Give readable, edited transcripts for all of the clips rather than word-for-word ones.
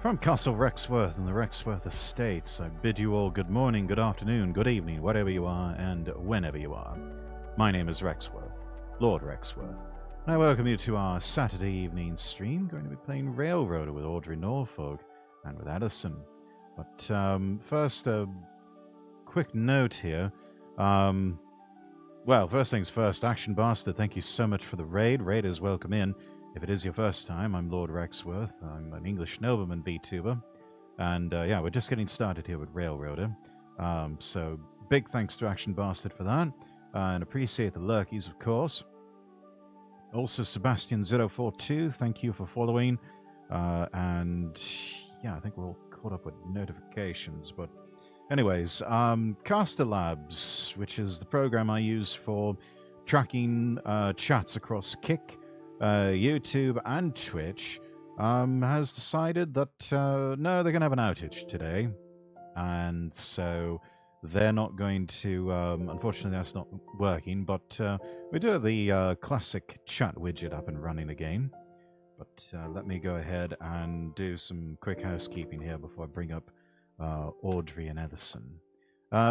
From Castle Rexworth and the Rexworth Estates, I bid you all good morning, good afternoon, good evening, whatever you are, and whenever you are. My name is Rexworth, Lord Rexworth, and I welcome you to our Saturday evening stream. Going to be playing Railroader with Audrey Norfolk and with Addison. But first, a quick note here. Well, first things first, Action Bastard, thank you so much for the raid. Raiders, welcome in. If it is your first time, I'm Lord Rexworth. I'm an English nobleman VTuber. And yeah, we're just getting started here with Railroader. So big thanks to Action Bastard for that. And appreciate the lurkies, of course. Also, Sebastian042, thank you for following. And yeah, I think we're all caught up with notifications. But anyways, Caster Labs, which is the program I use for tracking chats across Kick, YouTube and Twitch, has decided that no, they're going to have an outage today. and so they're not going to. Unfortunately, that's not working. But we do have the classic chat widget up and running again. But let me go ahead and do some quick housekeeping here before I bring up Audrey and Edison.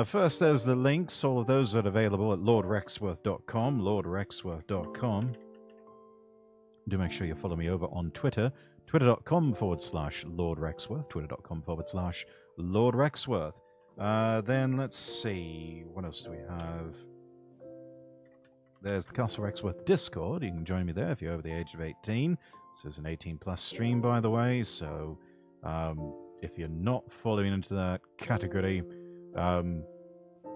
First, there's the links. All of those are available at lordrexworth.com, lordrexworth.com. Do make sure you follow me over on Twitter, twitter.com/lordrexworth, twitter.com/lordrexworth. Then let's see, what else do we have? There's the Castle Rexworth Discord. You can join me there if you're over the age of 18. This is an 18-plus stream, by the way, so if you're not falling into that category,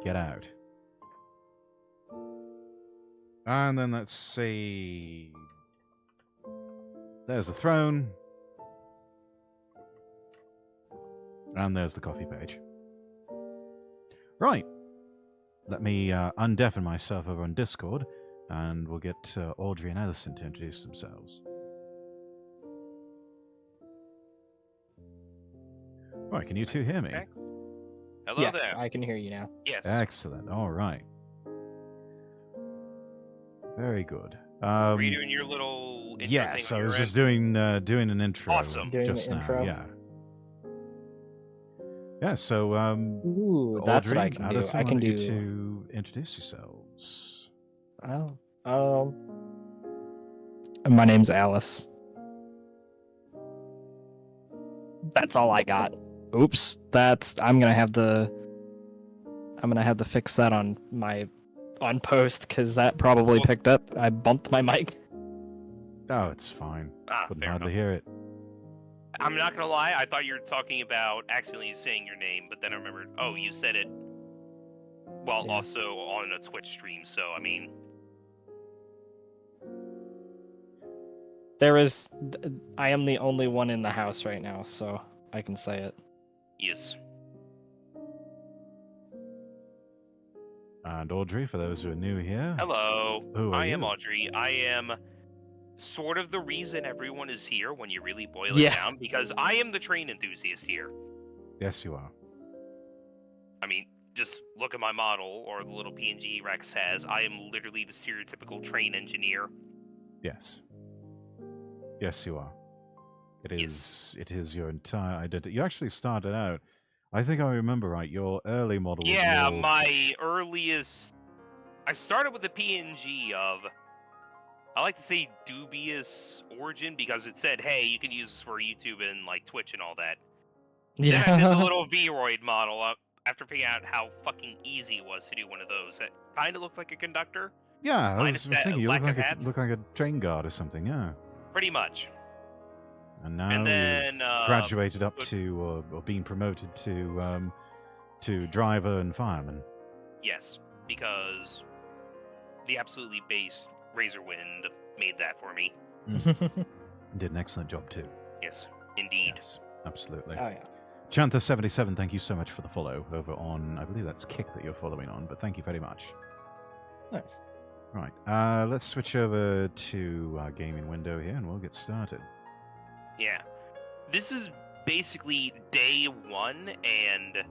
get out. And then let's see. There's the throne. And there's the coffee page. Right. Let me undeafen myself over on Discord, and we'll get Audrey and Edison to introduce themselves. Right, can you two hear me? Okay. Hello Yes, there. I can hear you now. Yes. Excellent. All right. Very good. Were you doing your little intro Yes, thing I on was your just end? doing an intro Awesome. Doing just the now. intro? Yeah. Yeah. So, Ooh, that's Audrey, what I can do. Addison, I why can don't you do. two introduce yourselves. Oh, my name's Alice. That's all I got. Oops, I'm gonna have to fix that on post because that probably Well- picked up. I bumped my mic. Oh, it's fine. Couldn't Fair hardly enough. hear it. I'm not gonna lie, I thought you were talking about accidentally saying your name, but then I remembered, oh, you said it while Yeah. also on a Twitch stream, so I mean, I am the only one in the house right now, so I can say it. yes. And Audrey, for those who are new here. Hello. Who are I am you? Audrey. I am sort of the reason everyone is here when you really boil it Yeah. down, because I am the train enthusiast here. Yes, you are. I mean, just look at my model, or the little PNG Rex has. I am literally the stereotypical train engineer. Yes. Yes, you are. It is. Yes. It is your entire identity. You actually started out. I think I remember right. Your early model. Yeah, was more... my earliest. I started with the PNG of. I like to say dubious origin because it said, "Hey, you can use this for YouTube and like Twitch and all that." Then I did the little Vroid model after figuring out how fucking easy it was to do one of those. That kind of looked like a conductor, Yeah, I minus was that thinking you lack look of like hat. look like a train guard or something. Yeah. pretty much. And now And then you've graduated up to, or being promoted to driver and fireman. yes, because the absolutely based Razorwind made that for me. Did an excellent job too. Yes, indeed. Yes, absolutely. Oh yeah. Chantha77, thank you so much for the follow over on, I believe that's Kick that you're following on, but thank you very much. Nice. Right, let's switch over to our gaming window here and we'll get started. Yeah. This is basically day one, and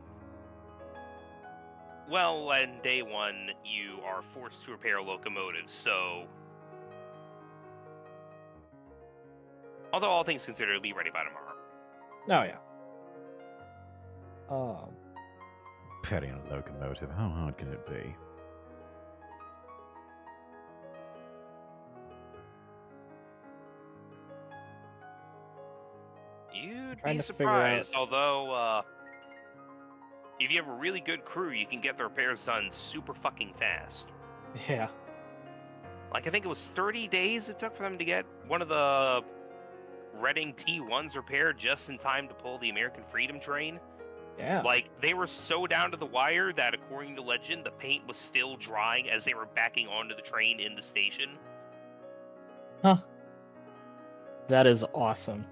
well, on day one, you are forced to repair locomotives, so although all things considered, it'll be ready by tomorrow. Oh yeah. Repairing a locomotive, how hard can it be? You'd Trying be to figure out- surprised, although, if you have a really good crew, you can get the repairs done super fucking fast. Yeah. Like, I think it was 30 days it took for them to get one of the Reading T1s repaired just in time to pull the American Freedom train. Yeah. Like, they were so down to the wire that, according to legend, the paint was still drying as they were backing onto the train in the station. Huh. That is awesome.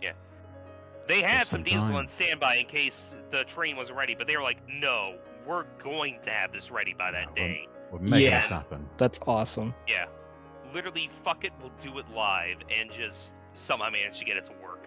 They had Just some in diesel time. on standby in case the train wasn't ready, but they were like, no, we're going to have this ready by that Yeah, day. We're making Yeah. this happen. That's awesome. Yeah. Literally, fuck it, we'll do it live, and just somehow manage to get it to work.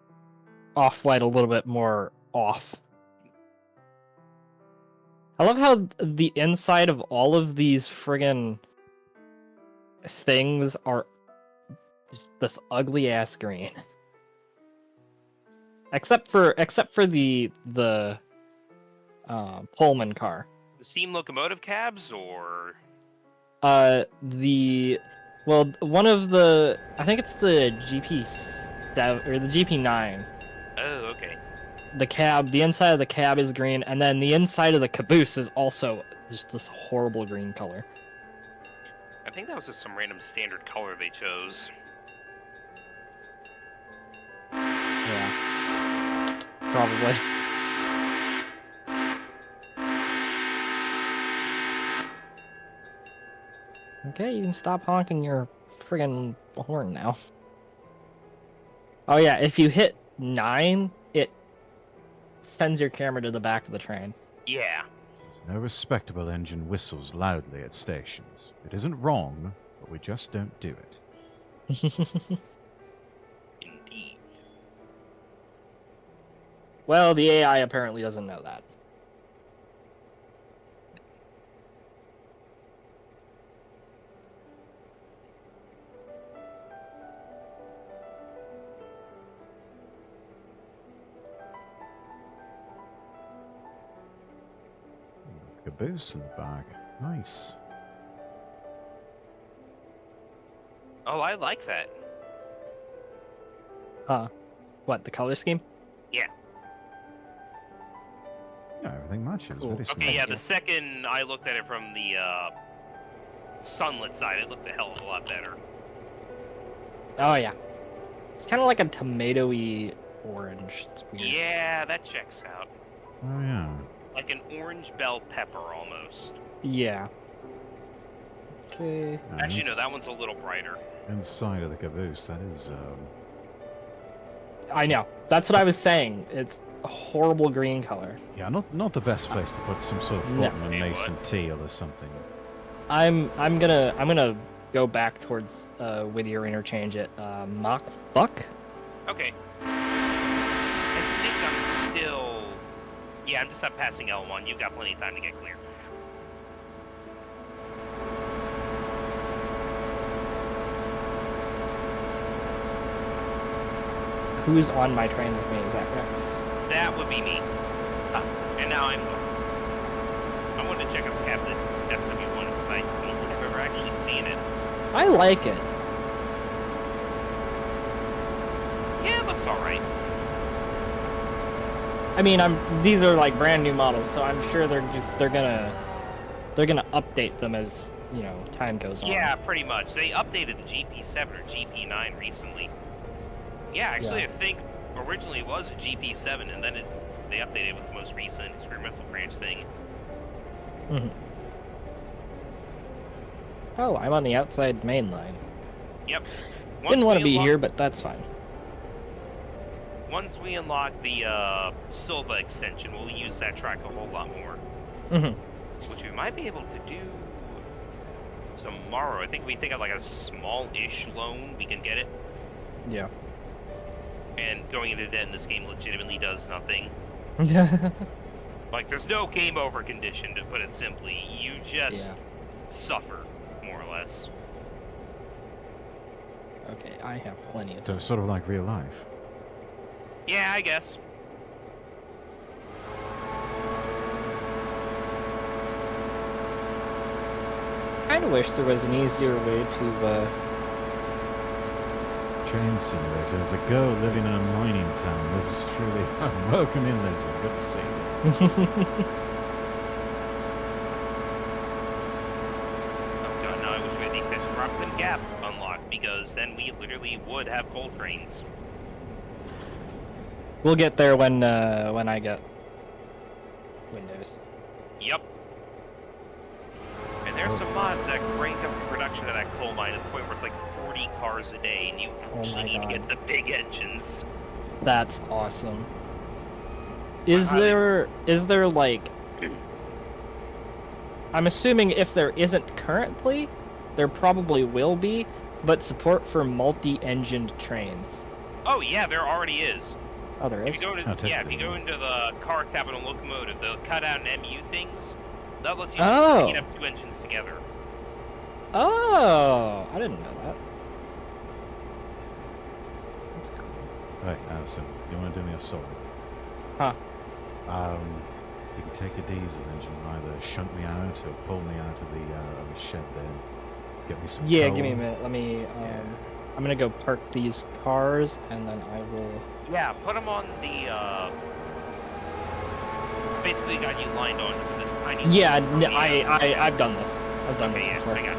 off-white a little bit more off. I love how the inside of all of these friggin' things are just this ugly ass green. Except for the Pullman car. The steam locomotive cabs, or One of the, I think it's the GP7 or the GP9. oh, okay. The inside of the cab is green, and then the inside of the caboose is also just this horrible green color. I think that was just some random standard color they chose. Yeah, probably. Okay, you can stop honking your friggin' horn now. Oh yeah, if you hit 9, it sends your camera to the back of the train. Yeah. No respectable engine whistles loudly at stations. It isn't wrong, but we just don't do it. Indeed. Well, the AI apparently doesn't know that. Caboose in the back. Nice. Oh, I like that. What, the color scheme? Yeah. Yeah, everything matches. Cool. Very smooth. Okay, yeah, you. the second I looked at it from the sunlit side, it looked a hell of a lot better. Oh yeah. It's kind of like a tomatoey orange. It's weird. Yeah, that checks out. Oh, yeah. Like an orange bell pepper, almost. Yeah. Okay. Actually, no, Nice. that one's a little brighter. Inside of the caboose, that is, I know. That's what I was saying. It's a horrible green color. yeah, not the best place to put some sort of No. Fortnum and Hey, Mason teal or something. I'm gonna go back towards Whittier interchange at Mach Buck. Okay. I think I'm still... Yeah, I'm just up passing L1. You've got plenty of time to get clear. Who's on my train with me? Is that Rex? That would be me. And now I'm... I wanted to check out the Captain SW1 because I don't think I've ever actually seen it. I like it. Yeah, it looks alright. I mean, these are like brand new models, so I'm sure they're gonna update them as time goes on. Yeah, pretty much. They updated the GP7 or GP9 recently. Yeah, actually, Yeah. I think originally it was a GP7, and then they updated with the most recent experimental branch thing. Mhm. Oh, I'm on the outside main line. Yep. Didn't want to we be unlock- here, but that's fine. Once we unlock the Silva extension, we'll use that track a whole lot more. Mhm. Which we might be able to do tomorrow. I think we take out like a small-ish loan, we can get it. Yeah. And going into debt in this game legitimately does nothing. Like, there's no game over condition, to put it simply. You just suffer, more or less. Okay, I have plenty of So time. sort of like real life. Yeah, I guess. Kind of wish there was an easier way to. Train simulator. As a girl living in a mining town, this is truly welcome in, Lizzie. Good to see you. Oh god, now I wish we had the extension Robinson Gap unlocked, because then we literally would have coal trains. We'll get there when I get Windows. Yep. And there's some mods that crank up the production of that coal mine to the point where it's like 40 cars a day, and you actually need to get the big engines. That's awesome. Is I- there like? I'm assuming if there isn't currently, there probably will be, but support for multi-engined trains. Oh yeah, there already is. Oh, there If is? you go into Oh, if you go into the car tab on a locomotive, they'll cut out an MU things. That lets you Oh. heat up two engines together. Oh, I didn't know that. That's cool. Right, so you want to do me a solid? Huh. You can take a diesel engine and either shunt me out or pull me out of the shed there. Get me some Yeah, coal. give me a minute. Let me. Yeah. I'm gonna go park these cars, and then I will. Yeah, put them on the. Basically, got you lined on this tiny. Yeah, little- I've done this. I've done Okay, this yeah, before. I got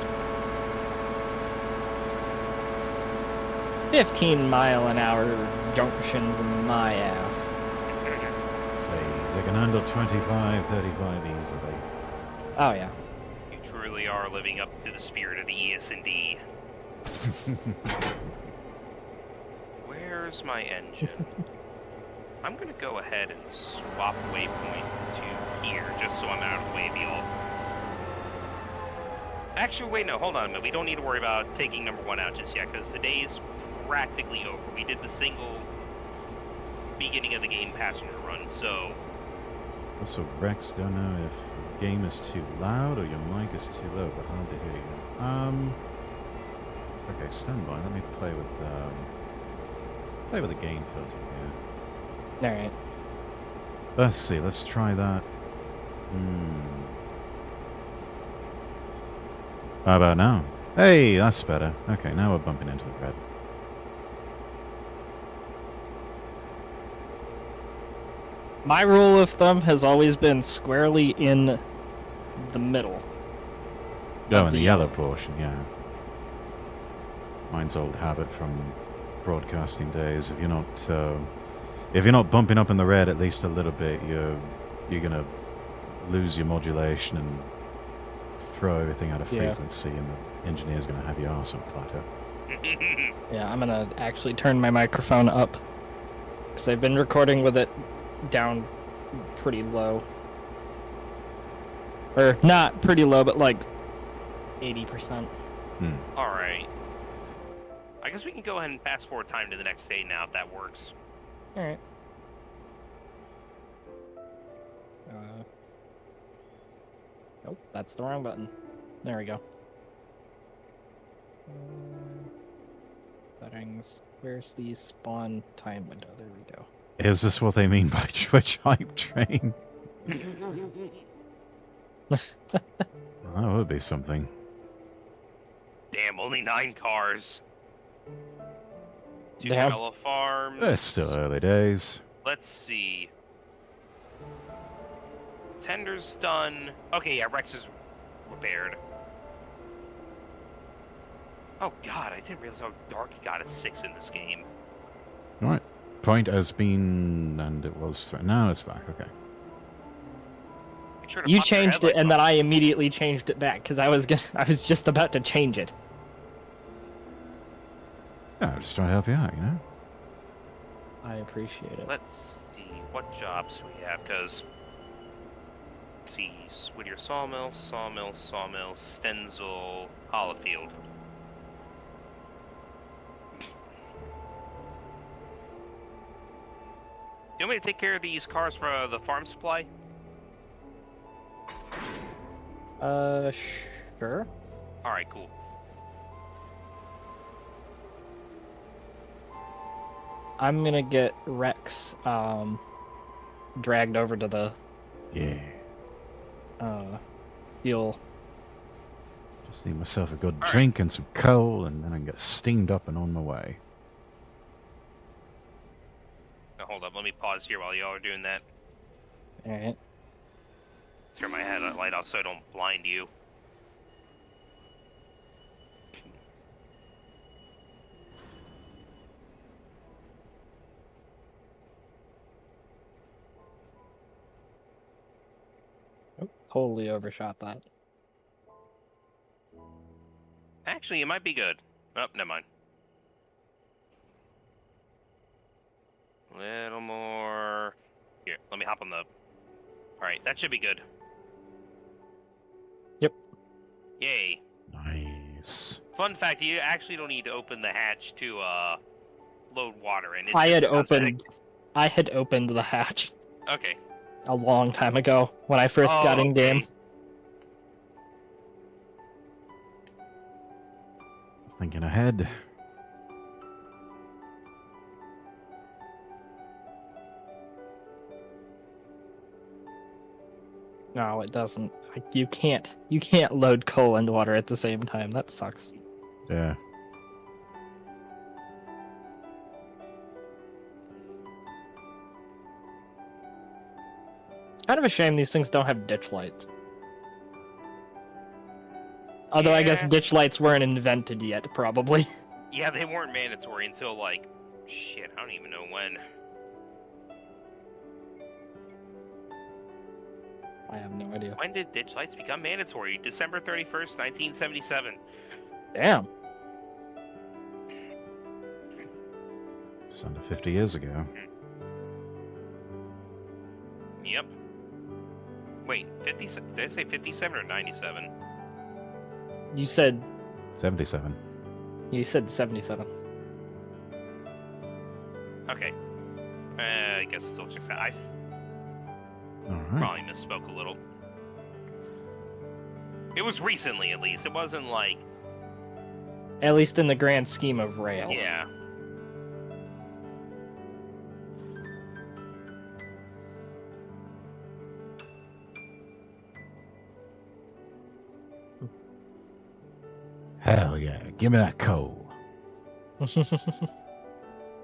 you. 15-mile-an-hour junctions in my ass. Please, I can handle 25, 35 easily. Oh yeah. You truly are living up to the spirit of the ES&D. Where's my engine? I'm gonna go ahead and swap waypoint to here, just so I'm out of the way of y'all. Actually, wait, no, hold on a minute. We don't need to worry about taking number 1 out just yet, because the day's practically over. We did the single beginning of the game passenger run, so... Also, Rex, don't know if the game is too loud or your mic is too low, but hard to hear you. Okay, stand by. Let me play with the gain filter here. All right. Let's see. Let's try that. How about now? Hey, that's better. Okay, now we're bumping into the red. My rule of thumb has always been squarely in the middle. Oh, of in the the yellow yellow. portion, yeah. Mine's old habit from broadcasting days. If you're not bumping up in the red at least a little bit, you're gonna lose your modulation and throw everything out of Yeah. frequency, and the engineer's gonna have your arse on plateau. Yeah, I'm gonna actually turn my microphone up because I've been recording with it down pretty low, or not pretty low, but like 80%. Alright. I guess we can go ahead and fast forward time to the next day now, if that works. All right. Nope, that's the wrong button. There we go. Settings. Where's the spawn time window? There we go. Is this what they mean by Twitch hype train? That would be something. Damn, only 9 cars. 2 Damn. Camilla Farms. It's still early days. Let's see. Tender's done. Okay, yeah, Rex is repaired. Oh god, I didn't realize how dark it got at 6 in this game. Alright. Point has been, and it was, now it's back, okay. Make sure to You pop your changed it, headlights and then on. I immediately changed it back because I was just about to change it. Yeah, I'm just trying to help you out, you know? I appreciate it. Let's see what jobs we have, because... Let's see, Whittier Sawmill, Stenzel, Hollifield. You want me to take care of these cars for the farm supply? Sure. Alright, cool. I'm gonna get Rex dragged over to the Yeah. fuel. Just need myself a good Alright. drink and some coal, and then I can get steamed up and on my way. Now, hold up, let me pause here while y'all are doing that. All right. Turn my headlight off so I don't blind you. Oh, totally overshot that. Actually, it might be good. Oh, never mind. Little more. Here, let me hop on the... Alright, that should be good. Yep. Yay. Nice. Fun fact, you actually don't need to open the hatch to load water in. It's I just had a cosmetic. I had opened the hatch Okay. a long time ago when I first got in game. Okay. Thinking ahead. No, it doesn't. You can't load coal and water at the same time. That sucks. Yeah. Kind of a shame these things don't have ditch lights. Although I guess Yeah. ditch lights weren't invented yet, probably. Yeah, they weren't mandatory until like, shit, I don't even know when. I have no idea. When did ditch lights become mandatory? December 31st, 1977. Damn. It's under 50 years ago. Yep. Wait, 50? Did I say 57 or 97? You said 77. 77. Okay. I guess it still checks out. I Alright. probably misspoke a little. It was recently, at least. It wasn't like... At least in the grand scheme of rail. Yeah. Hell yeah, give me that coal.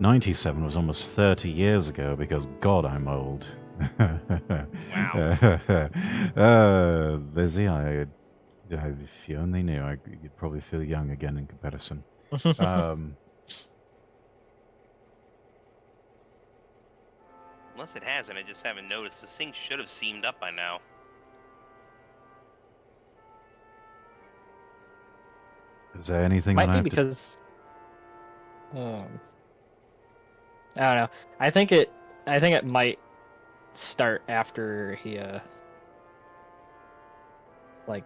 97 was almost 30 years ago because, God, I'm old. Wow. Lizzie, if you only knew, you'd probably feel young again in comparison. Unless it hasn't, I just haven't noticed. This thing should have seamed up by now. Is there anything Might that I be have because I don't know. I think it might start after he like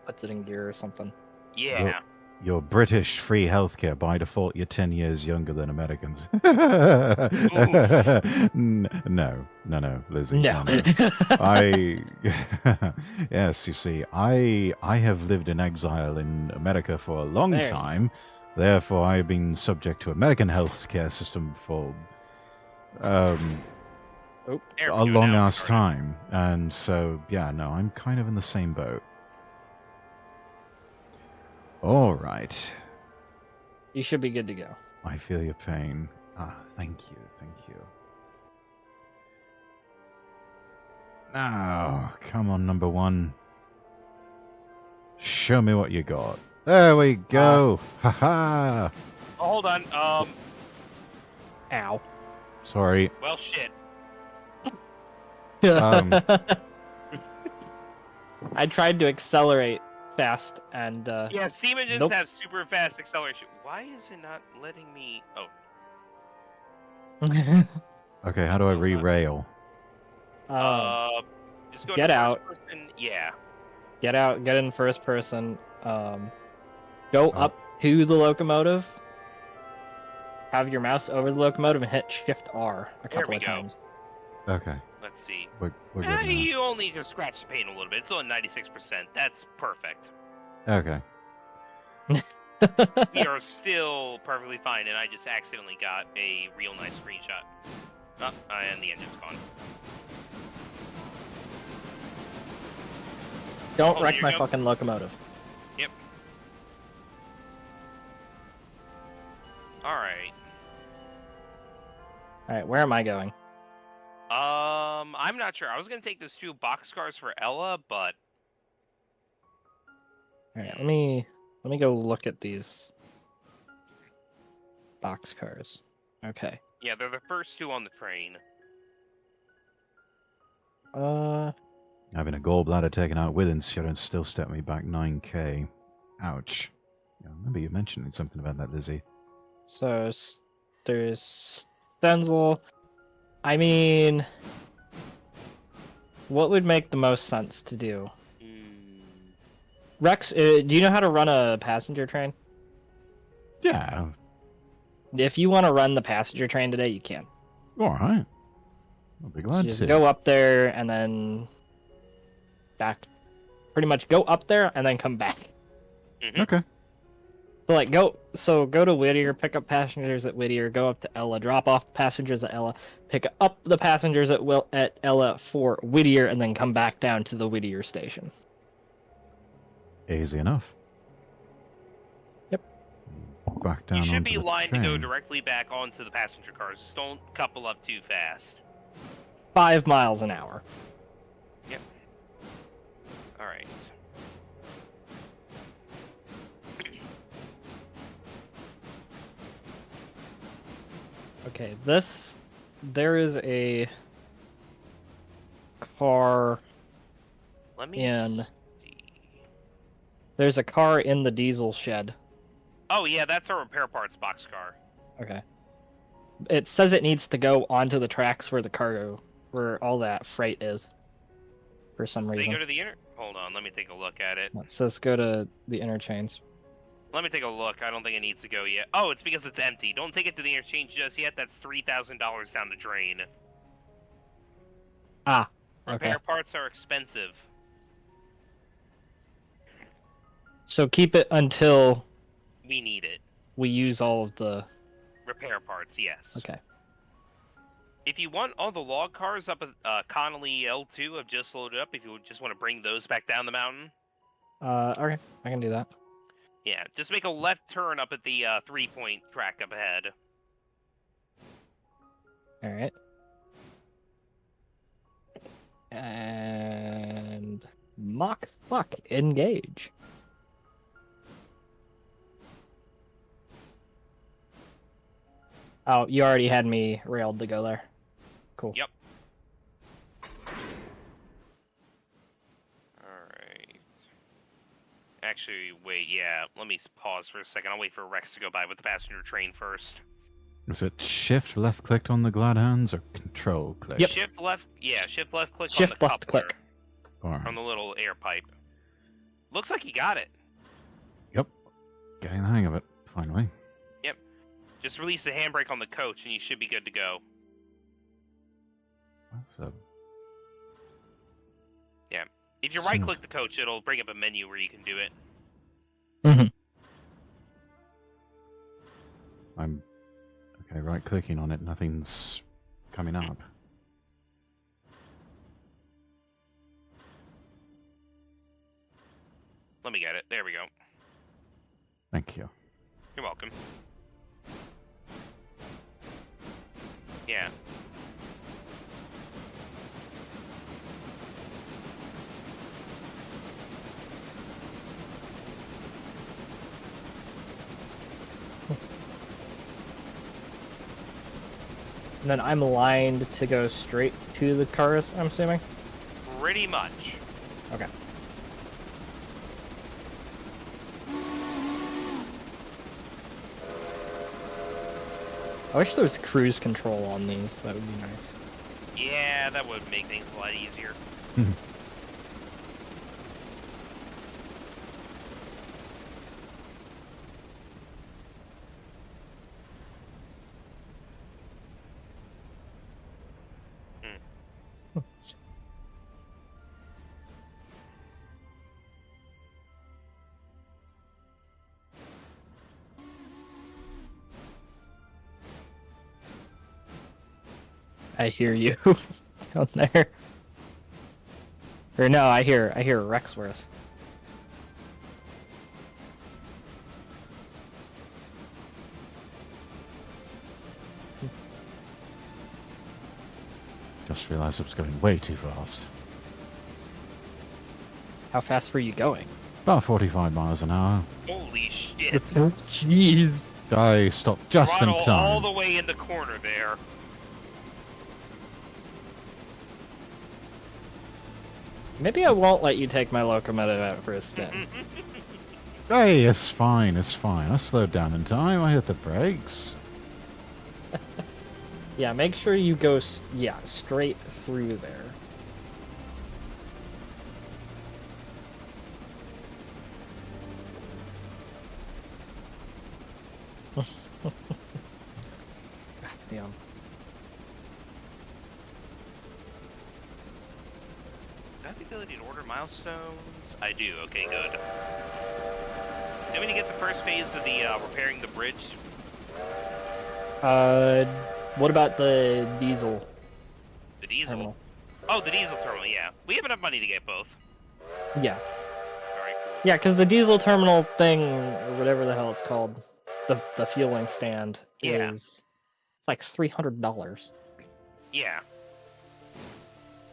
puts it in gear or something. Yeah. You're British free healthcare. By default, you're 10 years younger than Americans. No, Lizzie. No. Yes, you see, I have lived in exile in America for a long There you time. Therefore, I've been subject to American healthcare system for There we a go, long now ass it's starting. time. And so, yeah, no, I'm kind of in the same boat. All right. You should be good to go. I feel your pain. Ah, thank you. Now, come on, number one. Show me what you got. There we go. Ha-ha. Oh, hold on. Ow. Sorry. Well, shit. I tried to accelerate fast and Yeah, steam engines Nope. have super fast acceleration. Why is it not letting me... Oh, Okay, how do I re-rail? just go get to out. first person. Yeah. Get in first person. Go Oh. up to the locomotive. Have your mouse over the locomotive and hit Shift R a There couple we of go. times. Okay, Let's see. we're good now. You only can scratch the paint a little bit. It's only 96%. That's perfect. Okay. We are still perfectly fine, and I just accidentally got a real nice screenshot. Oh, and the engine's gone. Don't Oh, wreck there you my go. fucking locomotive. Yep. Alright. Alright, where am I going? I'm not sure. I was gonna take those 2 boxcars for Ella, but Alright, let me go look at these boxcars. Okay. yeah, they're the first 2 on the train. Having a gallbladder taken out with insurance still stepped me back 9k. Ouch. Yeah, I remember you mentioning something about that, Lizzie. So there's Stenzel. I mean, what would make the most sense to do? Rex, do you know how to run a passenger train? Yeah. If you want to run the passenger train today, you can. All right. I'll be So glad just to. go up there and then back. Pretty much go up there and then come back. Okay. So like go to Whittier, pick up passengers at Whittier, go up to Ella, drop off passengers at Ella, pick up the passengers at Ella for Whittier, and then come back down to the Whittier station. Easy enough. Yep. Back down You should onto be the lined train. to go directly back onto the passenger cars. Just don't couple up too fast. 5 miles an hour. Yep. All right. Okay, there is a car Let me in. see. There's a car in the diesel shed. Oh yeah, that's our repair parts boxcar. Okay. It says it needs to go onto the tracks where all that freight is. For some So you reason. go to the Hold on, let me take a look at it. It says go to the interchange. Let me take a look. I don't think it needs to go yet. Oh, it's because it's empty. Don't take it to the interchange just yet. That's $3,000 down the drain. Ah, okay. Repair parts are expensive. So keep it until We need it. we use all of the... Repair parts, yes. Okay. If you want all the log cars up at Connolly L2 have just loaded up, if you just want to bring those back down the mountain. Okay, I can do that. Yeah, just make a left turn up at the 3-point track up ahead. Alright. And... Mach fuck, engage. Oh, you already had me railed to go there. Cool. Yep. Alright. Actually, wait, yeah, let me pause for a second. I'll wait for Rex to go by with the passenger train first. Is it shift left click on the Gladhounds or control click? Yep. Shift left, yeah, shift left click Shift on the left coupler click. All right. on the little air pipe. Looks like you got it. Yep. Getting the hang of it, finally. Just release the handbrake on the coach and you should be good to go. That's a... If you right click the coach, it'll bring up a menu where you can do it. Mm-hmm. I'm... Okay, right clicking on it, nothing's coming up. Let me get it. There we go. Thank you. You're welcome. Yeah. And then I'm lined to go straight to the cars, I'm assuming? Pretty much. Okay. I wish there was cruise control on these. That would be nice. Yeah, that would make things a lot easier. I hear you down there. Or no, I hear Rexworth. Just realized it was going way too fast. How fast were you going? About 45 miles an hour. Holy shit. Jeez. I stopped just in Throttle all time. the way in the corner there. Maybe I won't let you take my locomotive out for a spin. Hey, it's fine, it's fine. I slowed down in time, I hit the brakes. Yeah, make sure you go straight through there. God damn. the ability to order milestones? I do. Okay, good. Do we need to get the first phase of the repairing the bridge? What about the diesel? The diesel? Terminal. Oh, the diesel terminal, yeah. We have enough money to get both. Yeah. Alright, cool. Yeah, because the diesel terminal thing, or whatever the hell it's called, the fueling stand, Yeah. is it's like $300. Yeah.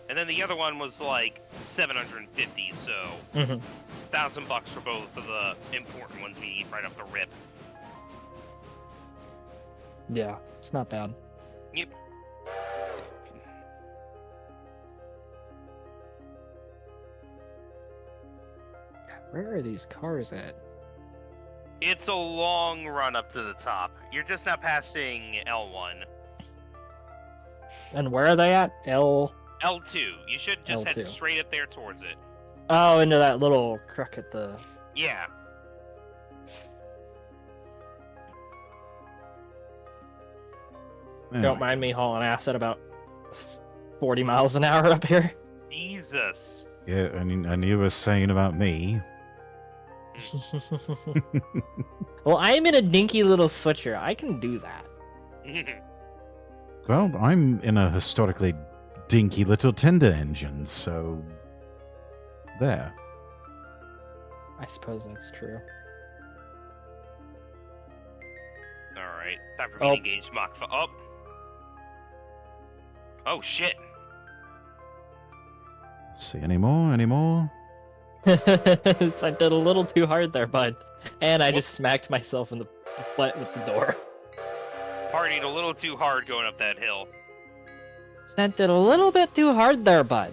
And then the other one was like 750, so Mm-hmm. $1,000 for both of the important ones we need right off the rip. Yeah, it's not bad. Yep. Where are these cars at? It's a long run up to the top. You're just now passing L1. And where are they at? L2. You should just head L2. straight up there towards it. Oh, into that little crook at the... Yeah. Don't mind me hauling ass at about 40 miles an hour up here. Jesus. Yeah, and you were saying about me. Well, I am in a dinky little switcher. I can do that. Well, I'm in a historically dinky little tender engine, so there. I suppose that's true. Alright, time for me to engage Mach 5. Oh. Oh, shit. Let's see, any more? I did a little too hard there, bud. And I just smacked myself in the butt with the door. Partied a little too hard going up that hill. Sent it a little bit too hard there, bud.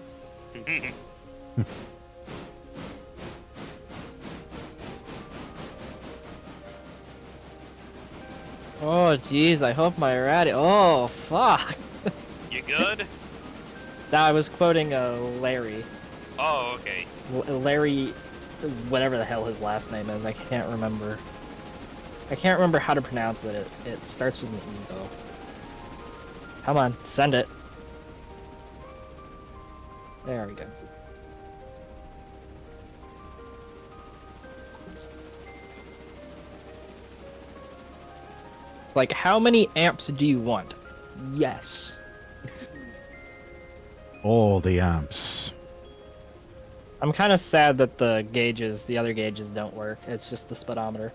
Oh, jeez, I hope my ratty... Oh, fuck. You good? I was quoting Larry. Oh, okay. Larry, whatever the hell his last name is, I can't remember. I can't remember how to pronounce it. It starts with an E, though. Come on, send it. There we go. Like, how many amps do you want? Yes. All the amps. I'm kind of sad that the other gauges don't work. It's just the speedometer.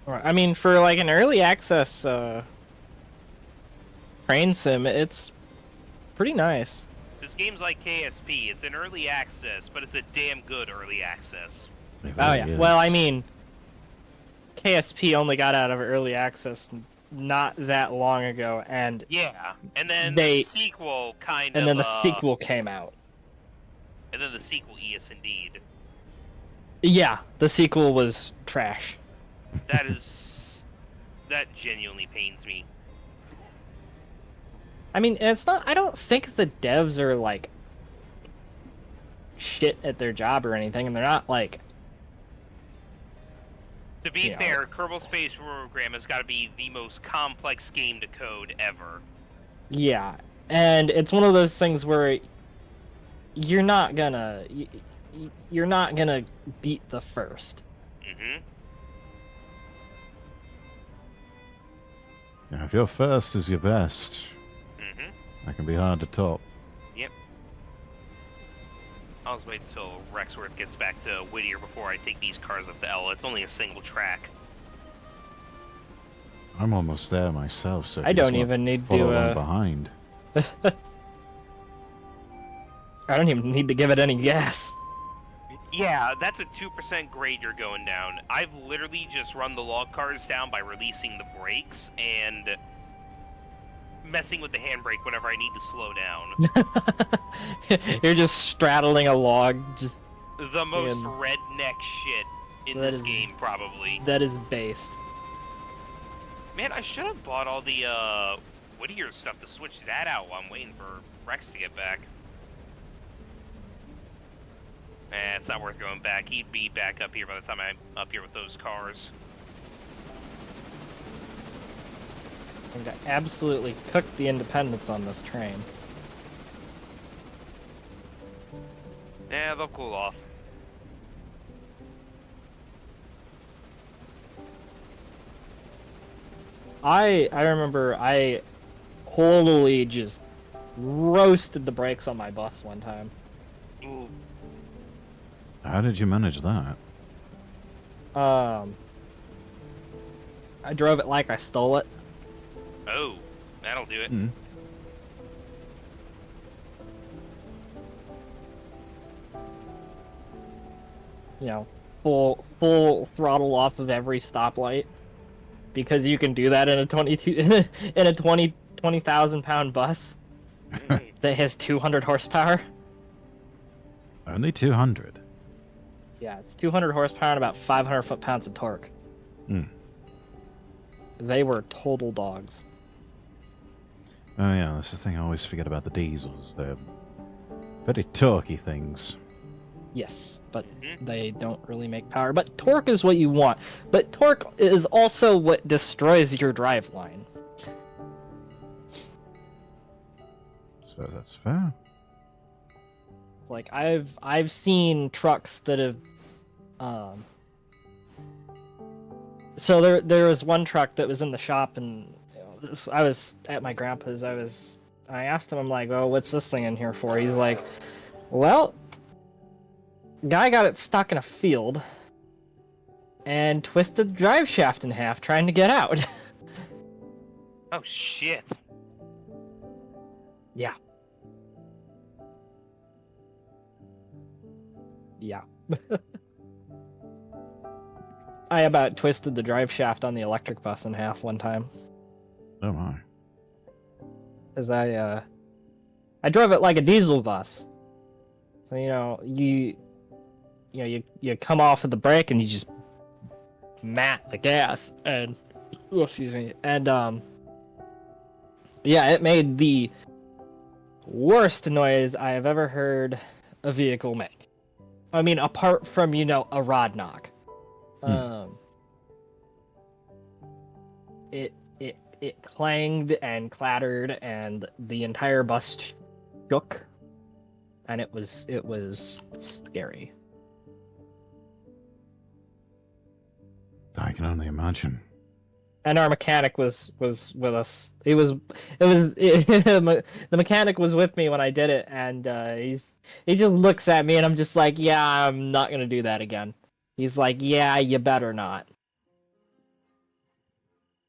I mean, for like an early access train sim, it's pretty nice. This game's like KSP. It's an early access, but it's a damn good early access. It Oh really yeah. is. Well, I mean, KSP only got out of early access not that long ago, and Yeah, and then They- the sequel kind of... and then the sequel came out. And then the sequel, yes indeed. Yeah, the sequel was trash. That is... that genuinely pains me. I mean, it's not. I don't think the devs are like shit at their job or anything, and they're not like. To be Yeah. fair, Kerbal Space Program has got to be the most complex game to code ever. Yeah, and it's one of those things where you're not gonna beat the first. Mm-hmm. Now, if your first is your best, Mm-hmm. that can be hard to top. Yep. I'll just wait until Rexworth gets back to Whittier before I take these cars up to L. It's only a single track. I'm almost there myself, so if I you just don't want even need follow to. along behind. I don't even need to give it any gas. Yeah, that's a 2% grade you're going down. I've literally just run the log cars down by releasing the brakes and messing with the handbrake whenever I need to slow down. You're just straddling a log. Just The most And- redneck shit in That this is- game, probably. that is based. Man, I should have bought all the Whittier stuff to switch that out while I'm waiting for Rex to get back. It's not worth going back. He'd be back up here by the time I'm up here with those cars. I'm gonna absolutely cook the independents on this train. Yeah, they'll cool off. I remember I totally just roasted the brakes on my bus one time. Ooh. How did you manage that? I drove it like I stole it. Oh, that'll do it. Hmm. You know, full throttle off of every stoplight, because you can do that in a 20,000 pound bus that has 200 horsepower. Only 200. Yeah, it's 200 horsepower and about 500 foot-pounds of torque. Hmm. They were total dogs. Oh yeah, that's the thing I always forget about the diesels. They're very torquey things. Yes, but they don't really make power. But torque is what you want. But torque is also what destroys your driveline. Suppose that's fair. Like I've seen trucks that have so there was one truck that was in the shop, and I was at my grandpa's. I asked him, I'm like, "Oh, what's this thing in here for?" He's like, "Well, guy got it stuck in a field and twisted the drive shaft in half trying to get out." Oh, shit. Yeah. Yeah. I about twisted the drive shaft on the electric bus in half one time. Oh my. Cause I drove it like a diesel bus. So you come off of the brake and you just mat the gas, and excuse me, and yeah, it made the worst noise I have ever heard a vehicle make. I mean, apart from a rod knock. It clanged and clattered, and the entire bus shook, and it was scary. I can only imagine. And our mechanic was with us. The mechanic was with me when I did it, and he just looks at me, and I'm just like, yeah, I'm not gonna do that again. He's like, yeah, you better not.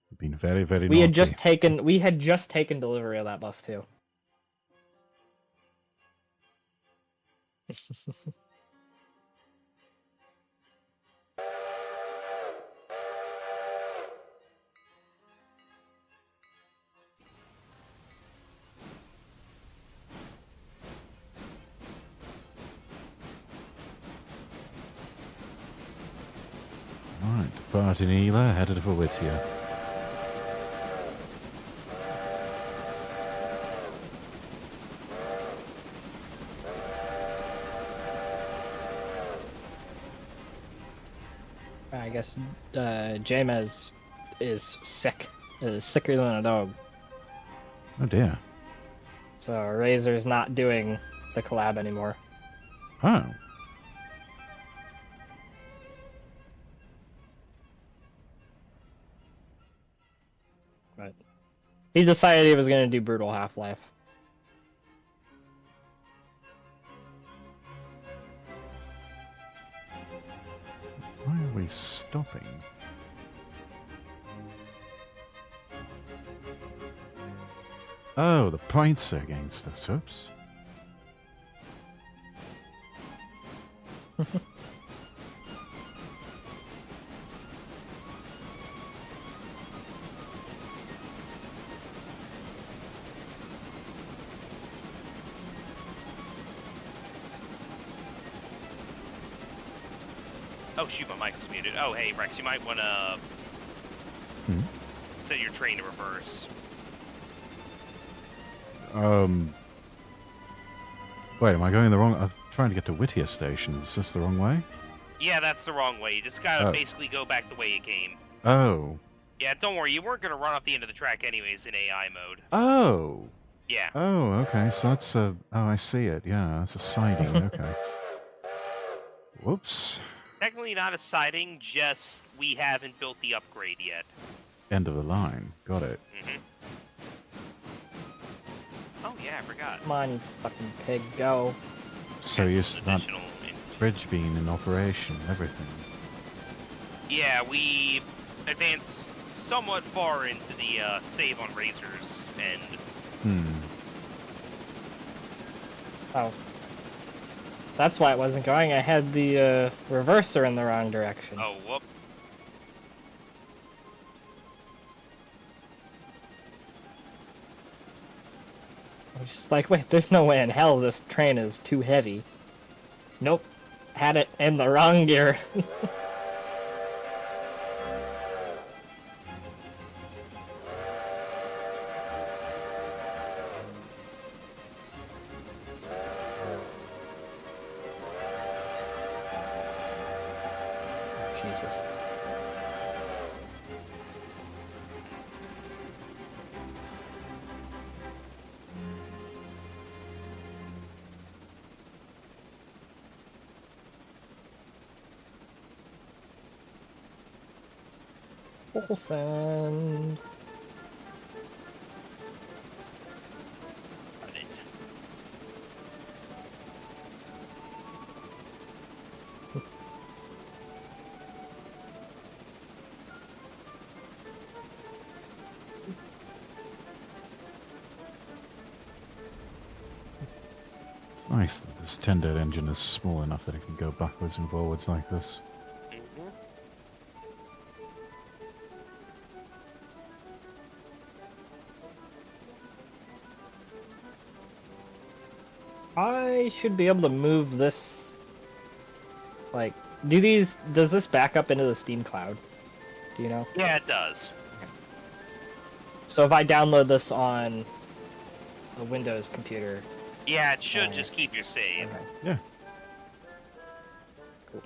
You've been very, very We had naughty. just taken delivery of that bus too. Alright, departing Ela, headed for Whittier. I guess James is sick. Is sicker than a dog. Oh dear. So Razor's not doing the collab anymore. Oh. But he decided he was going to do Brutal Half-Life. Why are we stopping? Oh, the points are against us. Oops. Oh, shoot, my mic was muted. Oh, hey, Rex, you might want to... set your train to reverse. Wait, am I going the wrong... I'm trying to get to Whittier Station. Is this the wrong way? Yeah, that's the wrong way. You just gotta basically go back the way you came. Oh. Yeah, don't worry. You weren't gonna run off the end of the track anyways in AI mode. Oh. Yeah. Oh, okay. So that's a... Oh, I see it. Yeah, that's a siding. Okay. Whoops. Technically not a siding, just we haven't built the upgrade yet. End of the line. Got it. Mm-hmm. Oh yeah, I forgot. Come on, you fucking pig, go. So used to that Additional bridge being in operation and everything. Yeah, we advanced somewhat far into the save on Razors, and Oh. That's why it wasn't going. I had the reverser in the wrong direction. oh, whoop. I was just like, wait, there's no way in hell this train is too heavy. Nope. Had it in the wrong gear. Jesus. Full send. Got it. It's nice that this 10-dead engine is small enough that it can go backwards and forwards like this. Mhm. I should be able to move this. Like, does this back up into the Steam cloud? Do you know? Yeah, it does. So if I download this on a Windows computer. Yeah, it should Oh. just keep your save. Okay. Yeah. Cool.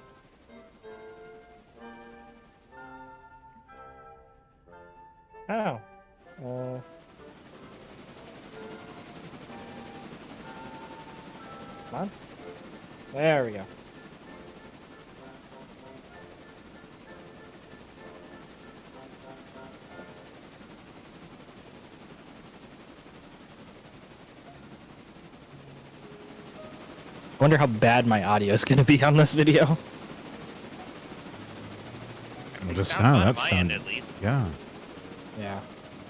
Oh. Come on. There we go. I wonder how bad my audio is going to be on this video. Well, Everything just sounds now, fine on that's my end, at least. Yeah. Yeah.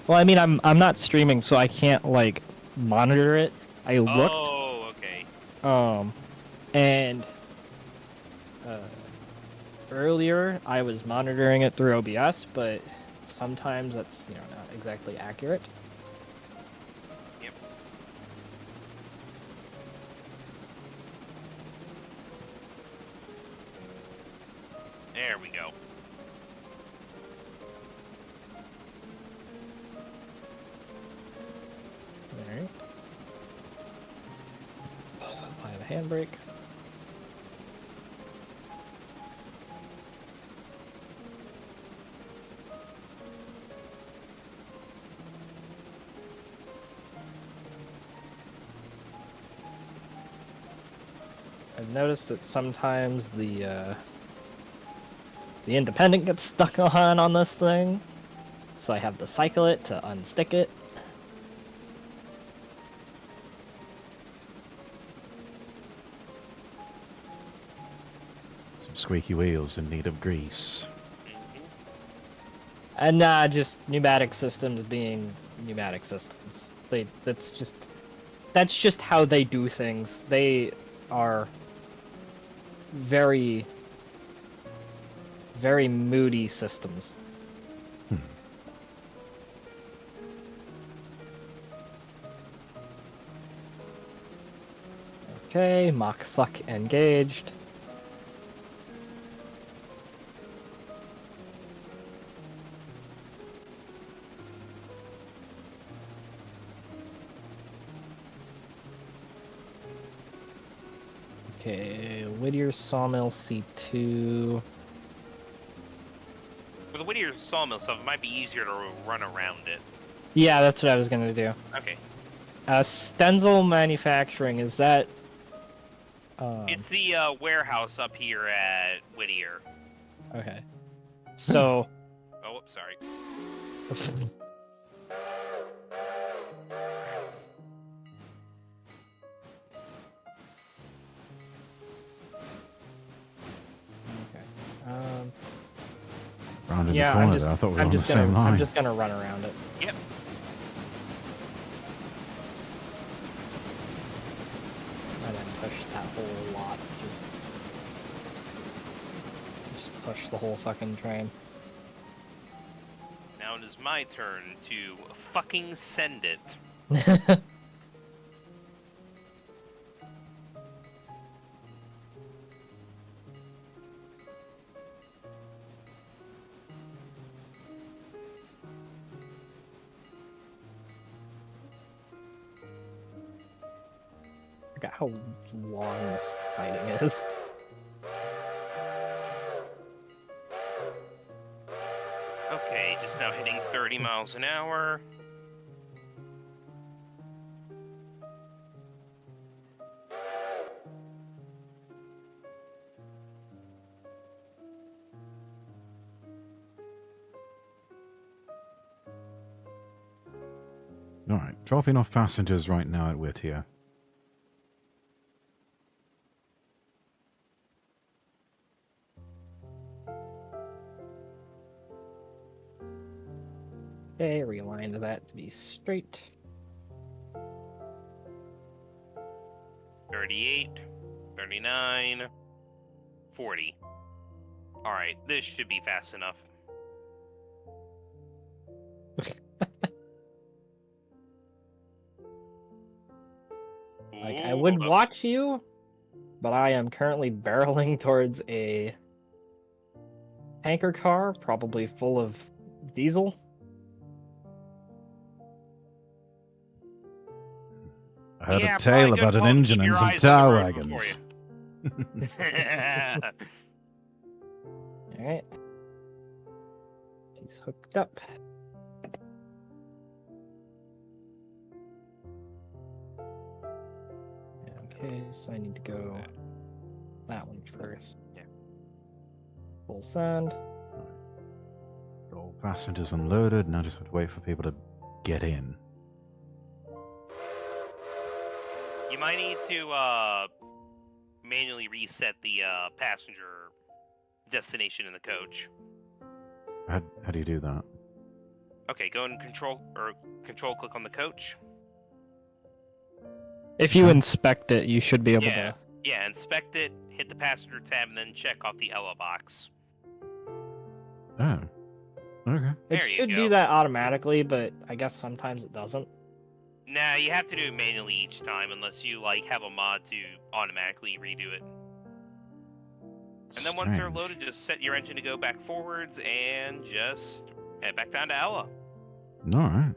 Well, I mean, I'm not streaming, so I can't like monitor it. I looked, Oh, okay. and earlier I was monitoring it through OBS, but sometimes that's not exactly accurate. Yep. There we go. Alright. Apply the handbrake. I've noticed that sometimes the independent gets stuck on this thing, so I have to cycle it to unstick it. Some squeaky wheels in need of grease. And just pneumatic systems being pneumatic systems. That's just how they do things. They are very, very moody systems. Okay, Mach fuck engaged. Okay, Whittier Sawmill C2. For the Whittier sawmill stuff, it might be easier to run around it. Yeah, that's what I was gonna do. Okay. Stenzel Manufacturing, is that... It's the warehouse up here at Whittier. Okay. So... Oh, sorry. Okay. Round in Yeah, the corner there. I thought we were on the same line. I'm just gonna run around it. Yep. I didn't push that whole lot. Just push the whole fucking train. Now it is my turn to fucking send it. I forgot how long this sighting is. Okay, just now hitting 30 miles an hour. Alright, dropping off passengers right now at Whittier. Okay, rewind that to be straight. 38, 39, 40. Alright, this should be fast enough. Like, I would watch you, but I am currently barreling towards a tanker car, probably full of diesel. I heard Yeah, a tale probably good about an call to engine keep and your some eyes on tower the road before wagons. Alright. She's hooked up. Okay, so I need to go that one first. Yeah. Full send. All passengers unloaded, now just have to wait for people to get in. You might need to manually reset the passenger destination in the coach. How do you do that? Okay, go and control click on the coach. If you inspect it, you should be able Yeah. to. Yeah, inspect it, hit the passenger tab, and then check off the Ella box. Oh. Okay. It There you should go. do that automatically, but I guess sometimes it doesn't. Nah, you have to do it manually each time unless you like have a mod to automatically redo it. And then once they're Strange. loaded, just set your engine to go back forwards and just head back down to Ella. Alright.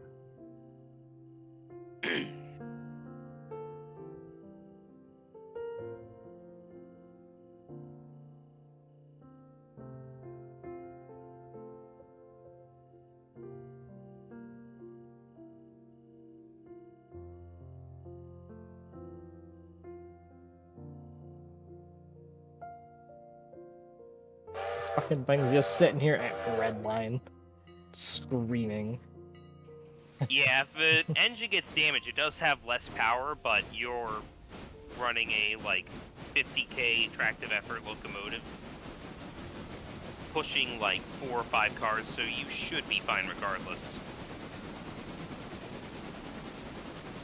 This fucking thing's just sitting here at red line, screaming. Yeah, if the engine gets damaged, it does have less power, but you're running a like 50k tractive effort locomotive, pushing like 4 or 5 cars, so you should be fine regardless.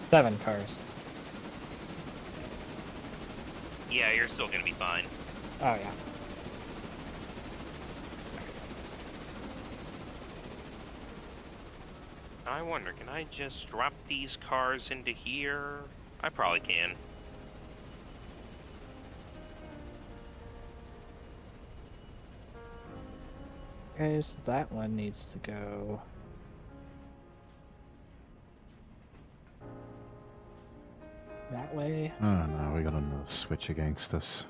7 cars. Yeah, you're still gonna be fine. Oh yeah. I wonder, can I just drop these cars into here? I probably can. Okay, so that one needs to go. That way. Oh no, we got another switch against us.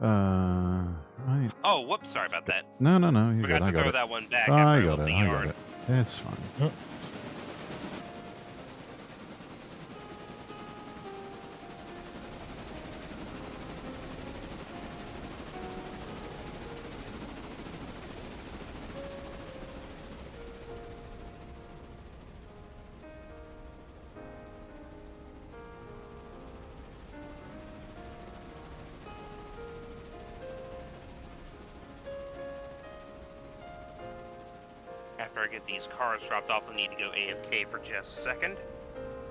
Right. Oh, whoops! Sorry about that. No, you Forgot got it. to I got throw it. that one back I after I got left it. the I got yard. it. It's fine. After I get these cars dropped off, I need to go AFK for just a second.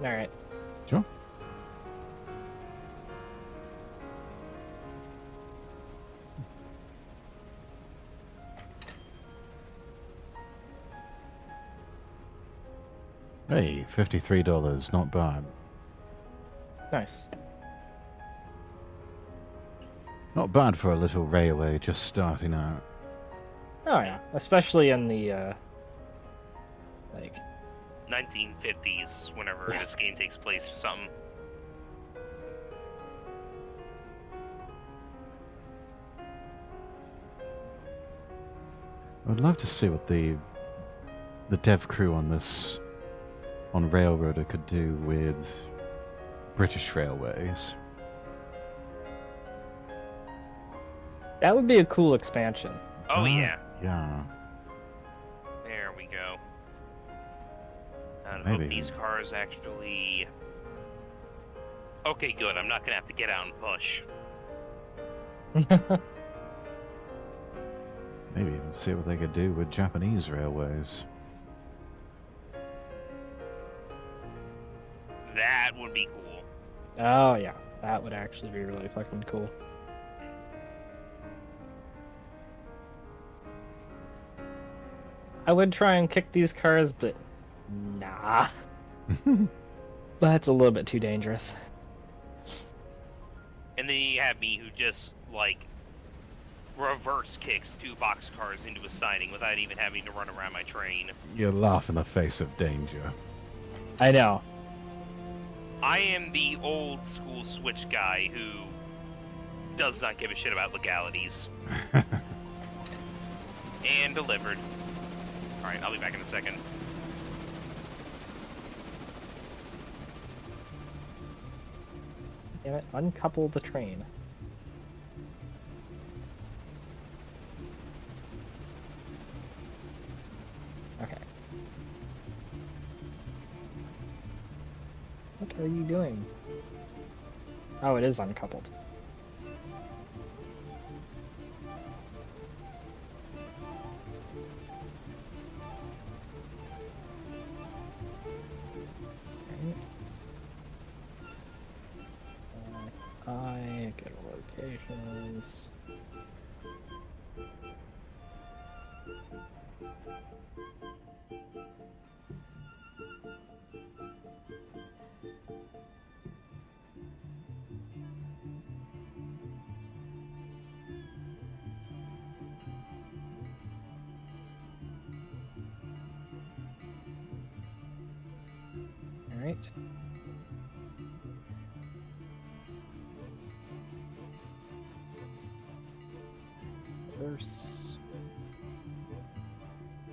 All right. Sure. Hey, $53, not bad. Nice. Not bad for a little railway just starting out. Oh yeah, especially in the like 1950s, whenever Yeah. this game takes place or something. I'd love to see what the dev crew on Railroader could do with British Railways. that would be a cool expansion. Oh, yeah. Yeah. There we go. I Maybe. hope these cars actually... Okay, good. I'm not going to have to get out and push. Maybe even see what they could do with Japanese railways. That would be cool. Oh yeah, that would actually be really fucking cool. I would try and kick these cars, but nah. That's a little bit too dangerous. And then you have me who just, like, reverse kicks 2 boxcars into a siding without even having to run around my train. You laugh in the face of danger. I know. I am the old school switch guy who does not give a shit about legalities. And delivered. Alright, I'll be back in a second. Damn it, uncouple the train. Okay. What are you doing? Oh, it is uncoupled. I get locations. All right. Verse.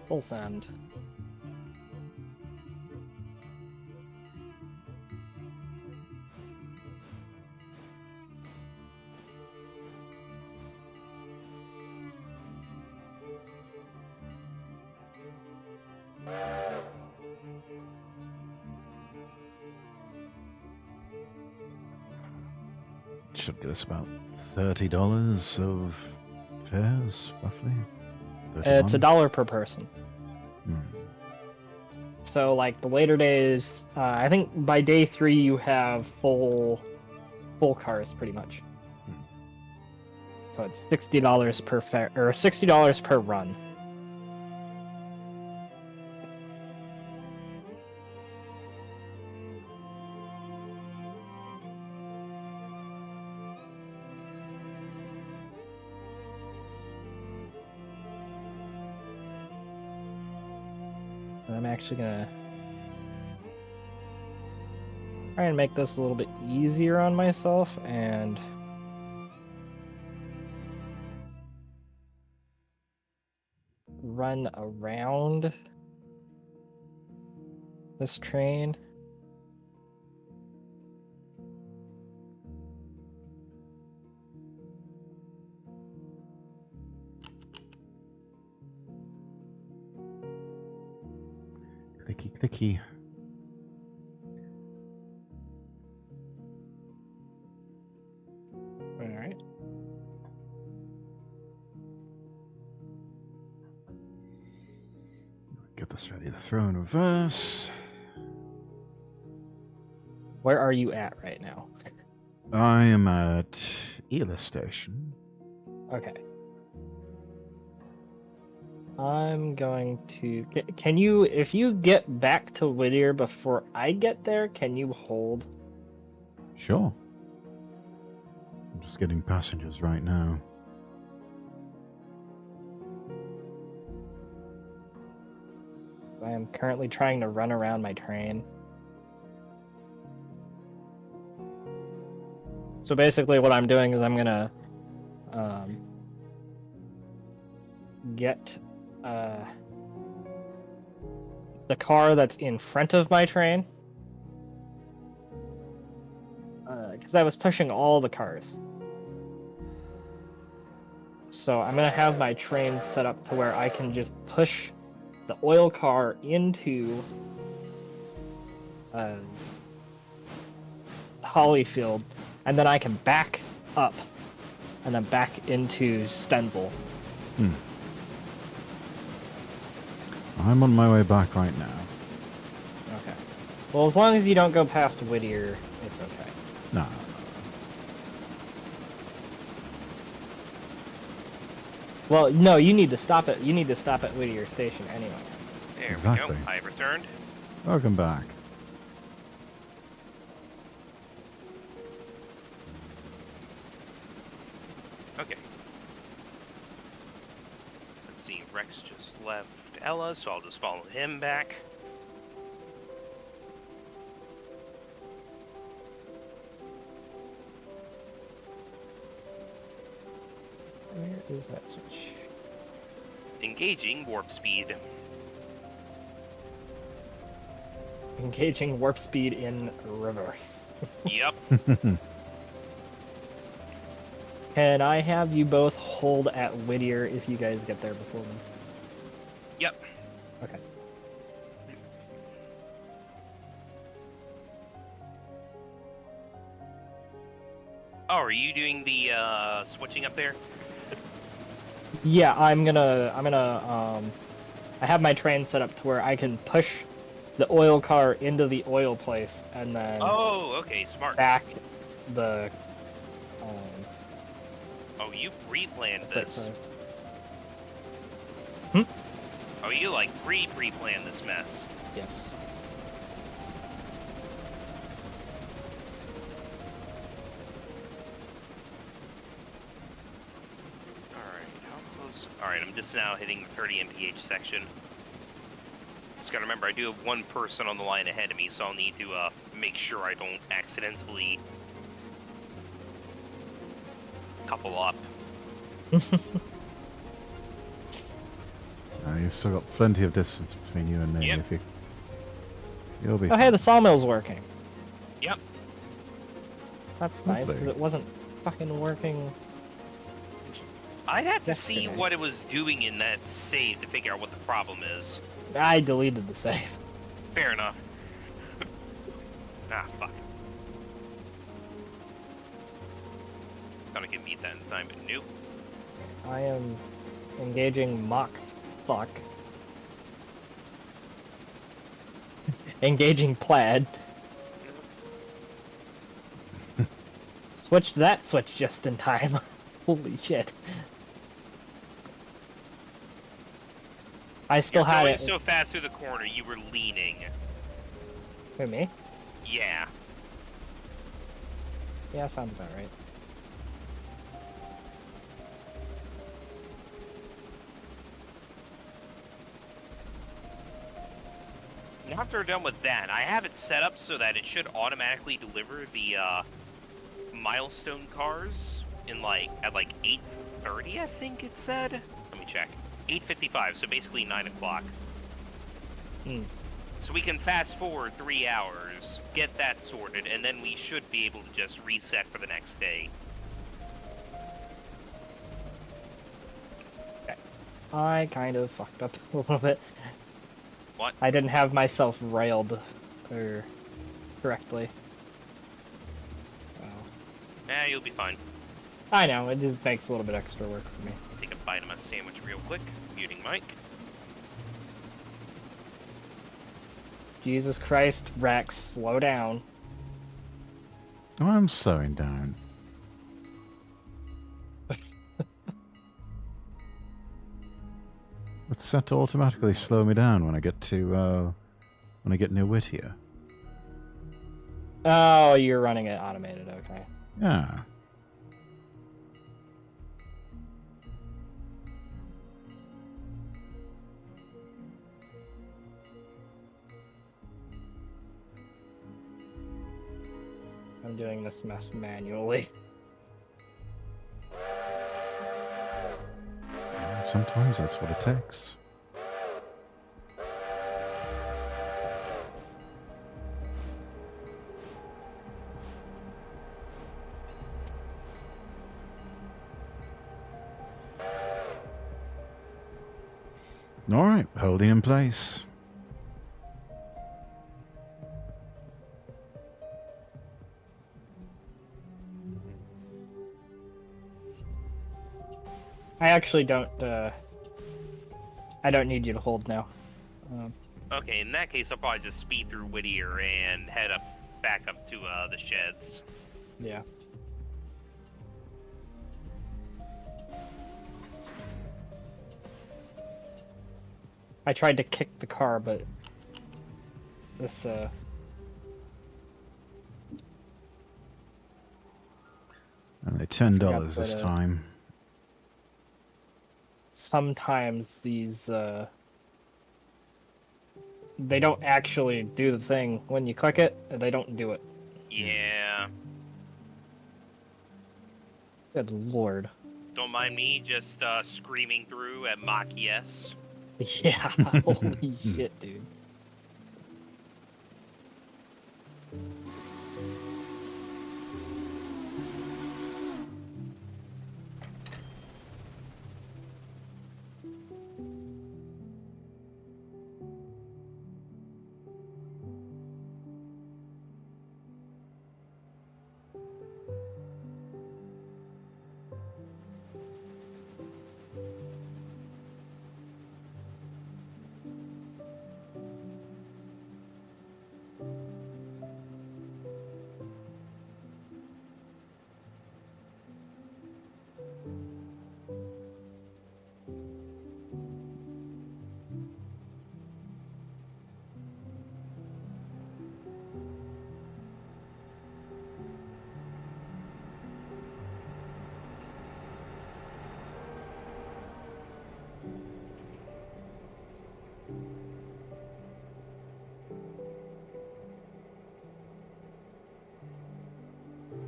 Full send. Should get us about $30 of fares, roughly. It's $31? $1 per person. Hmm. So, like the later days, I think by day 3 you have full cars, pretty much. So it's $60 per fare, or $60 per run. And I'm actually gonna Try and make this a little bit easier on myself and run around this train. Clicky, clicky. All right. Get this ready to throw in reverse. Where are you at right now? I am at Ela Station. Okay. I'm going to... Can you... If you get back to Whittier before I get there, can you hold? Sure. I'm just getting passengers right now. I am currently trying to run around my train. So basically what I'm doing is I'm gonna get the car that's in front of my train, because I was pushing all the cars. So I'm gonna have my train set up to where I can just push the oil car into Hollyfield, and then I can back up and then back into Stenzel. I'm on my way back right now. Okay. Well, as long as you don't go past Whittier, it's okay. No. Well, no, you need to stop at Whittier Station anyway. There Exactly. we go. I have returned. Welcome back. Okay. Let's see. Rex just left Ella, so I'll just follow him back. Where is that switch? Engaging warp speed. Engaging warp speed in reverse. Yep. Can I have you both hold at Whittier if you guys get there before me? Yep. Okay. Oh, are you doing the switching up there? Yeah, I have my train set up to where I can push the oil car into the oil place and then Oh, okay, smart. back the Oh, you pre-planned wait, this. sorry. Oh, you like pre-planned this mess. Yes. Alright, how close? Alright, I'm just now hitting the 30 mph section. Just gotta remember, I do have one person on the line ahead of me, so I'll need to make sure I don't accidentally couple up. You've still got plenty of distance between you and me. Yep. If you'll be Oh, hey, the sawmill's working. Yep. That's nice, because Lovely. it wasn't fucking working. I'd have to see Yesterday. what it was doing in that save to figure out what the problem is. I deleted the save. Fair enough. Ah, fuck. Thought I could meet that in time, but nope. I am engaging mock fuck. Engaging plaid. Switched that switch just in time. Holy shit. I still You're had going it. so fast through the corner, you were leaning. Who, me? Yeah. Yeah, sounds about right. after we're done with that, I have it set up so that it should automatically deliver the milestone cars in at 8:30, I think it said. Let me check. 8:55, so basically 9 o'clock. So we can fast forward 3 hours, get that sorted, and then we should be able to just reset for the next day. Okay. I kind of fucked up a little bit. What? I didn't have myself railed correctly. Eh, you'll be fine. I know, it just makes a little bit extra work for me. Take a bite of my sandwich real quick. Muting mic. Jesus Christ, Rex, slow down. Oh, I'm slowing down. It's set to automatically slow me down when I get near Whittier. Oh, you're running it automated, okay. Yeah. I'm doing this mess manually. Sometimes that's what it takes. All right, holding in place. I actually don't, I don't need you to hold now. Okay, in that case, I'll probably just speed through Whittier and head back up to the sheds. Yeah. I tried to kick the car, but this, Only $10 this time. Sometimes these, they don't actually do the thing. When you click it, they don't do it. Yeah. Good lord. Don't mind me just screaming through at Mach yes. Yeah, holy shit, dude.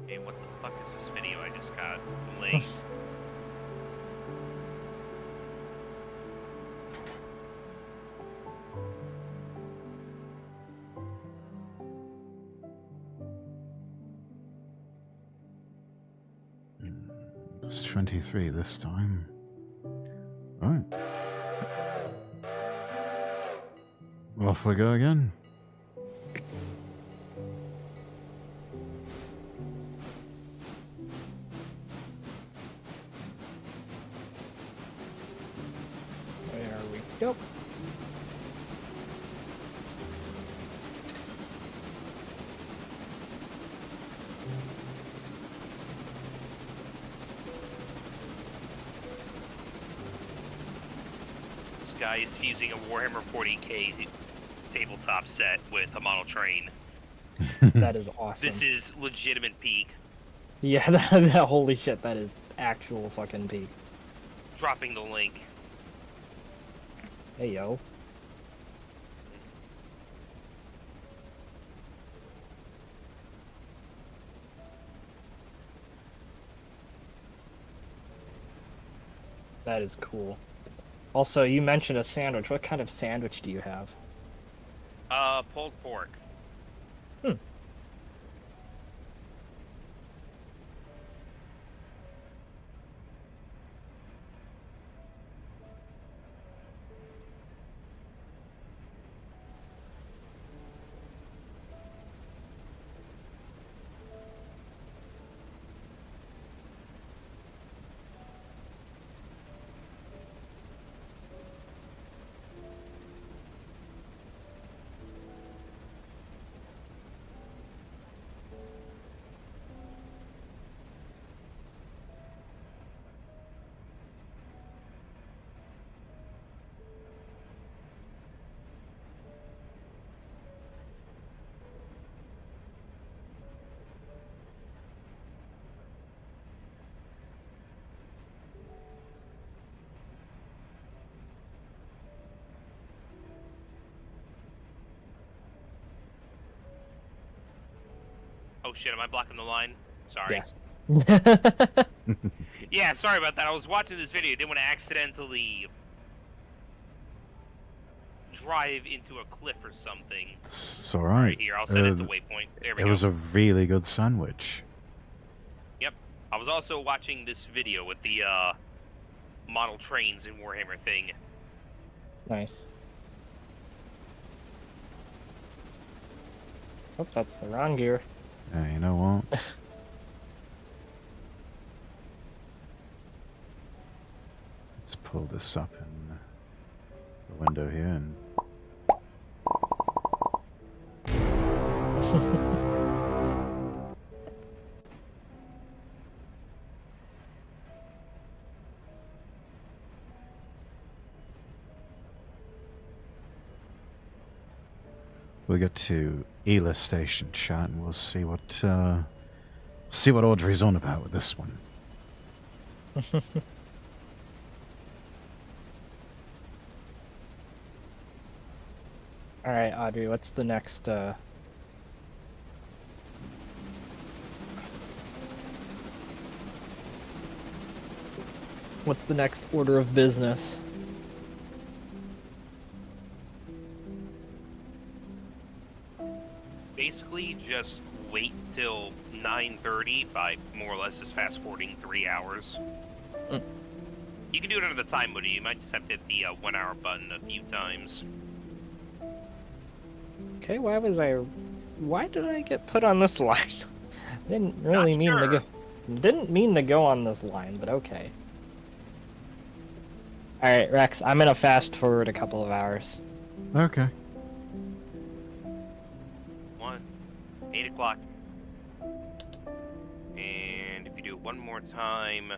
Hey, what the fuck is this video I just got linked? It's 23 this time. Right. Off we go again. There we go. This guy is fusing a Warhammer 40k tabletop set with a model train. That is awesome. This is legitimate peak. Yeah, that holy shit, that is actual fucking peak. Dropping the link. Hey, yo. That is cool. Also, you mentioned a sandwich. What kind of sandwich do you have? Pulled pork. Hmm. Oh shit, am I blocking the line? Sorry. Yes. Yeah, sorry about that. I was watching this video. Didn't want to accidentally drive into a cliff or something. It's alright. Right here, I'll set it to waypoint. There we It go. was a really good sandwich. Yep. I was also watching this video with the model trains in Warhammer thing. Nice. Oh, that's the wrong gear. Yeah, you know what? Let's pull this up in the window here and... We'll get to Ela Station chat and we'll see what Audrey's on about with this one. All right, Audrey, what's the next? What's the next order of business? Basically, just wait till 9:30 by more or less just fast forwarding 3 hours. Mm. You can do it under the time mode. You might just have to hit the 1 hour button a few times. Okay, why did I get put on this line? I didn't really Not mean to sure. go. Didn't mean to go on this line, but okay. All right, Rex, I'm gonna fast forward a couple of hours. Okay. 8 o'clock. And if you do it one more time...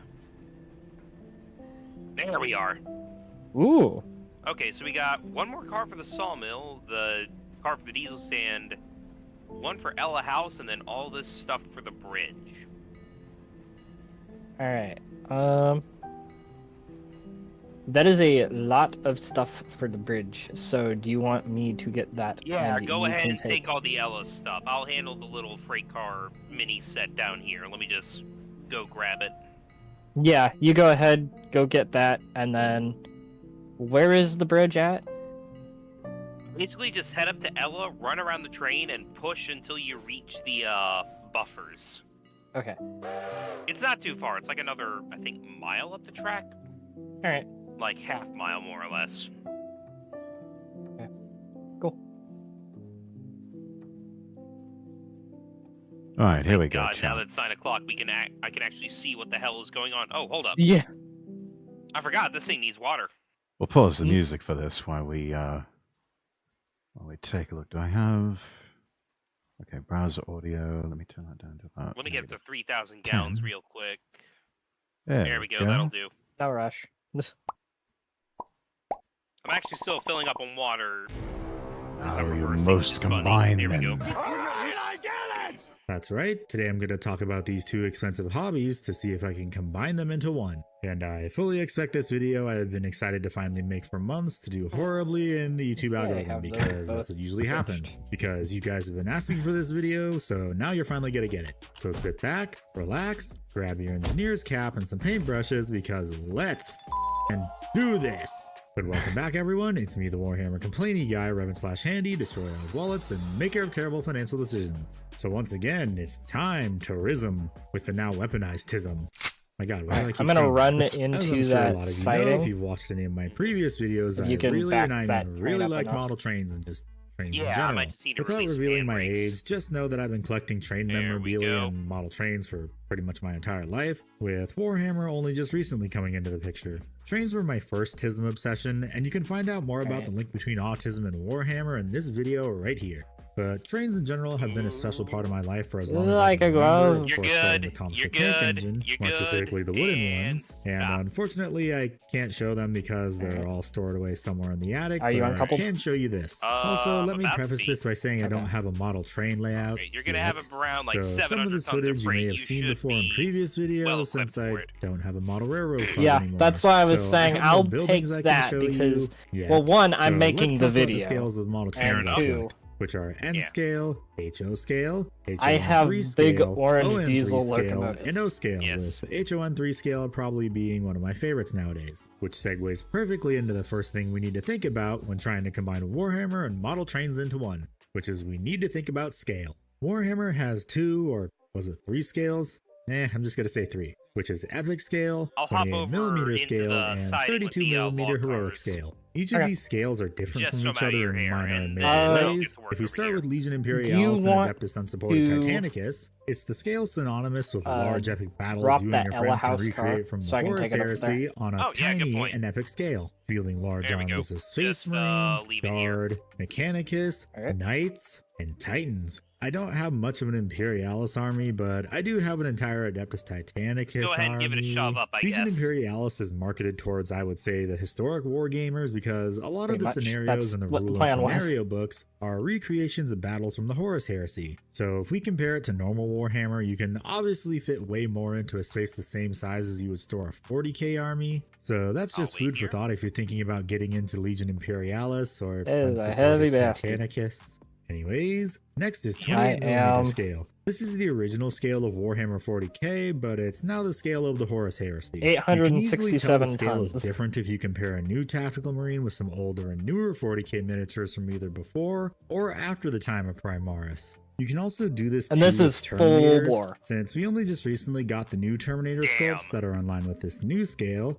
There we are. Ooh. Okay, so we got one more car for the sawmill, the car for the diesel stand, one for Ella House, and then all this stuff for the bridge. All right. That is a lot of stuff for the bridge. So do you want me to get that? Yeah, and go you ahead can and take all the Ella stuff. I'll handle the little freight car mini set down here. Let me just go grab it. Yeah, you go ahead, go get that, and then where is the bridge at? Basically, just head up to Ella, run around the train, and push until you reach the buffers. Okay. It's not too far. It's like another, I think, mile up the track. All right. Like half mile, more or less. Okay. Cool. All right, here we go. God, chat. now that it's 9 o'clock, I can actually see what the hell is going on. Oh, hold up. Yeah. I forgot this thing needs water. We'll pause the Hmm? music for this while we take a look. Do I have? Okay, browser audio. Let me turn that down to about. Let me get up to 3,000 10. gallons real quick. There we go. That'll do. No rush. I'm actually still filling up on water. How I'm you reversing, most which is funny. combine There we them. go. That's right, today I'm going to talk about these two expensive hobbies to see if I can combine them into one. And I fully expect this video I have been excited to finally make for months to do horribly in the YouTube algorithm have them because that's both what usually happens. switched. Because you guys have been asking for this video, so now you're finally going to get it. So sit back, relax, grab your engineer's cap and some paintbrushes because let's and do this. But welcome back, everyone. It's me, the Warhammer complainy guy, Revan/Handy, destroyer of wallets, and maker of terrible financial decisions. So once again, it's time to Rism with the now weaponized Tism. My God, why do I keep I'm gonna saying run that? into As I'm sure that a lot of you know, sighting. if you've watched any of my previous videos, You can back that I train really up like enough. model trains and just trains in Yeah, I general. might just need to Without release revealing fan my brakes. age, just know that I've been collecting train There we memorabilia go. and model trains for pretty much my entire life, with Warhammer only just recently coming into the picture. Trains were my first Tism obsession, and you can find out more about the link between autism and Warhammer in this video right here. But trains in general have been a special part of my life for as long as I Like can a remember, glove. of You're course, starting good, with Thomas you're the Tank good, Engine, you're more good, specifically the wooden and ones, and stop. unfortunately I can't show them because they're Alright. all stored away somewhere in the attic, Are you but I uncoupled? can show you this. Also, let me about to preface be. this by saying I Okay. don't have a model train layout Right, you're gonna yet. have around like So 700 some of this tons of footage you freight. may have seen should before in be previous videos well since equipped I for it. don't have a model railroad club Yeah, anymore. that's why I was So saying have no I'll take buildings I can that show because, you yet. well, one, I'm So making let's the talk about video, scales of model Fair trains enough. I two, collect, which are N Yeah. scale, HO scale, I have HON3 big scale, orange ON3 diesel scale, locomotive. and O scale, Yes. with HON3 scale probably being one of my favorites nowadays, which segues perfectly into the first thing we need to think about when trying to combine Warhammer and model trains into one, which is we need to think about scale. Warhammer has 2 or was it 3 scales? I'm just gonna say 3, which is epic scale, I'll hop 28mm over into scale, the and siding with 32mm the, log heroic cars. scale. Each of Okay. these scales are different Just from so each I'm out of other your in hair, minor and and major then I'll ways. get to work If we over start here. with Legion Do Imperialis you and want Adeptus Unsupported to, Titanicus, it's the scale synonymous with large epic battles drop you and that your Ella friends can House car recreate from so the I can Horus take it up there? Heresy on a Oh, yeah, good tiny point. and epic scale, fielding large There we go. armies of Space Just, Marines, leave it here. Guard, Mechanicus, Alright. Knights, and Titans. I don't have much of an Imperialis army, but I do have an entire Adeptus Titanicus Go ahead and give it a army. shove up, I Legion guess. Imperialis is marketed towards, I would say, the historic war gamers because a lot of Pretty the much. scenarios That's in the what the rule plan and was. scenario books are recreations of battles from the Horus Heresy. So if we compare it to normal Warhammer, you can obviously fit way more into a space the same size as you would store a 40k army. So that's just I'll food wait for here. thought if you're thinking about getting into Legion Imperialis or It is a Unsupportus heavy basket. Titanicus. Anyways, next is I 28mm am- scale. This is the original scale of Warhammer 40k, but it's now the scale of the Horus Heresy. You can easily tell the 867 scale is tons. different if you compare a new tactical marine with some older and newer 40k miniatures from either before or after the time of Primaris. You can also do this And too this with is full Terminators, bore. since we only just recently got the new Terminator Damn. sculpts that are in line with this new scale,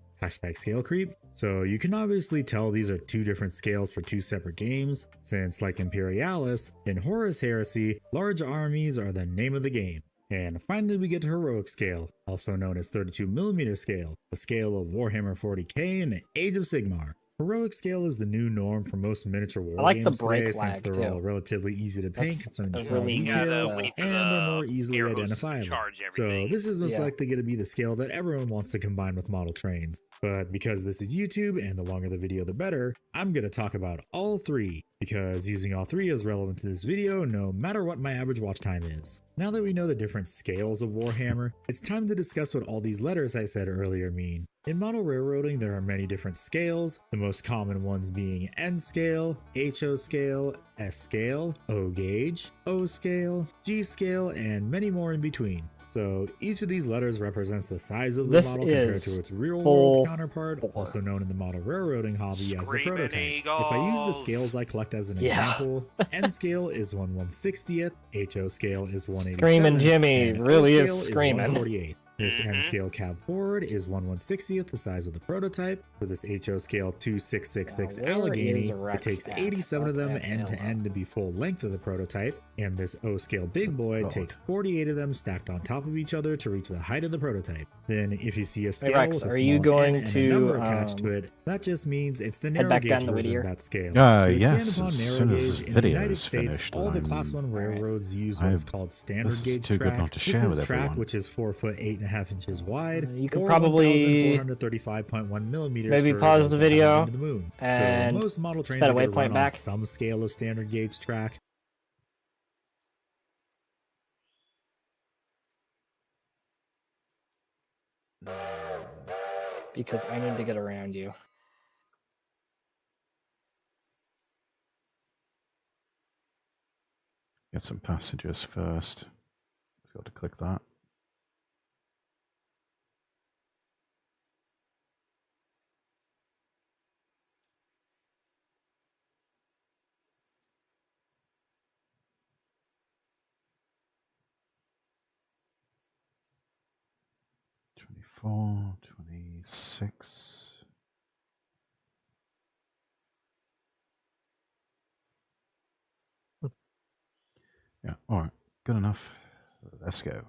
#scale creep. So you can obviously tell these are 2 different scales for 2 separate games, since like Imperialis, in Horus Heresy, large armies are the name of the game. And finally we get to Heroic Scale, also known as 32mm scale, the scale of Warhammer 40k and Age of Sigmar. Heroic scale is the new norm for most miniature war I like the games brake today, since lag, they're too. all relatively easy to paint That's concerning a small really You gotta details, wait for and they're the more easily air hose to identifiable. charge So everything. this is most Yeah. likely going to be the scale that everyone wants to combine with model trains. But because this is YouTube and the longer the video the better, I'm going to talk about all 3, because using all 3 is relevant to this video no matter what my average watch time is. Now that we know the different scales of Warhammer, it's time to discuss what all these letters I said earlier mean. In model railroading, there are many different scales, the most common ones being N scale, HO scale, S scale, O gauge, O scale, G scale, and many more in between. So each of these letters represents the size of the This model compared is to its real full world counterpart, bore. also known in the model railroading hobby as the Screaming prototype. If I use the eagles. scales I collect as an Yeah. example, N scale is 1/160th, HO scale is 1/87th, Screaming Jimmy and O really is scale screaming. 1/48th. This Mhm. N scale cab forward is 1/160th the size of the prototype. For this HO scale 2666 Now, where Allegheny, is it Rex takes at? 87 of them Fuck that end to hell end to be full length of the prototype, and this O scale big boy God. takes 48 of them stacked on top of each other to reach the height of the prototype. Then if you see a scale Rex, with a are you small going N and a to, number attached to it, that just means it's the narrow back gauge down to version of Whittier? that scale. To expand Yes, upon as narrow soon as gauge, this in the video United is States, finished, all the I'm- Class 1 railroads use what is called standard this is gauge too good track. not to This share is with track everyone. which is 4 foot 8.5 inches wide. You could or probably 1,435.1 millimeters maybe for pause those the that haven't video been to the moon. and so most model trains set a are gonna waypoint run on back. some scale of standard gauge track. because I need to get around you. Get some passengers first. Got to click that. 24, 26. Yeah, all right. Good enough. Let's go.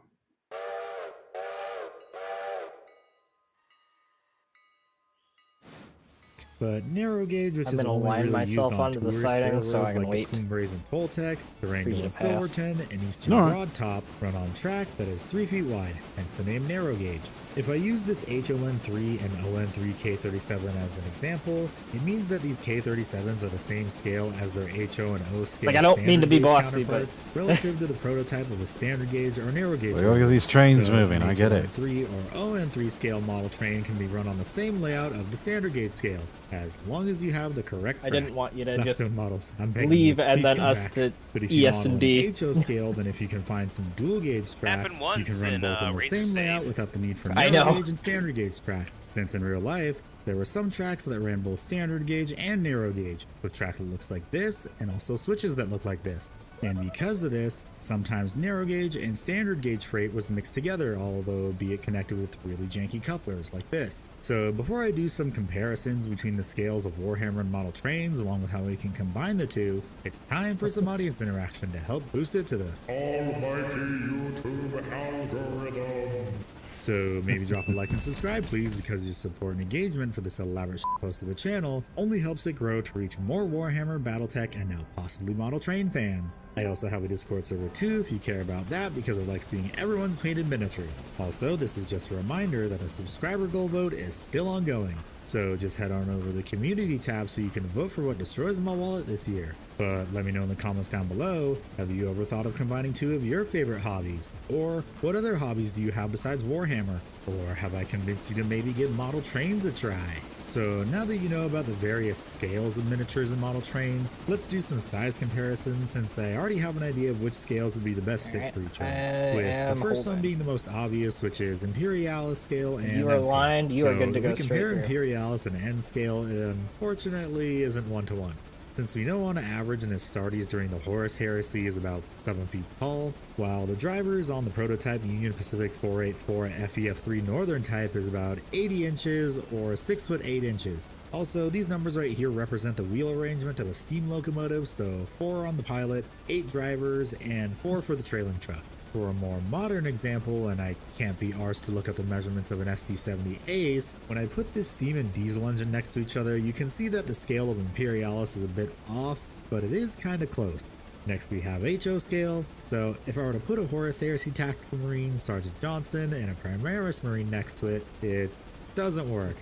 But narrow gauge, which I'm is gonna only line really myself used on onto the tourist siding so I railroads can like wait the Cumbres and Poltec, Durango you to and pass. Silverton, and Eastern All right. Broad Top, run on track that is 3 feet wide, hence the name narrow gauge. If I use this HON3 and ON3 K37 as an example, it means that these K37s are the same scale as their HO and O scale. Like, I don't mean to be standard gauge bossy, but- counterparts relative to the prototype of a standard gauge or narrow gauge. Look at railroad. these trains So moving. an I get it. HON3 or ON3 scale model train can be run on the same layout of the standard gauge scale, as long as you have the correct I track. didn't want you to just Blackstone models. I'm begging leave you, and please then come us back. to But if you ES model and D. an HO scale, then if you can find some dual gauge track, Happened you once can run in, both on the Razor same layout Save. without the need for I narrow know. gauge and standard gauge track. Since in real life, there were some tracks that ran both standard gauge and narrow gauge, with track that looks like this, and also switches that look like this. And because of this, sometimes narrow gauge and standard gauge freight was mixed together, although be it connected with really janky couplers like this. So before I do some comparisons between the scales of Warhammer and model trains, along with how we can combine the two, it's time for some audience interaction to help boost it to the almighty YouTube algorithm. So maybe drop a like and subscribe, please, because your support and engagement for this elaborate post of a channel only helps it grow to reach more Warhammer, Battletech, and now possibly model train fans. I also have a Discord server too if you care about that, because I like seeing everyone's painted miniatures. Also, this is just a reminder that a subscriber goal vote is still ongoing. So just head on over to the community tab so you can vote for what destroys my wallet this year. But let me know in the comments down below, have you ever thought of combining two of your favorite hobbies? Or what other hobbies do you have besides Warhammer? Or have I convinced you to maybe give model trains a try? So now that you know about the various scales of miniatures and model trains, let's do some size comparisons, since I already have an idea of which scales would be the best fit for each one. With the first one being the most obvious, which is Imperialis scale and You are N scale. aligned, you are So good to if go we compare straight through. Imperialis and N scale, it unfortunately isn't one-to-one. Since we know on average an Astartes during the Horus Heresy is about 7 feet tall, while the drivers on the prototype Union Pacific 484 FEF3 Northern type is about 80 inches or 6 foot 8 inches. Also, these numbers right here represent the wheel arrangement of a steam locomotive, so 4 on the pilot, 8 drivers, and 4 for the trailing truck. For a more modern example, and I can't be arsed to look up the measurements of an SD70 Ace, when I put this steam and diesel engine next to each other, you can see that the scale of Imperialis is a bit off, but it is kind of close. Next we have HO scale, so if I were to put a Horus Heresy Tactical Marine Sergeant Johnson and a Primaris Marine next to it, it doesn't work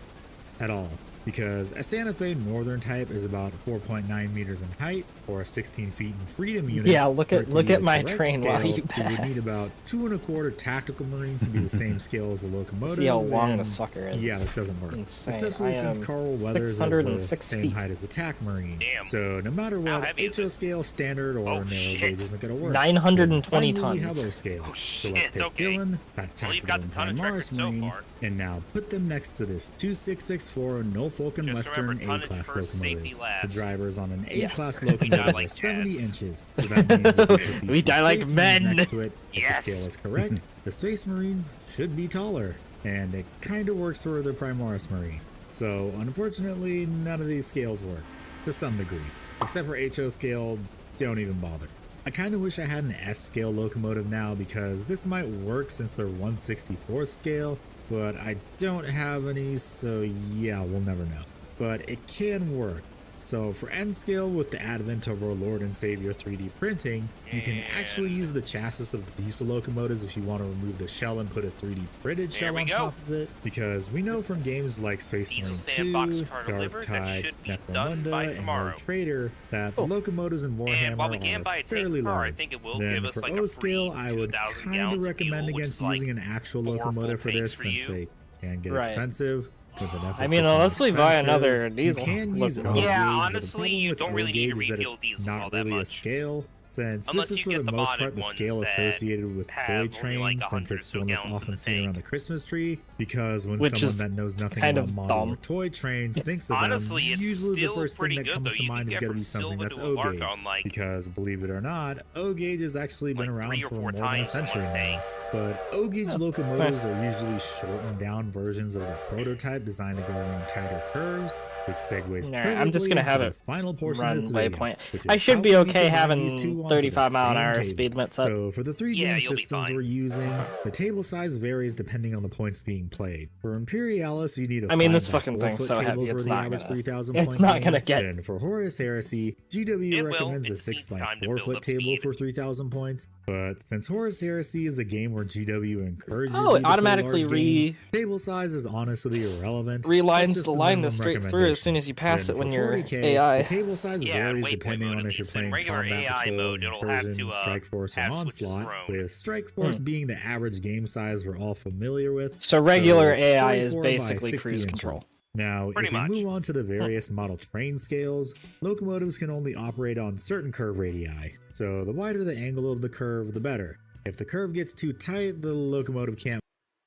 at all. Because a Santa Fe Northern type is about 4.9 meters in height, or 16 feet in freedom units. Yeah, look For at it to look be at the my correct train while scale, you we would need pass. about 2¼ tactical marines to be the same scale as the locomotive. See how long and this fucker is. Yeah, this doesn't work. Insane. Especially I since am Carl Weathers is the 606 same feet. height as a TAC marine. Damn. So no matter what, heavy is HO it? scale, standard, or Oh, narrow shit. gauge isn't going to work. 920 And finally, we have tons. O scale. Oh, So let's shit, take okay. Dylan, that Well, tactical you've got the and tonnage record Primaris so marine, far. and now put them next to this 2664 Norfolk and Just Western remember, tonnage A-class first, safety locomotive. last. The drivers on an Yes. A-class We die locomotive like are 70 cats. inches. So that means if you put these We two die like Space Marines men. next to it, if Yes. the scale is correct, the Space Marines should be taller. And it kind of works for the Primaris Marine. So unfortunately, none of these scales work, to some degree. Except for HO scale, don't even bother. I kind of wish I had an S scale locomotive now, because this might work since they're 1/64th scale, but I don't have any, so yeah, we'll never know. But it can work. So for N scale, with the advent of our Lord and Savior 3D printing, you can actually use the chassis of the diesel locomotives if you want to remove the shell and put a 3D printed There shell we on go. top of it. Because we know from games like Space Diesel Marine sandbox 2, car Dark delivered. That Tide, should be done by Necromunda, and tomorrow. Rogue Trader that the locomotives in And Warhammer while we can buy are a tank fairly car, I large. think it will Then give us for like O a scale, free I would 2,000 kind gallons of of fuel, recommend which against is like using an actual 4 full locomotive for this, tanks for since you. they can get Right. expensive. With an I mean, emphasis on unless we buy expensive. another diesel You can use O locomotive. Yeah, gauge, but the honestly, problem you with don't O really need to gauge is that refuel it's diesels not all that really a much. scale. Since Unless this is you for get the the most modded part the ones scale that associated with have toy only, trains, like, since 100 it's or so one that's gallons in often the seen around tank. the Christmas tree, because when Which someone is that knows nothing kind about of model or dumb. toy trains thinks of Honestly, them, it's usually the still first thing pretty that good, comes though. to You can mind is get going to from be something Silva that's to O-gauge. Avarka on, like, Because, believe it or not, O-gauge has actually been like 3 around or for 4 more than a times in century one now. tank. But O-gauge Oh, locomotives are usually shortened down versions of the prototype designed to go around tighter curves, which segues Alright, I'm just perfectly gonna into have the it final portion of run this video, waypoint. which I is should how be we need okay to bind these having two onto the 35 mile an same hour table. speed limit set. So for the three Yeah, game you'll be systems fine. we're using, the table size varies depending on the points being played. For Imperialis, you need a I mean, 5 this by fucking 4 thing's foot so table heavy, for it's the not average gonna- 3,000 it's point not game. gonna get- And for Horus Heresy, GW It will. recommends It a just 6 needs by time to 4 build foot up table speed. for 3,000 points. But since Horus Heresy is a game where GW encourages Oh, you it to play automatically large games, table size is honestly irrelevant. That's relines just the line minimum straight through as soon recommendation. as you pass Then it when for you're 40K, AI. the table size Yeah, in varies waypoint depending mode on at if you're least. In playing regular Combat AI Patrol, mode, it'll have Incursion, to Strike Force, or have switches Onslaught, thrown. with Strike Force being the average game size we're all familiar with. So regular it's AI is 44 by basically 60 cruise inches. control. Now, Pretty if we much. move on to the various model train scales, locomotives can only operate on certain curve radii, so the wider the angle of the curve, the better. If the curve gets too tight, the locomotive can't.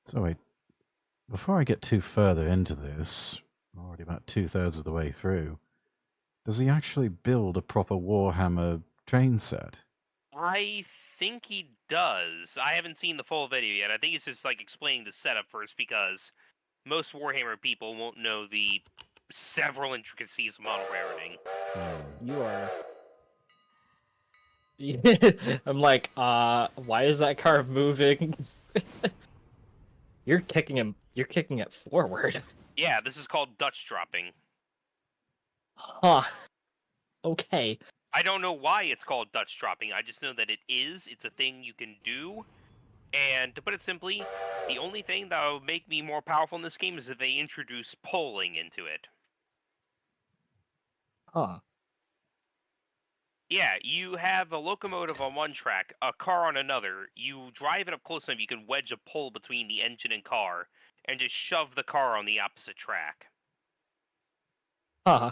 So wait, before I get too further into this, I'm already about 2/3 of the way through, does he actually build a proper Warhammer train set? I think he does. I haven't seen the full video yet. I think he's just like explaining the setup first because most Warhammer people won't know the several intricacies of model rating. You are. I'm like, why is that car moving? You're kicking him. You're kicking it forward. Yeah, this is called Dutch dropping. Huh. Okay. I don't know why it's called Dutch dropping. I just know that it is. It's a thing you can do. And to put it simply, the only thing that will make me more powerful in this game is if they introduce polling into it. Huh. Yeah, you have a locomotive on one track, a car on another. You drive it up close enough, you can wedge a pole between the engine and car, and just shove the car on the opposite track. Huh.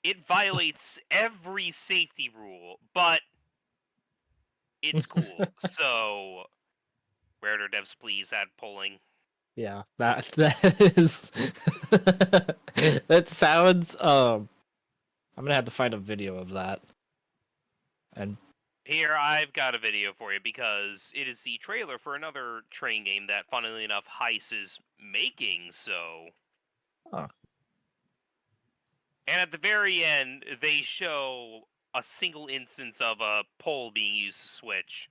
It violates every safety rule, but it's cool. So, Rare devs, please add polling. Yeah. That is. That sounds. I'm gonna have to find a video of that. And Here, I've got a video for you because it is the trailer for another train game that, funnily enough, Heist is making, so... Huh. And at the very end, they show a single instance of a pole being used to switch.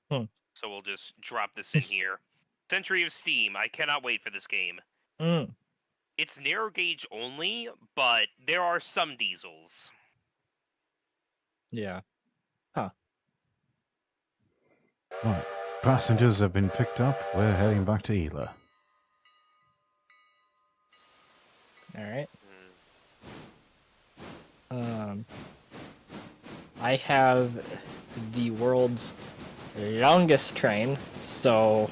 So we'll just drop this in here. Century of Steam. I cannot wait for this game. It's narrow gauge only, but there are some diesels. Yeah. Right, passengers have been picked up. We're heading back to Ela. All right. I have the world's longest train, so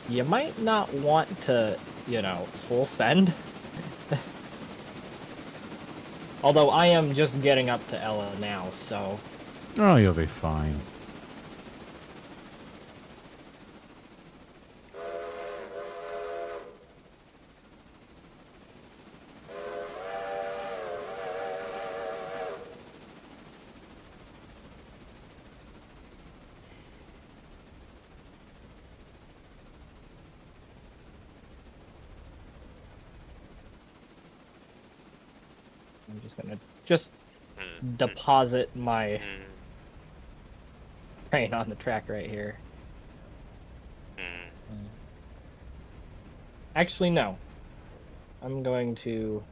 you might not want to, full send. Although I am just getting up to Ella now, so... Oh, you'll be fine. I'm just gonna deposit my train on the track right here. Actually, no. I'm going to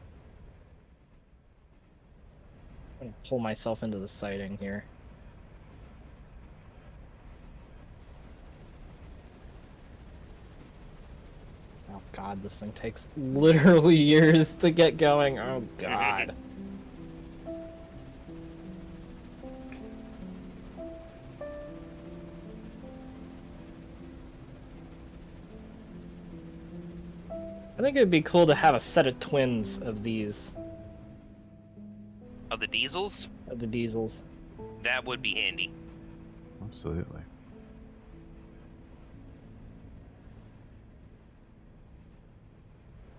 pull myself into the siding here. Oh god, this thing takes literally years to get going. Oh god. I think it'd be cool to have a set of twins of these Of the diesels, of the diesels. that would be handy. Absolutely.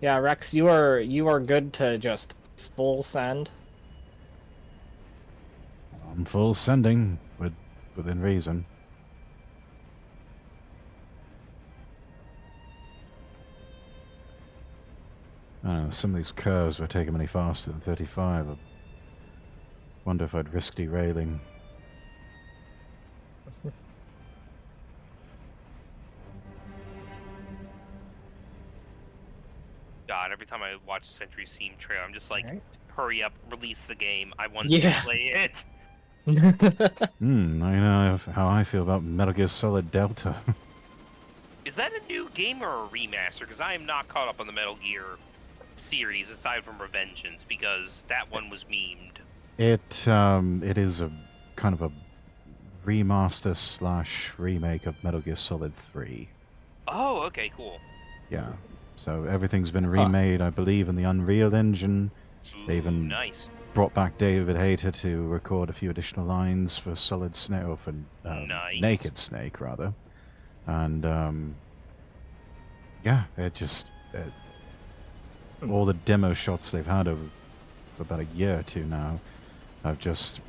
Yeah, Rex, you are good to just full send. I'm full sending within reason. I don't know, some of these curves were taking me faster than 35. I wonder if I'd risk derailing. God, every time I watch the Century Seam trailer, I'm just like, Alright. hurry up, release the game. I want Yeah. to play it. I know how I feel about Metal Gear Solid Delta. Is that a new game or a remaster? Because I am not caught up on the Metal Gear series aside from Revengeance, because that one was memed. It is a kind of a remaster slash remake of Metal Gear Solid 3. Oh, okay, cool. Yeah. So everything's been remade, I believe, in the Unreal Engine. They Ooh, even nice. brought back David Hayter to record a few additional lines for Solid Snake, or for Nice. Naked Snake, rather. And, yeah, it just... all the demo shots they've had over for about a year or two now have just...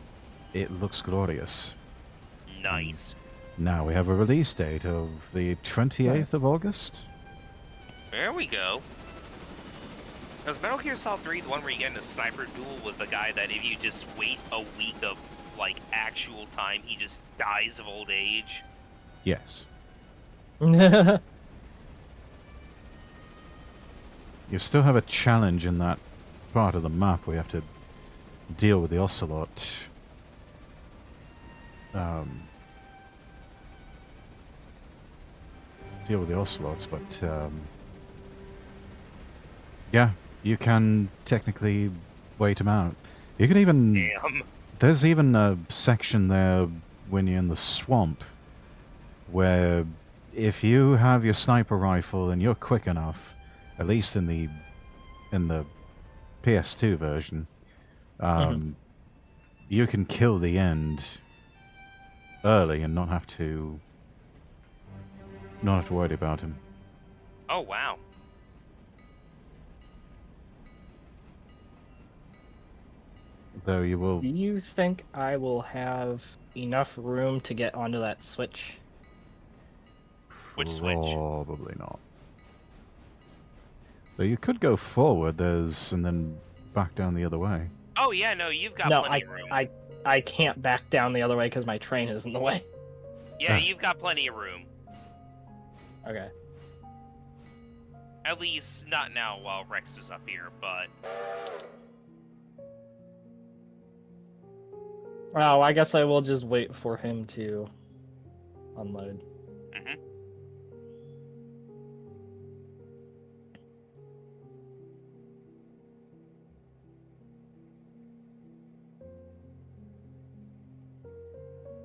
It looks glorious. Nice. Now we have a release date of the 28th of August. There we go. Was Metal Gear Solid 3 the one where you get in a sniper duel with the guy that if you just wait a week of, like, actual time, he just dies of old age? Yes. Yeah. You still have a challenge in that part of the map where you have to deal with the Ocelot. Deal with the Ocelots, but yeah, you can technically wait them out. You can even... Damn. There's even a section there when you're in the swamp where if you have your sniper rifle and you're quick enough, at least in the PS2 version, you can kill the end early and not have to worry about him. Oh, wow. Though you will... Do you think I will have enough room to get onto that switch? Which switch? Probably not. Though you could go forward, and then back down the other way. Oh, yeah, no, you've got No, plenty of room. I can't back down the other way because my train is in the way. Yeah, Ah. you've got plenty of room. Okay. At least not now while Rex is up here, but... Well, I guess I will just wait for him to unload. Mhm.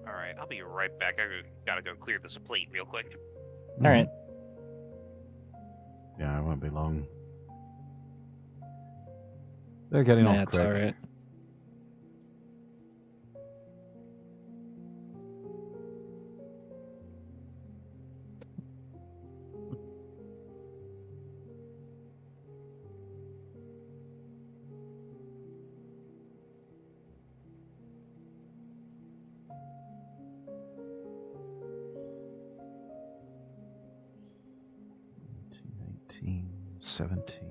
Alright, I'll be right back. I gotta go clear this plate real quick. All right. Yeah, it won't be long. They're getting off That's quick. all right. Eighteen, 17.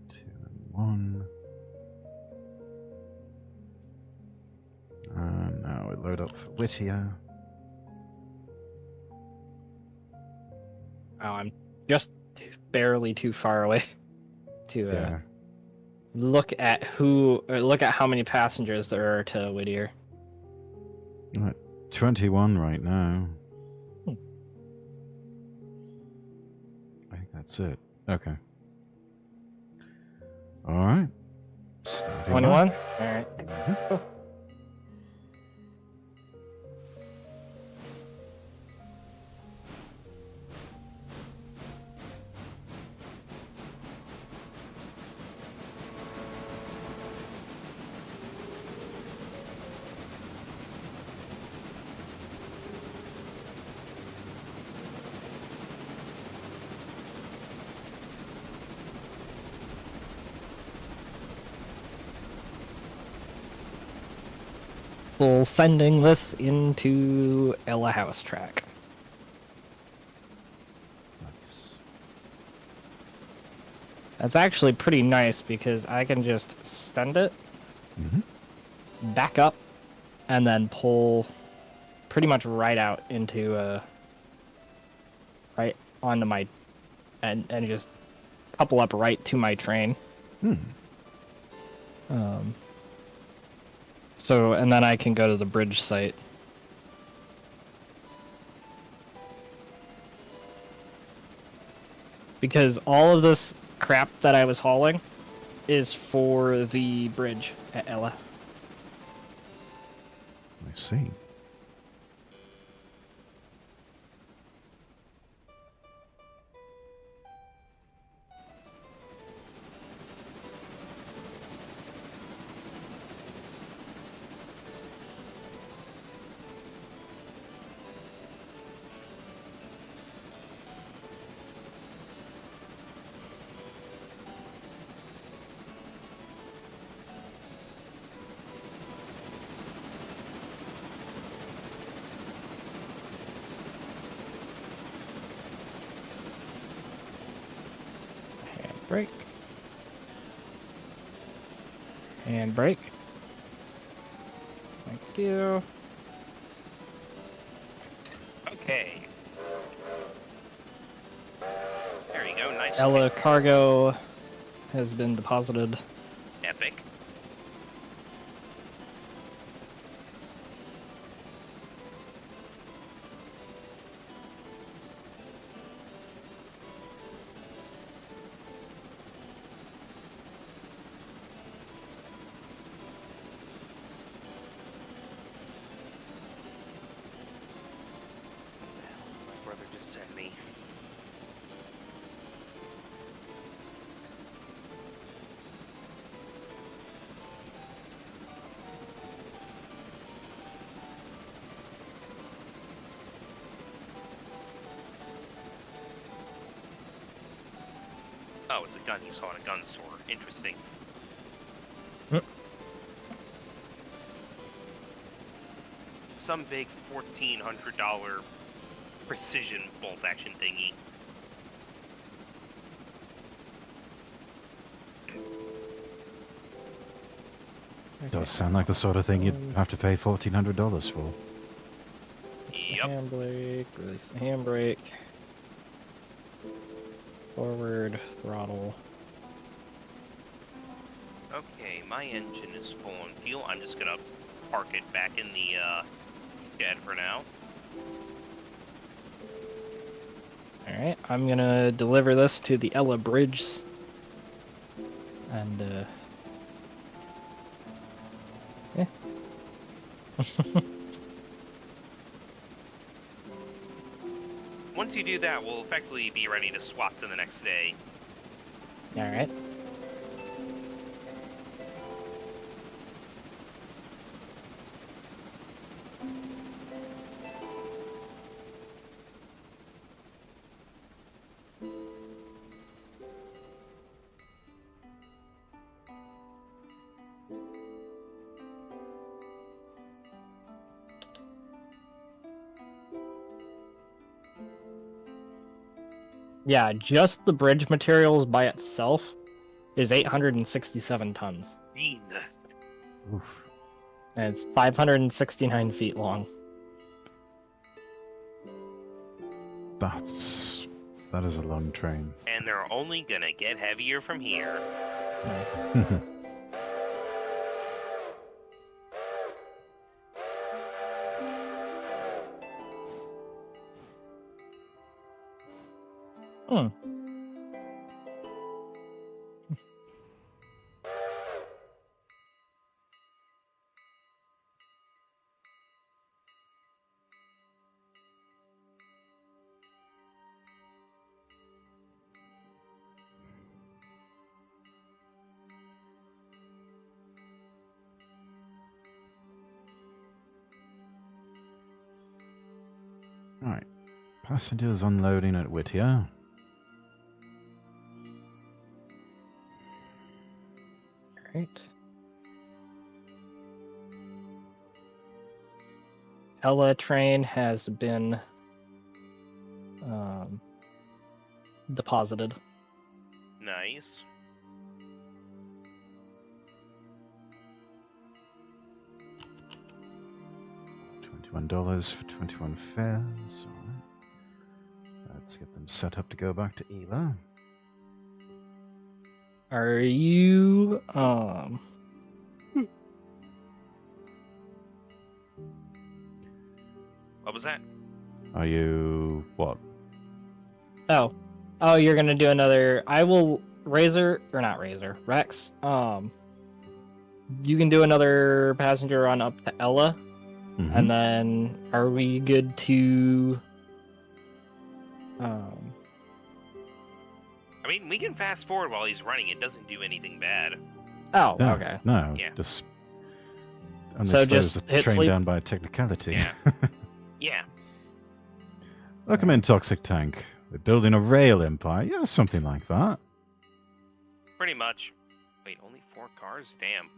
Two and one. And now we load up for Whittier. Oh, I'm just barely too far away to Yeah. look at how many passengers there are to Whittier. Right. 21 right now. That's it. Okay. All right. Starting 21? back. Alright. Mhm. We'll sending this into Ella House track. Nice. That's actually pretty nice because I can just send it, back up, and then pull pretty much right out into right onto my and just couple up right to my train. So and then I can go to the bridge site. Because all of this crap that I was hauling is for the bridge at Ella. I see. Handbrake. Handbrake. Thank you. Okay. There you go. Nice. Ella cargo has been deposited. Epic. What the hell did my brother just send me? Oh, it's a gun you saw in a gun store. Interesting. Some big $1,400 precision bolt action thingy. Does sound like the sort of thing you'd have to pay $1,400 for. Yep. Handbrake, release the handbrake. Forward, throttle. Okay, my engine is full on fuel. I'm just gonna park it back in the shed for now. Alright, I'm gonna deliver this to the Ella Bridge. And, yeah. Once you do that, we'll effectively be ready to swap to the next day. Alright. Yeah, just the bridge materials by itself is 867 tons. Jesus. Oof. And it's 569 feet long. That is a long train. And they're only gonna get heavier from here. Nice. Passengers unloading at Whittier. Right. Ella train has been deposited. Nice. $21 for 21 fares. All right. Let's get them set up to go back to Ela. Are you What was that? Are you what? Oh. Oh, you're gonna do another I will Razor or not Razor, Rex. You can do another passenger run up to Ella. Mhm. And then are we good to I mean, we can fast forward while he's running. It doesn't do anything bad. Oh, No, okay. No, Yeah. just only So slows just the hit train sleep? down by a technicality. Yeah. Yeah. Welcome in, Toxic Tank. We're building a rail empire. Yeah, something like that. Pretty much. Wait, only 4 cars? Damn.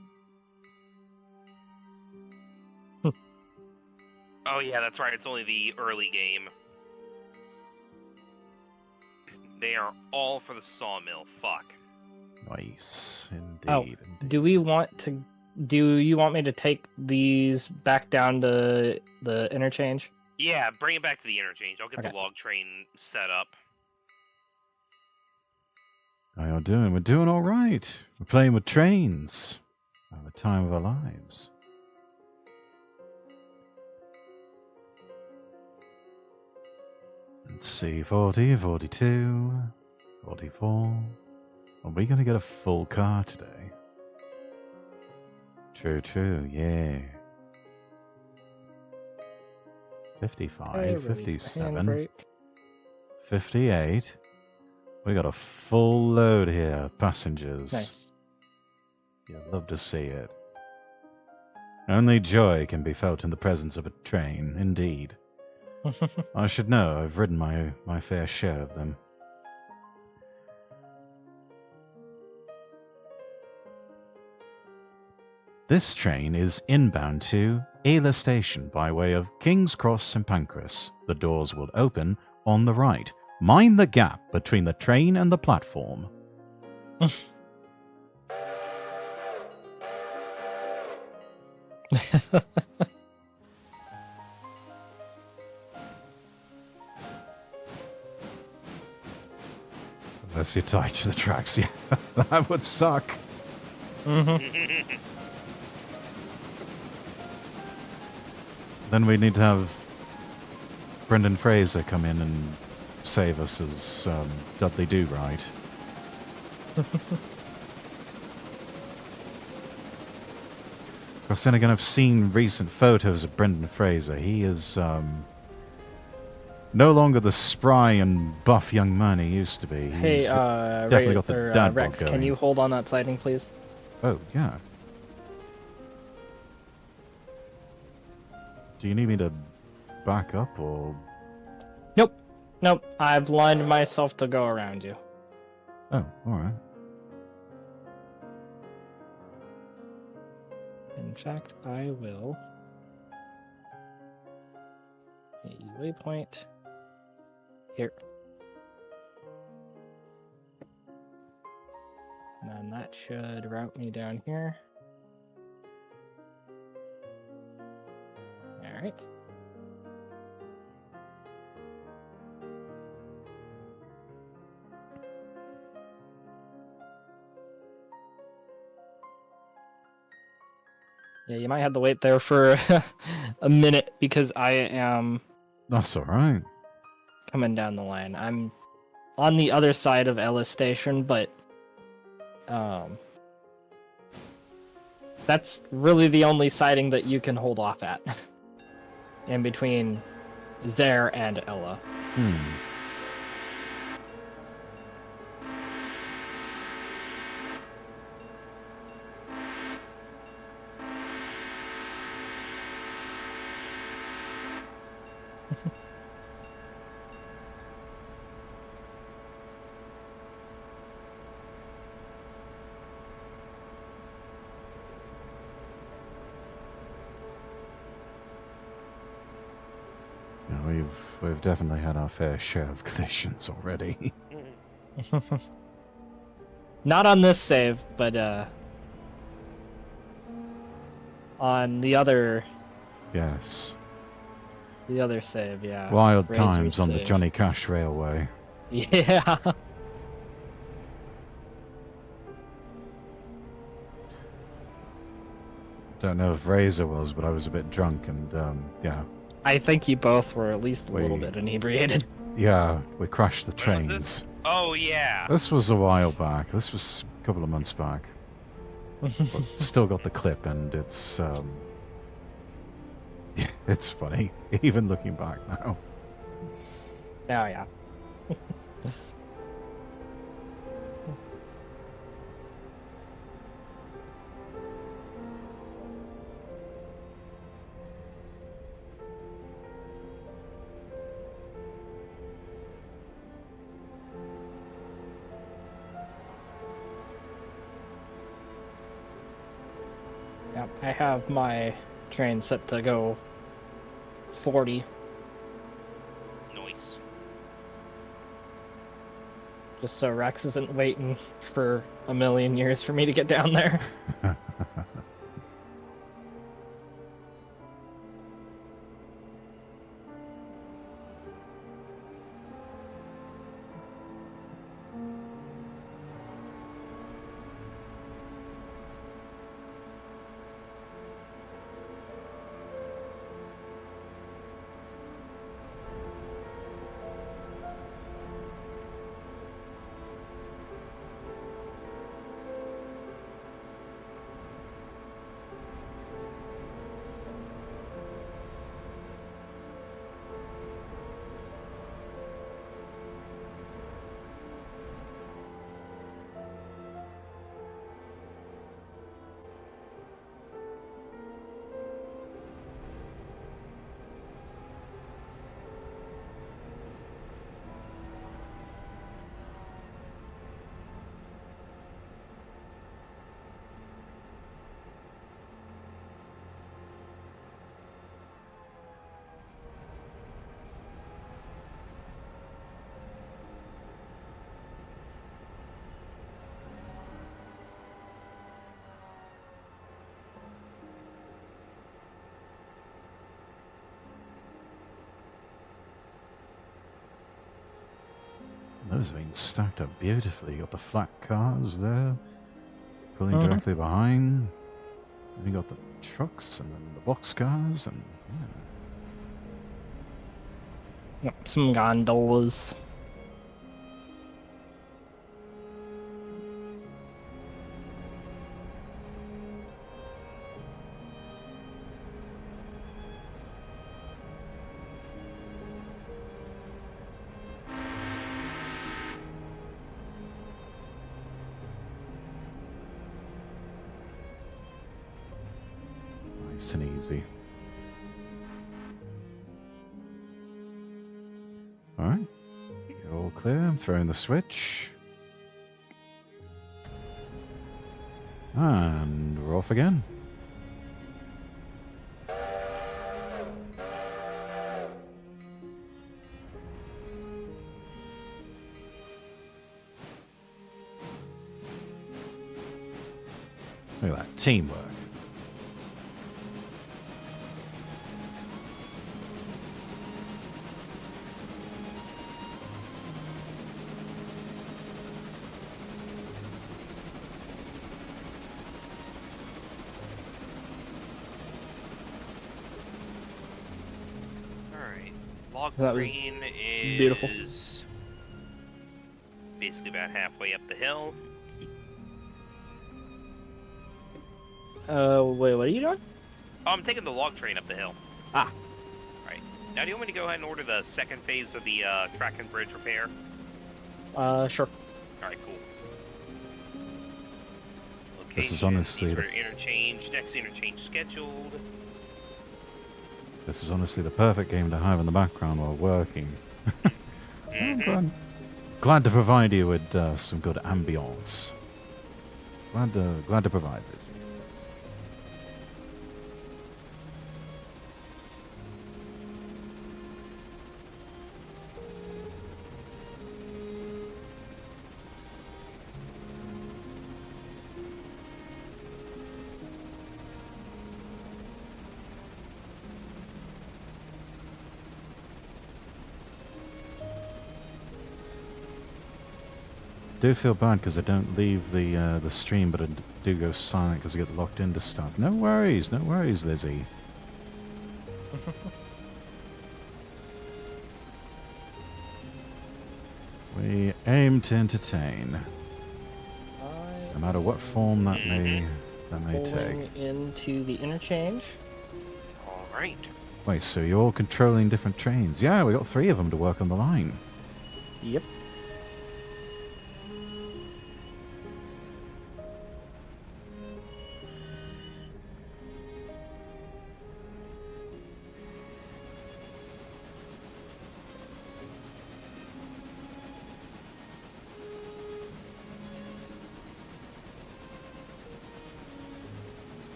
Oh yeah, that's right. It's only the early game. They are all for the sawmill. Fuck. Nice, indeed. Oh, indeed. do you want me to take these back down to the interchange? Yeah, bring it back to the interchange. I'll get Okay. the log train set up. How y'all doing? We're doing all right. We're playing with trains. Having the time of our lives. Let's see, 40, 42, 44. Are we going to get a full car today? True, yeah. 55, Okay, release the 57, handbrake. 58. We got a full load here, passengers. Nice. You'd love to see it. Only joy can be felt in the presence of a train, indeed. I should know, I've ridden my fair share of them. This train is inbound to Ela Station by way of King's Cross and Pancras. The doors will open on the right. Mind the gap between the train and the platform. Unless you're tied to the tracks, yeah. That would suck. Mm-hmm. Then we need to have Brendan Fraser come in and save us as Dudley Do-Right. Of course, then again, I've seen recent photos of Brendan Fraser. He is no longer the spry and buff young man he used to be. Hey, He's definitely got the dad bod Rex, going. can you hold on that siding, please? Oh, yeah. Do you need me to back up, or... Nope, I've lined myself to go around you. Oh, alright. In fact, I will... A waypoint. Here. And then that should route me down here. Alright. Yeah, you might have to wait there for a minute because I am That's alright. coming down the line. I'm on the other side of Ellis Station, but that's really the only siding that you can hold off at. In between there and Ella. we've definitely had our fair share of collisions already. Not on this save, but on the other Yes. save, yeah. Wild Razor's times on the save. Johnny Cash Railway. Yeah. Don't know if Razor was, but I was a bit drunk and, yeah. I think you both were at least a little bit inebriated. Yeah, we crashed the When was trains. this? Oh yeah. This was a while back. This was a couple of months back. But still got the clip, and it's, yeah, it's funny, even looking back now. Oh, yeah. Yep, I have my train set to go 40, Noise. just so Rex isn't waiting for a million years for me to get down there. Those have been stacked up beautifully. You got the flat cars there, pulling directly behind. Then you got the trucks and then the box cars, and yeah. Yep, some gondolas. Nice and easy. Alright. You're all clear. I'm throwing the switch. And we're off again. Look at that teamwork. Log That was Green is beautiful. basically about halfway up the hill. Wait, what are you doing? Oh, I'm taking the log train up the hill. Ah. Right. Now, do you want me to go ahead and order the second phase of the track and bridge repair? Sure. Alright, cool. This is Location, honestly these the- are interchange, next interchange scheduled. This is honestly the perfect game to have in the background while working. Mhm. Glad to provide you with some good ambience. Glad to provide this. do feel bad because I don't leave the stream, but I do go silent because I get locked into stuff. No worries, Lizzie. We aim to entertain, no matter what form that may take. Pulling into the interchange. All right. Wait, so you're all controlling different trains? Yeah, we got 3 of them to work on the line. Yep.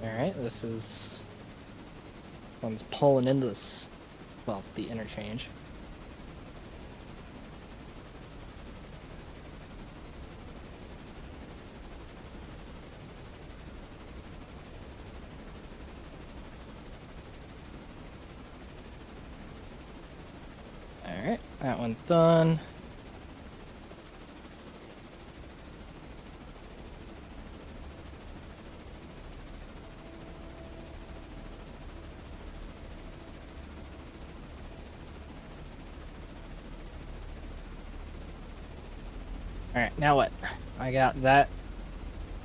Alright, one's pulling into this, well, the interchange. Alright, that one's done. Alright, now what? I got that.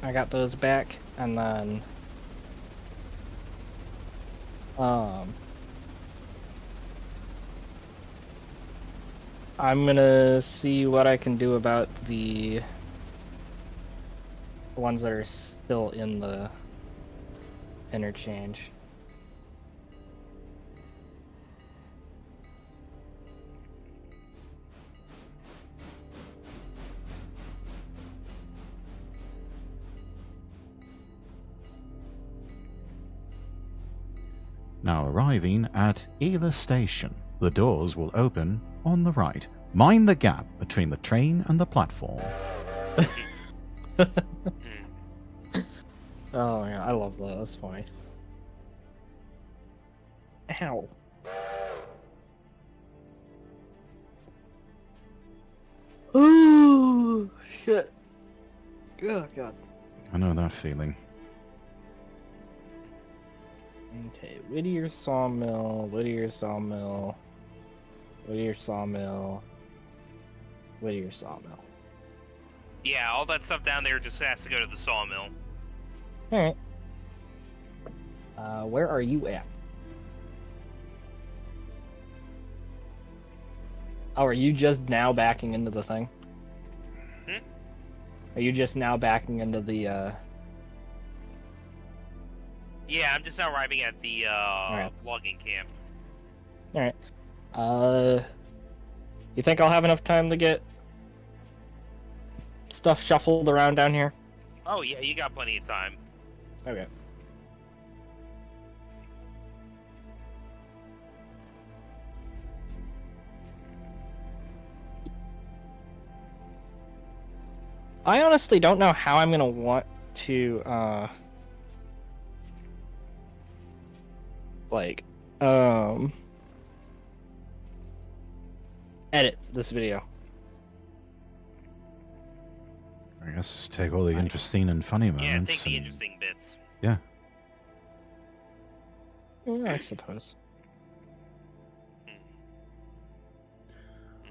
I got those back, and then... I'm gonna see what I can do about the ones that are still in the interchange. Now arriving at Ela Station. The doors will open on the right. Mind the gap between the train and the platform. Oh yeah, I love that. That's funny. Ow. Oh shit. Oh god. I know that feeling. Okay, Whittier Sawmill, Whittier Sawmill, Whittier Sawmill, Whittier Sawmill. Yeah, all that stuff down there just has to go to the sawmill. Alright. Where are you at? Oh, are you just now backing into the thing? Hmm? Are you just now backing into the, Yeah, I'm just now arriving at the Alright. logging camp. Alright. You think I'll have enough time to get stuff shuffled around down here? Oh yeah, you got plenty of time. Okay. I honestly don't know how I'm gonna want to, edit this video. I guess just take all the interesting and funny Yeah, moments. take the and- interesting bits. Yeah. I suppose.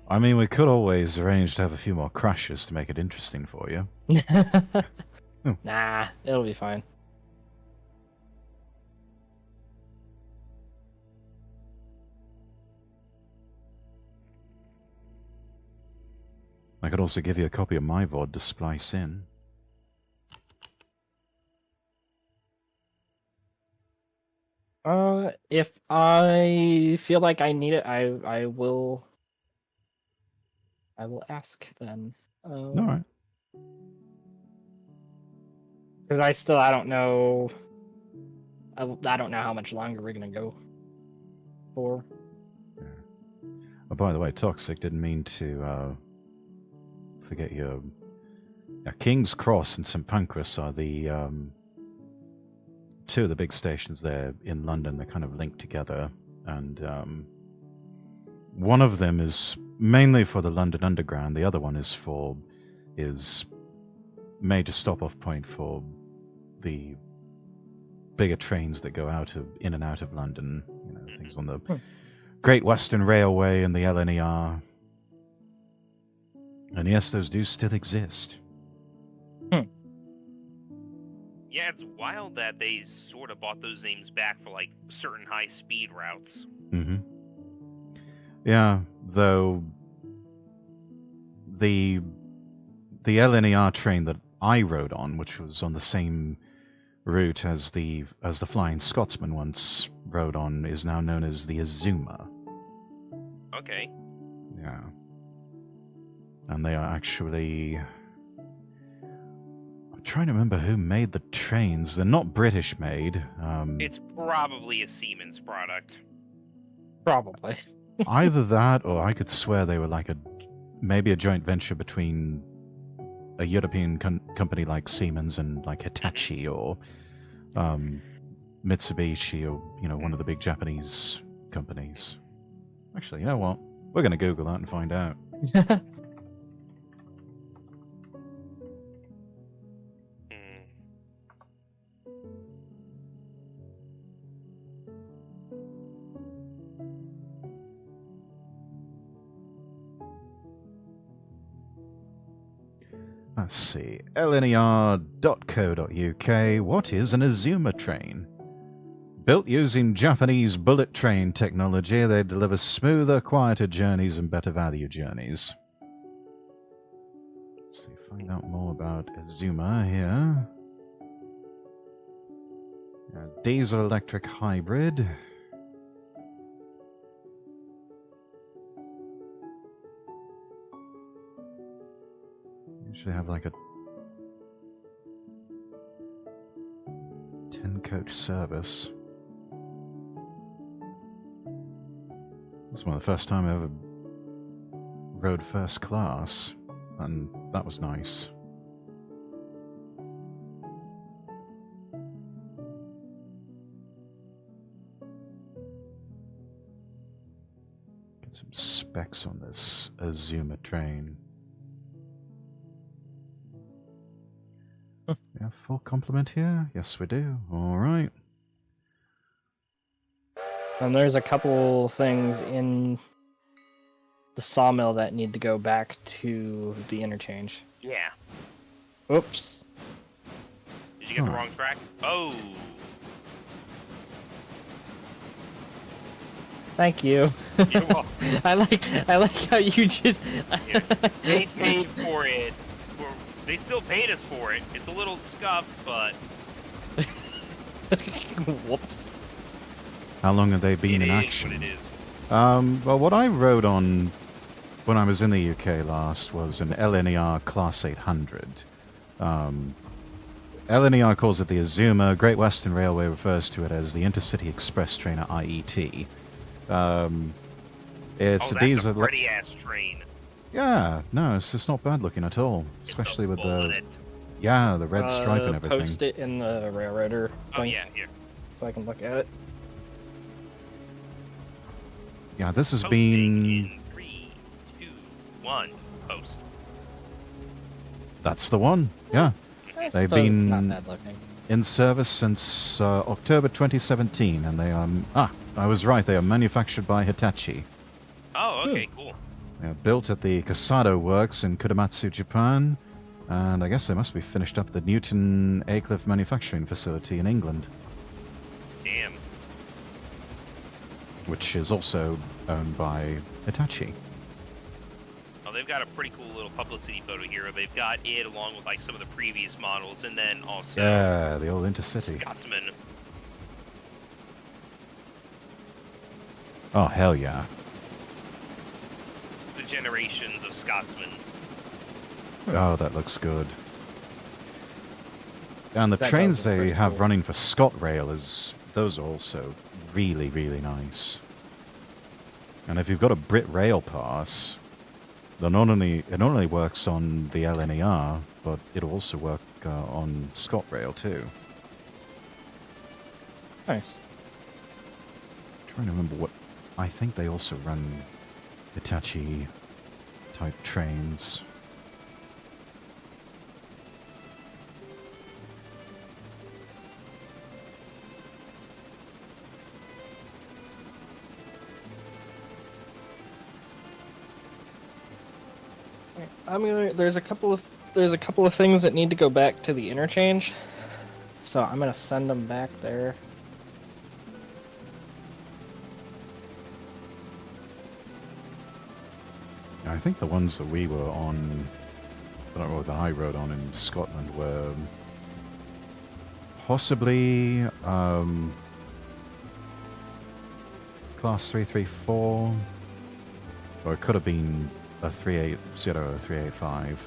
I mean, we could always arrange to have a few more crashes to make it interesting for you. Nah, it'll be fine. I could also give you a copy of my VOD to splice in. If I feel like I need it, I will ask then. All right. Because I don't know. I don't know how much longer we're gonna go for. Oh, by the way, Toxic didn't mean to forget your King's Cross and St. Pancras are the two of the big stations there in London. They're kind of linked together, and one of them is mainly for the London Underground. The other one is major stop-off point for the bigger trains that go in and out of London. You know, things on the Great Western Railway and the LNER. And yes, those do still exist. Yeah, it's wild that they sort of bought those names back for like certain high-speed routes. Mm-hmm. Yeah, though the LNER train that I rode on, which was on the same route as the Flying Scotsman once rode on, is now known as the Azuma. Okay. Yeah. And they are actually... I'm trying to remember who made the trains. They're not British made. It's probably a Siemens product. Probably. Either that, or I could swear they were like maybe a joint venture between a European company like Siemens and like Hitachi or Mitsubishi, or one of the big Japanese companies. Actually, you know what? We're going to Google that and find out. Let's see. lner.co.uk. What is an Azuma train? Built using Japanese bullet train technology, they deliver smoother, quieter journeys and better value journeys. Let's see, find out more about Azuma here. Diesel electric hybrid. Usually have like a 10-coach service. This is one of the first time I ever rode first class, and that was nice. Get some specs on this Azuma train. Yeah, full complement here? Yes, we do. Alright. And there's a couple things in the sawmill that need to go back to the interchange. Yeah. Oops. Did you get the wrong track? Oh. Thank you. You're welcome. I like how you just Yeah. They paid for it. They still paid us for it. It's a little scuffed, but whoops. How long have they been in it is action? what it is. Well, what I rode on when I was in the UK last was an LNER Class 800. LNER calls it the Azuma. Great Western Railway refers to it as the Intercity Express Trainer IET. It's a diesel. That's a pretty-ass train. Yeah, no, it's just not bad looking at all, especially with the red stripe and everything. Post it in the railroader. Oh link yeah, here. so I can look at it. Yeah, this has Posting been... in 3, 2, 1. Post. That's the one. Yeah, I they've suppose been it's not bad looking. in service since October 2017, and they are... I was right. They are manufactured by Hitachi. Oh, okay, cool. They are built at the Kasado Works in Kudamatsu, Japan, and I guess they must be finished up at the Newton Aycliffe manufacturing facility in England, Damn. which is also owned by Hitachi. Oh, they've got a pretty cool little publicity photo here. They've got it along with like some of the previous models, and then also Yeah, the old Intercity. Scotsman. Oh, hell yeah. The generations of Scotsman. Oh, that looks good. And the That trains does look they pretty have cool. running for ScotRail, those are also really, really nice. And if you've got a Brit Rail pass, then it not only works on the LNER, but it'll also work on ScotRail too. Nice. Trying to remember what. I think they also run Hitachi type trains. There's a couple of things that need to go back to the interchange, so I'm gonna send them back there. I think the ones that we were on, that I rode on in Scotland were possibly class 334, or it could have been a 380 or 385.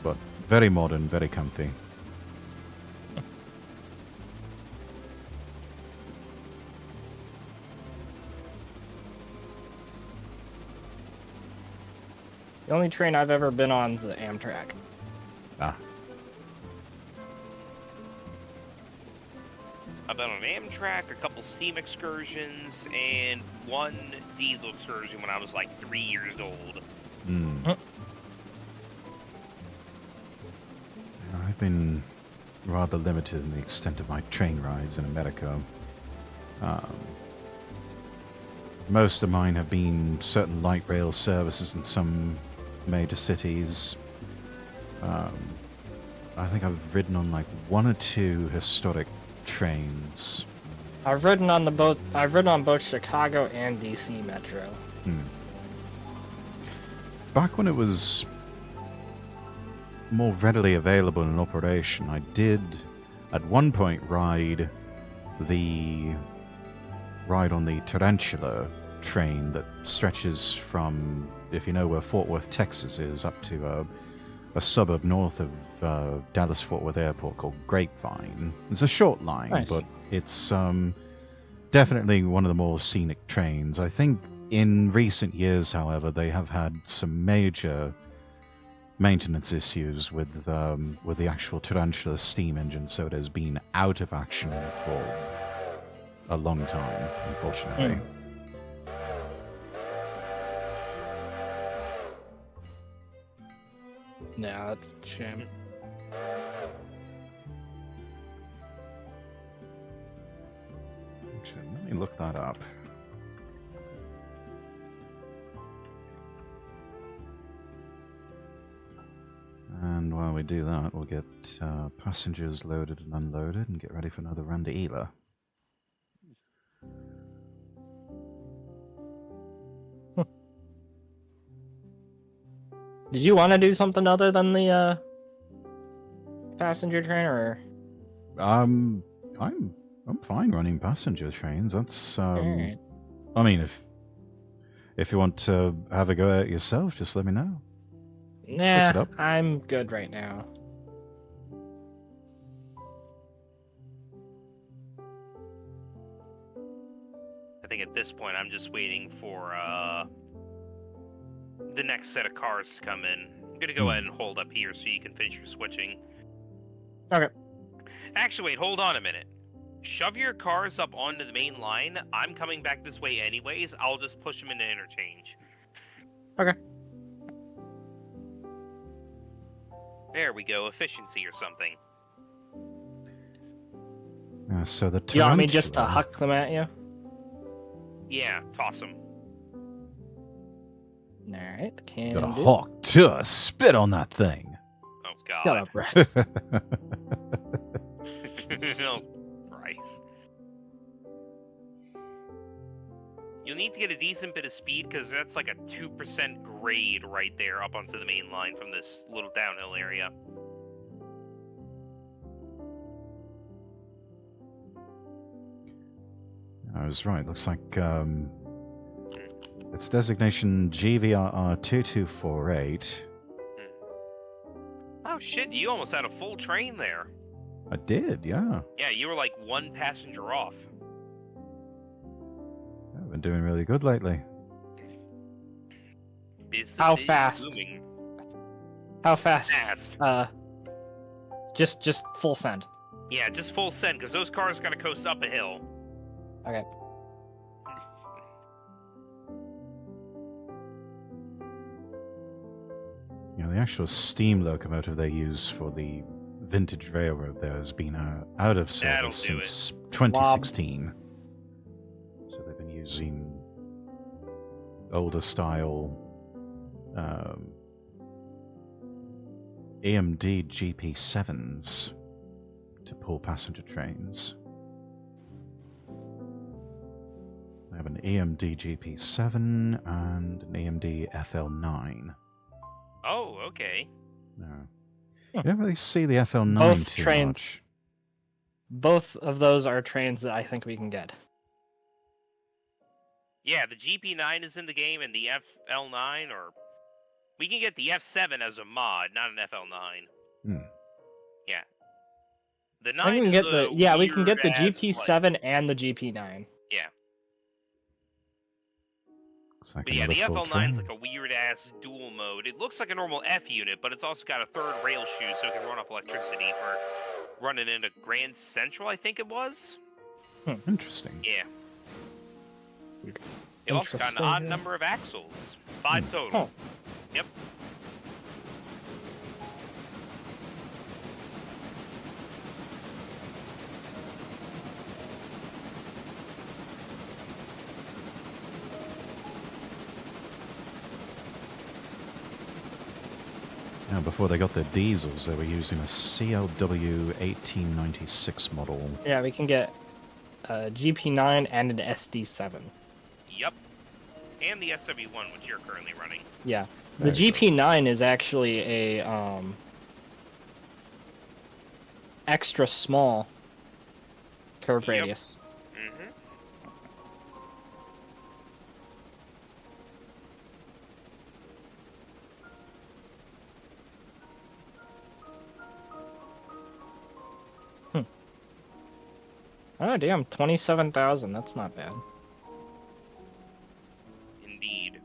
But very modern, very comfy. The only train I've ever been on is the Amtrak. Ah, I've been on Amtrak, a couple steam excursions, and one diesel excursion when I was like 3 years old. I've been rather limited in the extent of my train rides in America. Most of mine have been certain light rail services in some major cities. I think I've ridden on like 1 or 2 historic trains. I've ridden on both Chicago and DC Metro. Back when it was more readily available in operation, I did at one point ride on the Tarantula train that stretches from, if you know where Fort Worth, Texas is, up to a suburb north of Dallas-Fort Worth Airport called Grapevine. It's a short line, Nice. but it's definitely one of the more scenic trains. I think in recent years, however, they have had some major maintenance issues with the actual Tarantula steam engine, so it has been out of action for a long time, unfortunately. Yeah, that's a shame. Actually, let me look that up. And while we do that, we'll get passengers loaded and unloaded and get ready for another run to Ela. Did you want to do something other than the passenger train, or? I'm fine running passenger trains. That's Alright. I mean, if you want to have a go at it yourself, just let me know. Nah, it up. I'm good right now. I think at this point I'm just waiting for the next set of cars to come in. I'm gonna go ahead and hold up here so you can finish your switching. Okay. Actually, wait, hold on a minute. Shove your cars up onto the main line. I'm coming back this way anyways. I'll just push them into interchange. Okay. There we go. Efficiency or something. So the You want me just to Tarantula- huck them at you? Yeah, toss them. Alright, can Got a do. hawk to spit on that thing. Oh, God. Shut up, Rex. Oh, Christ. You'll need to get a decent bit of speed because that's like a 2% grade right there up onto the main line from this little downhill area. I was right. Looks like it's designation GVRR 2248. Oh, shit. You almost had a full train there. I did, yeah. Yeah, you were like one passenger off. I've been doing really good lately. Business How is fast? booming. How fast? Fast. Just full send. Yeah, just full send, because those cars gotta coast up a hill. Okay. Yeah, the actual steam locomotive they use for the vintage railroad there has been out of That'll service do it. since 2016. So they've been using older style AMD GP7s to pull passenger trains. I have an AMD GP7 and an AMD FL9. Oh, okay. No. Hmm. You don't really see the FL9 Both too trains. much. Both of those are trains that I think we can get. Yeah, the GP9 is in the game, and the FL9, or... We can get the F7 as a mod, not an FL9. Hmm. Yeah. The I 9 can is get a we can get the weird-ass, GP7 and the GP9. Yeah. Looks like But yeah, the another full FL9's train. like a weird-ass dual mode. It looks like a normal F unit, but it's also got a third rail shoe, so it can run off electricity for running into Grand Central, I think it was? Interesting. Yeah. It also got an odd Interesting. number of axles. 5 total. Huh. Yep. Now, before they got their diesels, they were using a CLW 1896 model. Yeah, we can get a GP9 and an SD7. Yep. And the SW1, which you're currently running. Yeah. The Very cool. GP9 is actually a extra small curve Yep. radius. Mm-hmm. Oh damn, 27,000. That's not bad. Indeed.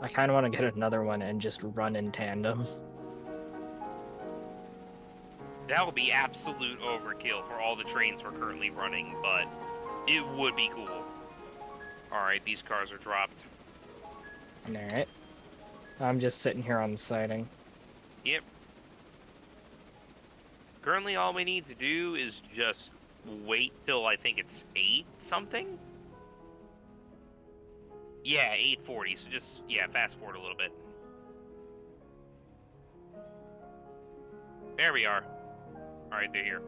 I kind of want to get another one and just run in tandem. That would be absolute overkill for all the trains we're currently running, but it would be cool. Alright, these cars are dropped. Alright. I'm just sitting here on the siding. Yep. Currently, all we need to do is just wait till I think it's 8 something? Yeah, 8:40, so just, yeah, fast forward a little bit. There we are. Alright, they're here.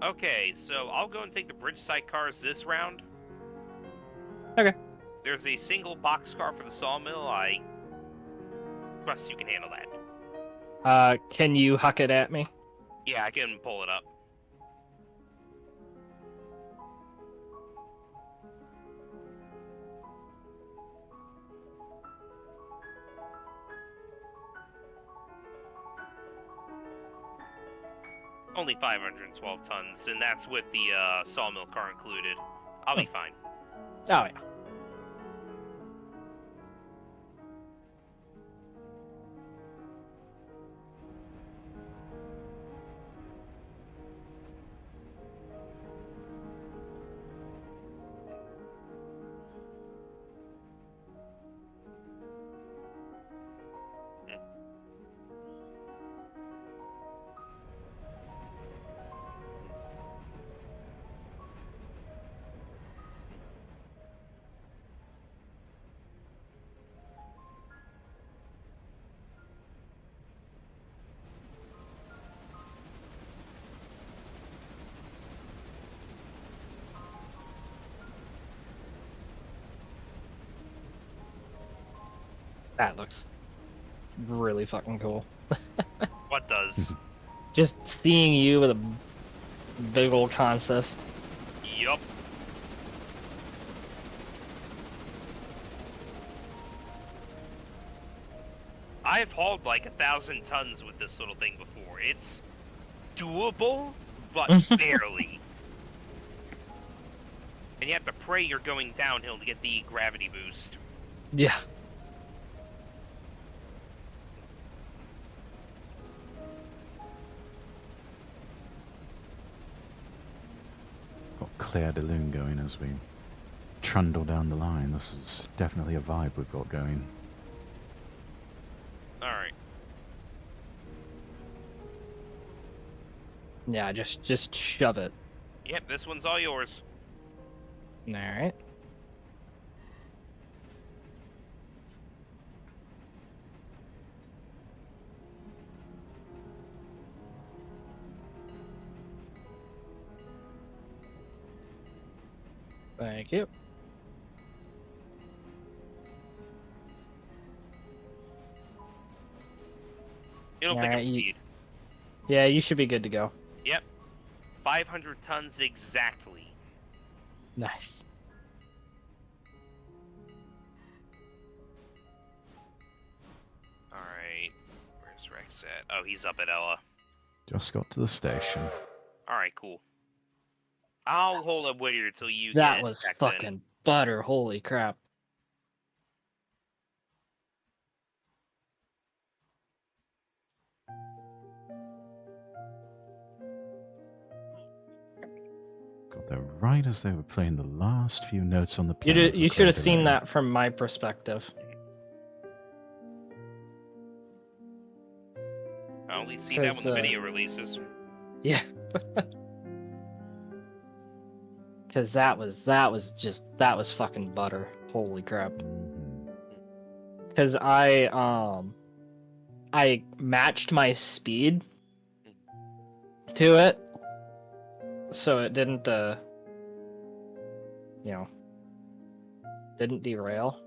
Okay, so I'll go and take the bridge side cars this round. Okay. There's a single boxcar for the sawmill. I trust you can handle that. Can you huck it at me? Yeah, I can pull it up. Only 512 tons, and that's with the sawmill car included. I'll be fine. Oh yeah. That looks really fucking cool. What does? Just seeing you with a big old consist. Yup. I've hauled like 1,000 tons with this little thing before. It's doable, but barely. And you have to pray you're going downhill to get the gravity boost. Yeah. Got Claire de Lune going as we trundle down the line. This is definitely a vibe we've got going. Alright. Yeah, just shove it. Yep, this one's all yours. All right. Thank you. It'll pick up Alright, speed. Yeah, you should be good to go. Yep. 500 tons exactly. Nice. Alright. Where's Rex at? Oh, he's up at Ella. Just got to the station. Alright, cool. I'll hold up Whittier till you That get was back fucking in. butter. Holy crap. Got there right as they were playing the last few notes on the piano. You should have seen that from my perspective. I only see that when the 'Cause, video releases. Yeah. Cause that was fucking butter. Holy crap. Cause I matched my speed to it, so it didn't didn't derail.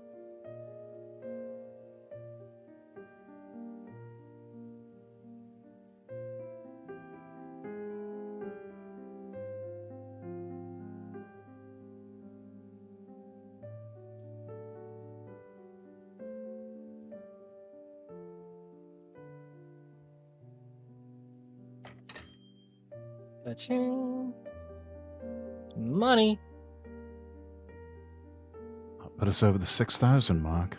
Cha-ching. Money. I'll put us over the 6,000 mark.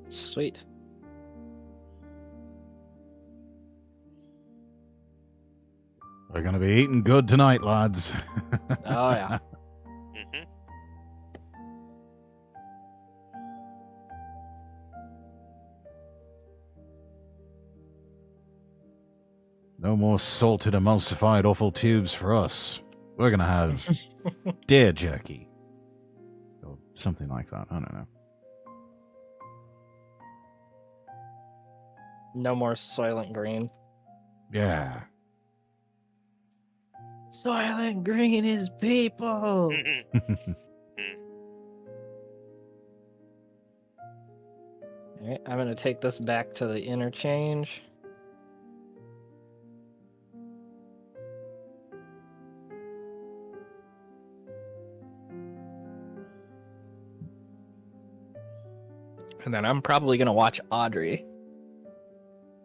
Sweet. We're gonna be eating good tonight, lads. Oh yeah. Mm-hmm. No more salted, emulsified, awful tubes for us. We're gonna have deer jerky. Or something like that. I don't know. No more Soylent Green. Yeah. Soylent Green is people. Alright, I'm gonna take this back to the interchange. And then I'm probably gonna watch Audrey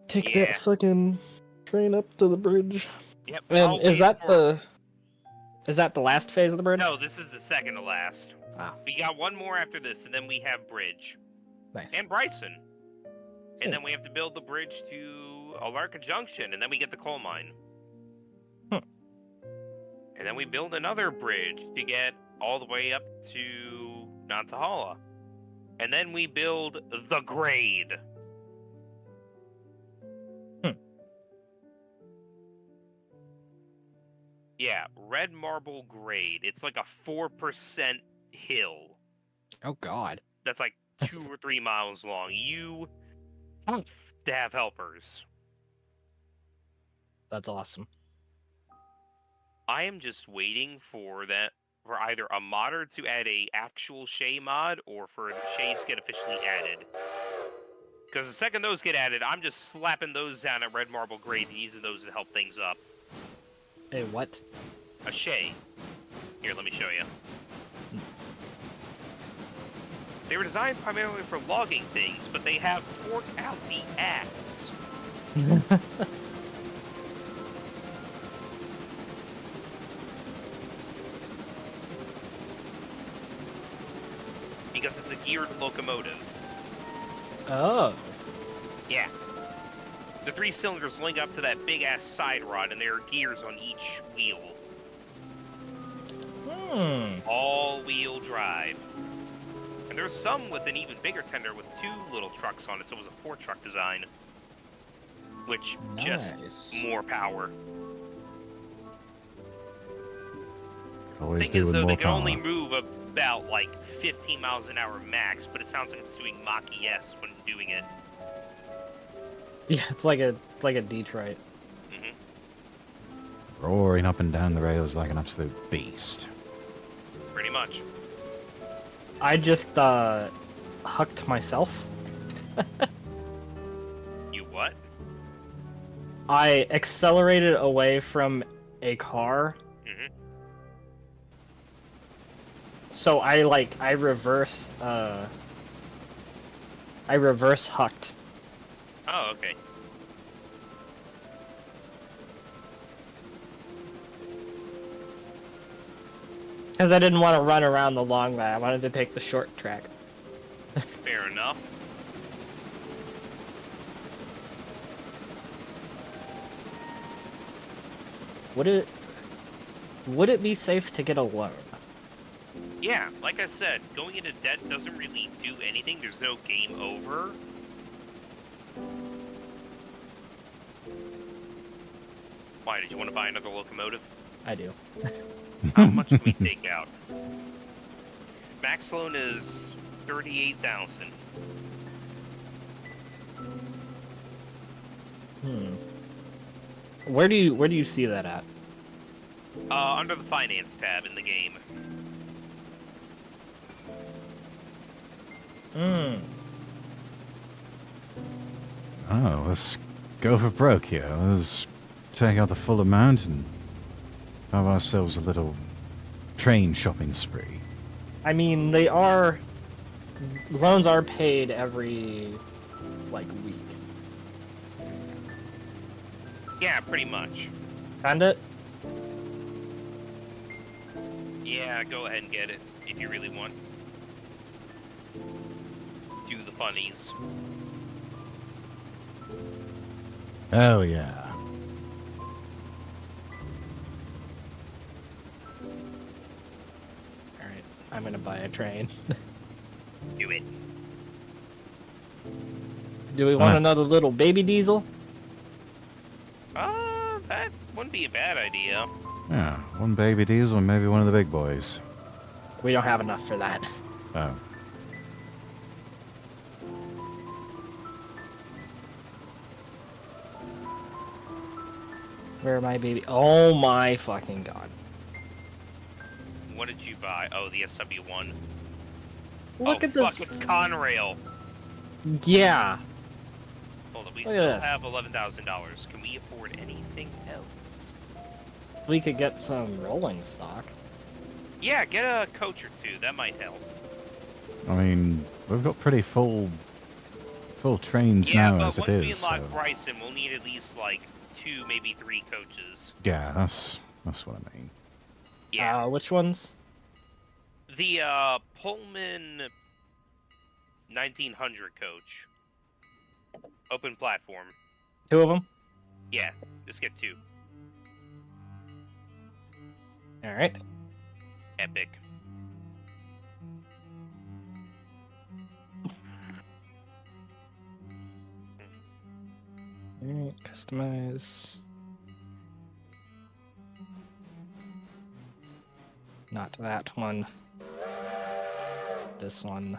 take Yeah. that fucking train up to the bridge. Yep. And I'll is wait that for- the last phase of the bridge? No, this is the second to last. Ah. We got one more after this, and then we have Bridge. Nice. And Bryson. Sweet. And then we have to build the bridge to Alarka Junction, and then we get the coal mine. Hmm. And then we build another bridge to get all the way up to Nantahala. And then we build the grade. Yeah, red marble grade. It's like a 4% hill Oh god. that's like 2 or 3 miles long. You have to have helpers. That's awesome. I am just waiting for either a modder to add a actual Shay mod or for the Shays to get officially added. Because the second those get added, I'm just slapping those down at red marble grade and using those to help things up. Hey, what? A Shay. Here, let me show you. They were designed primarily for logging things, but they have torque out the axe. Because it's a geared locomotive. Oh. Yeah. The 3 cylinders link up to that big ass side rod, and there are gears on each wheel. all-wheel drive. And there's some with an even bigger tender with 2 little trucks on it, so it was a 4-truck design. Which, just Nice. more power. Always Thing do is, with though, more they can only power. move about, like, 15 miles an hour max, but it sounds like it's doing Mach ES when doing it. Yeah, it's like a Detroit. Roaring up and down the rails like an absolute beast. Pretty much. I just hucked myself. You what? I accelerated away from a car. Mhm. So I reverse hucked. Oh, okay. Because I didn't want to run around the long way. I wanted to take the short track. Fair enough. Would it be safe to get a loan? Yeah, like I said, going into debt doesn't really do anything. There's no game over. Why, did you want to buy another locomotive? I do. How much can we take out? Max loan is 38,000. Where do you see that at? Under the finance tab in the game. Oh, let's go for broke here. Let's take out the full amount and have ourselves a little train shopping spree. I mean, loans are paid every week. Yeah, pretty much. Found it? Yeah, go ahead and get it, if you really want. Do the funnies. Oh, yeah. Alright, I'm gonna buy a train. Do it. Do we want another little baby diesel? That wouldn't be a bad idea. Yeah, one baby diesel and maybe one of the big boys. We don't have enough for that. Oh. Where are my baby? Oh my fucking god. What did you buy? Oh, the SW1. Look oh, at this. Fuck, it's Conrail. Yeah. Hold on, we Look at still this. have $11,000. Can we afford anything else? We could get some rolling stock. Yeah, get a coach or 2. That might help. I mean, we've got pretty full trains Yeah, now but as once it we is. unlock So. Bryson, we'll need at least 2, maybe 3 coaches. Yeah, that's what I mean. Yeah. Which ones? The Pullman 1900 coach. Open platform. 2 of them? Yeah, just get 2. Alright. Epic. Customize. Not that one. This one.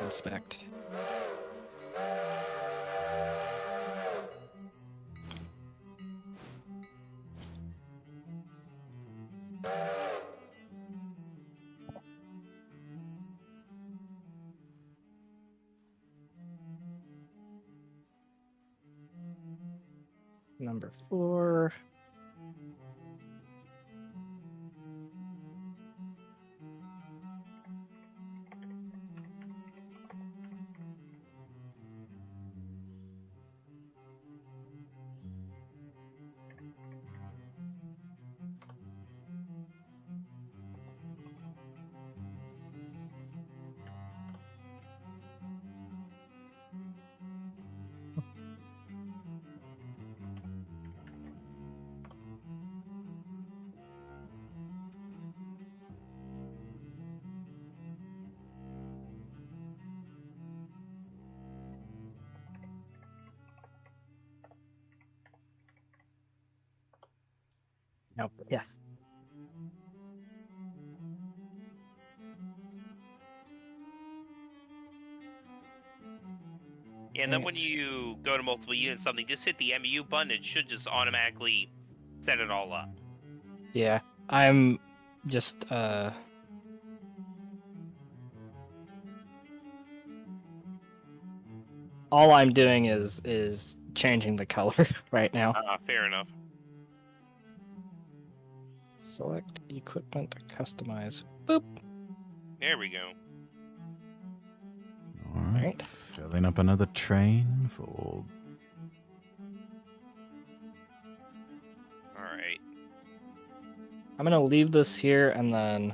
Inspect. Number 4. Nope. Yeah. And then when Right. you go to multiple units, something, just hit the MU button. It should just automatically set it all up. Yeah. I'm just all I'm doing is changing the color right now. Fair enough. Select equipment, customize. Boop. There we go. All All right. right. Filling up another train for. All right. I'm gonna leave this here and then.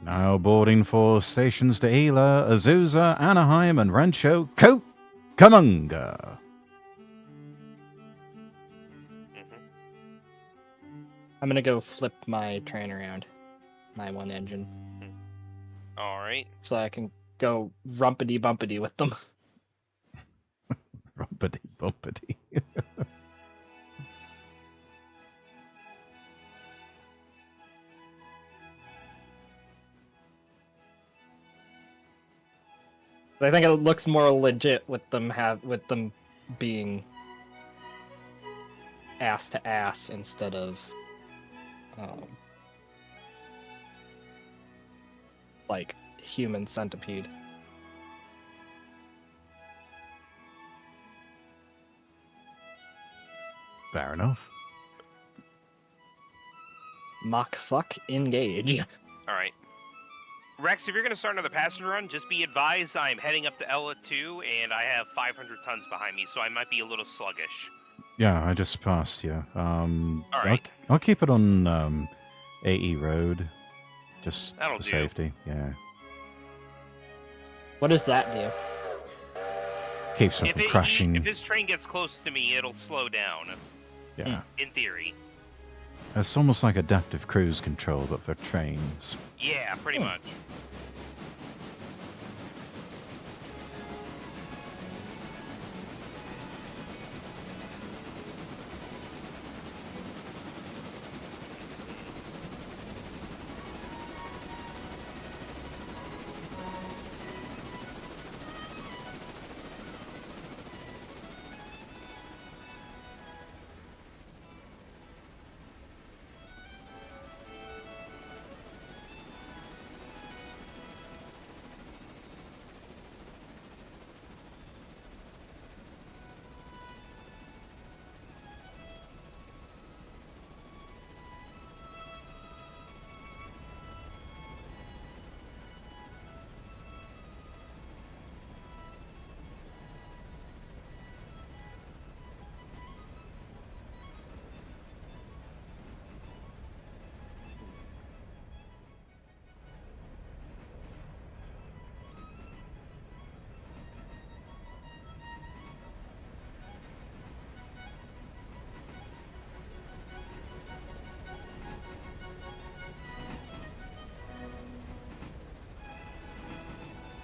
Now boarding for stations to Gila, Azusa, Anaheim, and Rancho Cucamonga. Mhm. I'm gonna go flip my train around, my one engine, All right. so I can go rumpity bumpity with them. Rumpity bumpity. I think it looks more legit with them being ass to ass instead of like human centipede. Fair enough. Mock fuck engage. All right. Rex, if you're going to start another passenger run, just be advised I'm heading up to Ella 2, and I have 500 tons behind me, so I might be a little sluggish. Yeah, I just passed you. All right. I'll keep it on AE Road, just That'll for do. safety. Yeah, What does that do? keeps us from crashing. If this train gets close to me, it'll slow down, Yeah, in theory. it's almost like adaptive cruise control, but for trains. Yeah, pretty much.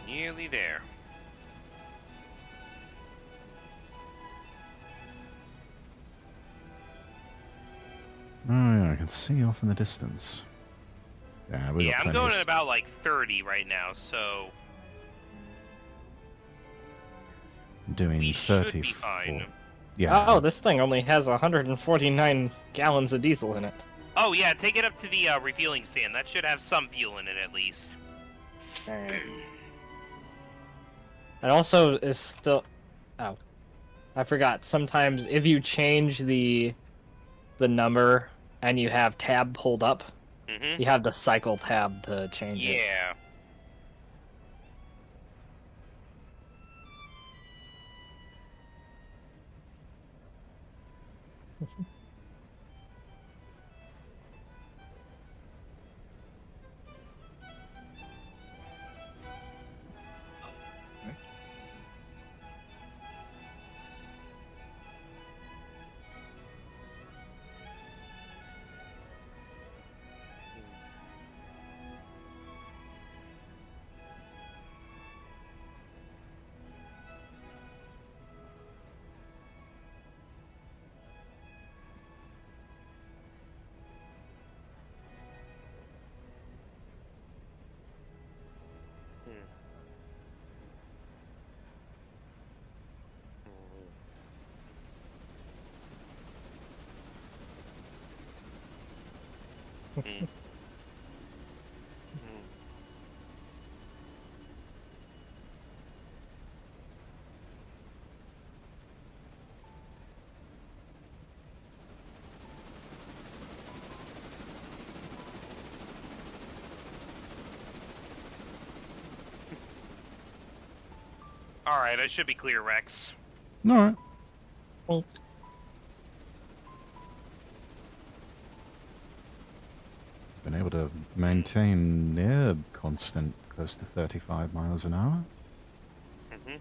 Nearly there. Oh yeah, I can see off in the distance. Yeah, we got I'm plenty going of at about like 30 right now, so doing we should 30. be fine. Yeah. Oh, this thing only has 149 gallons of diesel in it. Oh yeah, take it up to the refueling stand. That should have some fuel in it at least. Alright. It also is still. Oh, I forgot. Sometimes if you change the number and you have tab pulled up, Mm-hmm. you have the cycle tab to change it. Yeah. Mm. All right, I should be clear, Rex. All right. Well, Been able to maintain near constant, close to 35 miles an hour. Mm-hmm.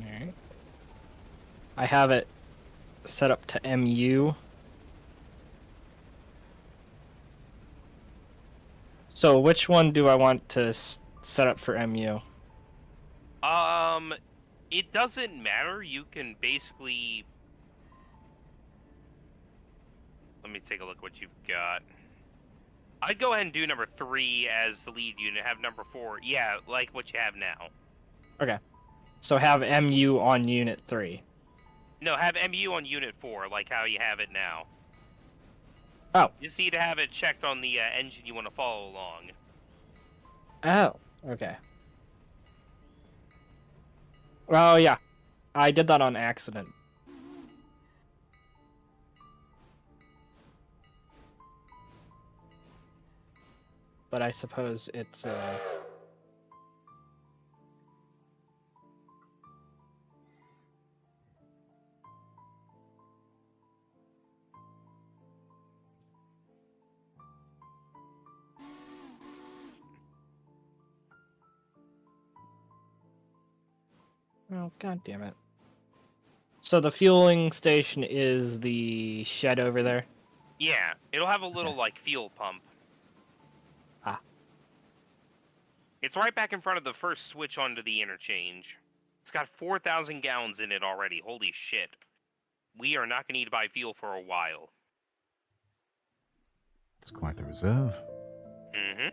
alright. I have it set up to MU. So which one do I want to set up for MU? It doesn't matter. You can basically. Let me take a look what you've got. I'd go ahead and do number 3 as the lead unit. Have number 4, yeah, like what you have now. Okay. So have MU on Unit 3. No, have MU on unit 4, like how you have it now. Oh. You just need to have it checked on the engine you want to follow along. Oh. Okay. Well, yeah. I did that on accident. But I suppose it's Oh, god damn it. So the fueling station is the shed over there? Yeah, it'll have a little, like, fuel pump. Ah. It's right back in front of the first switch onto the interchange. It's got 4,000 gallons in it already. Holy shit. We are not going to need to buy fuel for a while. It's quite the reserve. Mm-hmm.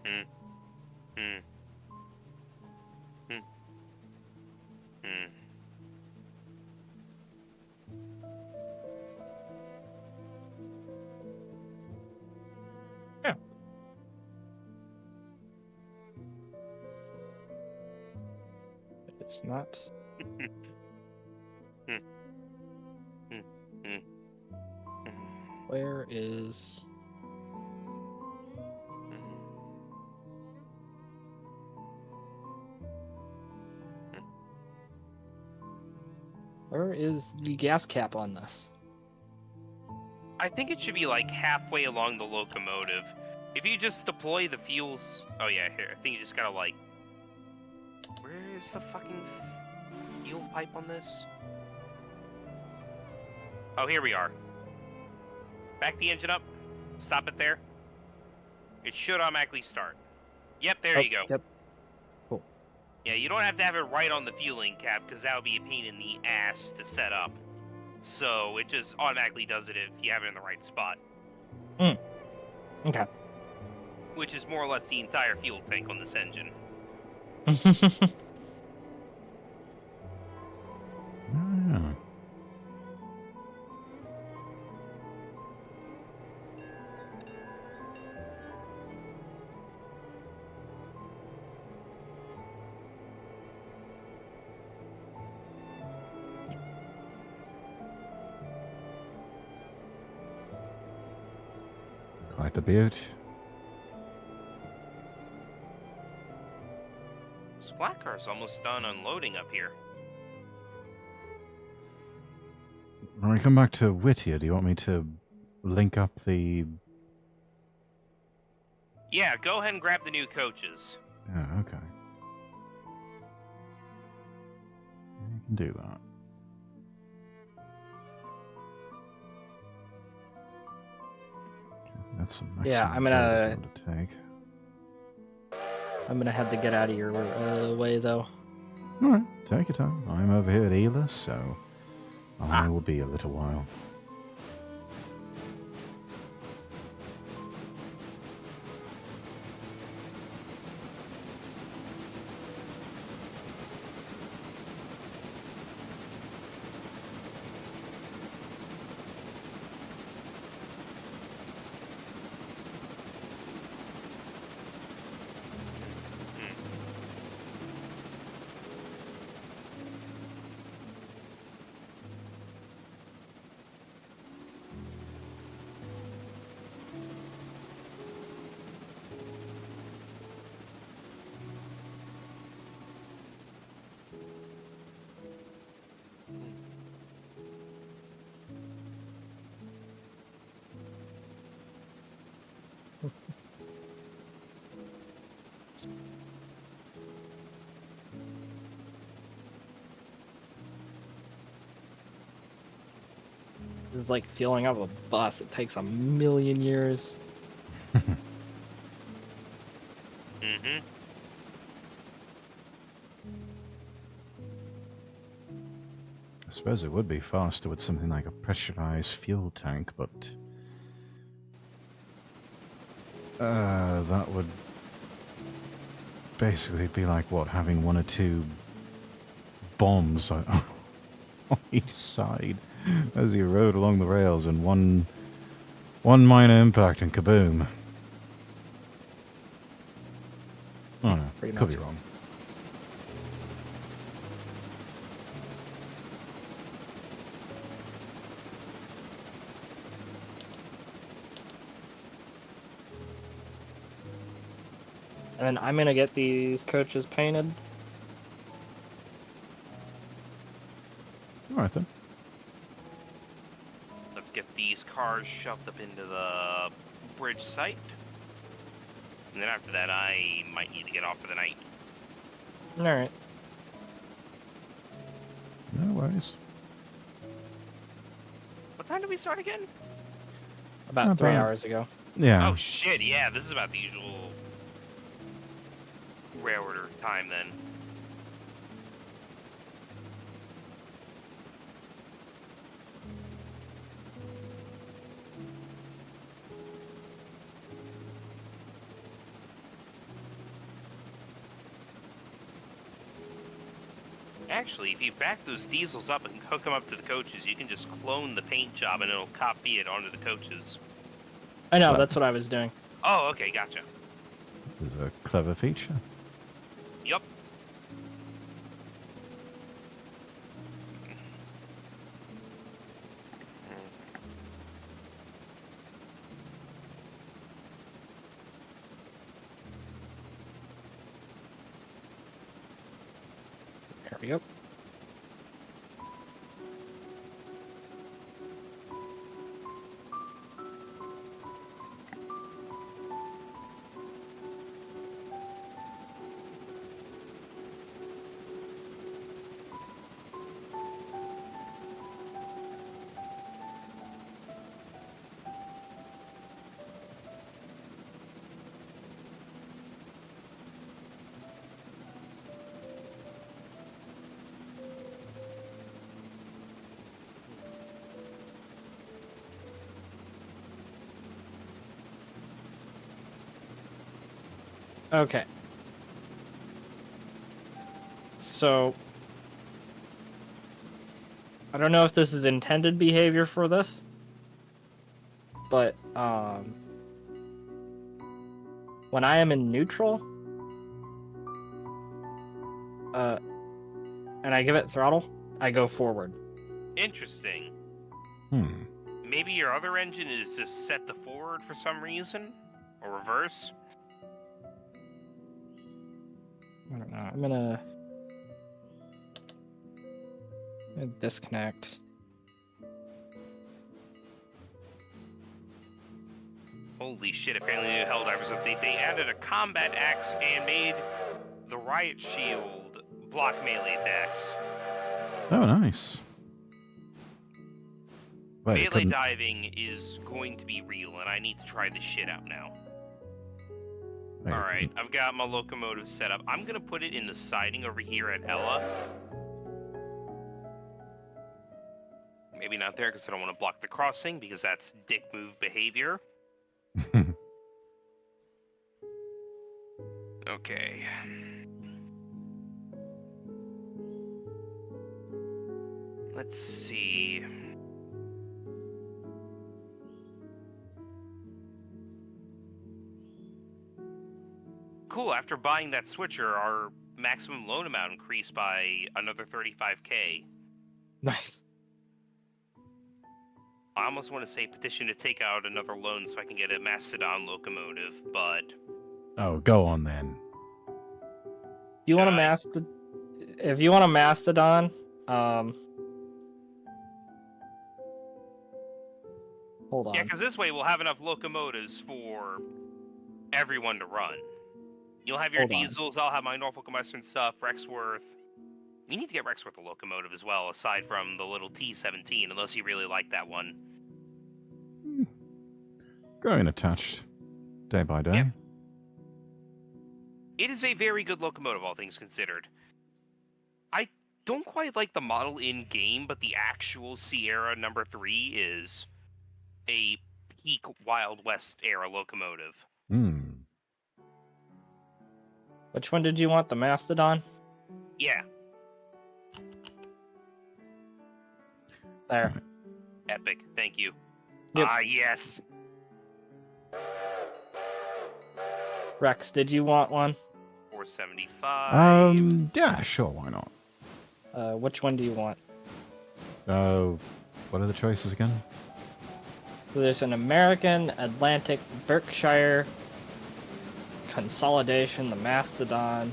Mm. Mm. Mm. Mm. Yeah. It's not. Mm. Mm. Mm. Where is... Where is the gas cap on this? I think it should be like halfway along the locomotive. If you just deploy the fuels... Oh yeah, here. I think you just gotta like... Where is the fucking fuel pipe on this? Oh, here we are. Back the engine up. Stop it there. It should automatically start. Yep, there you go. Yep. Cool. Yeah, you don't have to have it right on the fueling cap, because that would be a pain in the ass to set up. So it just automatically does it if you have it in the right spot. Okay. Which is more or less the entire fuel tank on this engine. Ah. Quite the beaut. This flat car's almost done unloading up here. When I come back to Whittier, do you want me to link up the... Yeah, go ahead and grab the new coaches. Yeah, okay. You can do that. That's a maximum Yeah, I'm build gonna- I want to take. I'm gonna have to get out of your way, though. Alright, take your time. I'm over here at Ela, so I will be a little while. It's like filling up a bus. It takes a million years. Mm-hmm. I suppose it would be faster with something like a pressurized fuel tank, but that would basically be like, what, having one or two bombs on each side as you rode along the rails, and one minor impact and kaboom. Oh no, Pretty could be much. wrong. And then I'm gonna get these coaches painted. Alright then. Let's get these cars shoved up into the bridge site. And then after that, I might need to get off for the night. Alright. No worries. What time did we start again? About 3 About- hours ago. Yeah. Oh shit, yeah, this is about the usual railroader time then. Actually, if you back those diesels up and hook them up to the coaches, you can just clone the paint job and it'll copy it onto the coaches. I know, Well- that's what I was doing. Oh, okay, gotcha. This is a clever feature. Yup. There we go. Okay. So, I don't know if this is intended behavior for this, but when I am in neutral, and I give it throttle, I go forward. Interesting. Hmm. Maybe your other engine is just set to forward for some reason? Or reverse? I don't know. I'm gonna disconnect. Holy shit, apparently the Helldivers update. They added a combat axe and made the riot shield block melee attacks. Oh, nice. Wait, it Melee couldn't... diving is going to be real, and I need to try this shit out now. wait, it Alright, couldn't- I've got my locomotive set up. I'm gonna put it in the siding over here at Ella. Maybe not there because I don't want to block the crossing because that's dick move behavior. Okay. Let's see. Cool, after buying that switcher, our maximum loan amount increased by another 35k. Nice. I almost want to say petition to take out another loan so I can get a Mastodon locomotive, but Oh, go on then. You want a Should I? mastodon? If you want a mastodon, hold on. yeah, because this way we'll have enough locomotives for everyone to run. You'll have your Hold on. diesels, I'll have my Norfolk and Western stuff, Rexworth. We need to get Rexworth a locomotive as well, aside from the little T-17, unless you really like that one. Growing attached day by day. Yep. It is a very good locomotive, all things considered. I don't quite like the model in-game, but the actual Sierra number 3 is a peak Wild West era locomotive. Hmm. Which one did you want? The mastodon? Yeah, There. epic. Thank you. Yep. Ah, yes. Rex, did you want one? 475. Yeah, sure, why not? Which one do you want? What are the choices again? So there's an American, Atlantic, Berkshire, Consolidation, the Mastodon,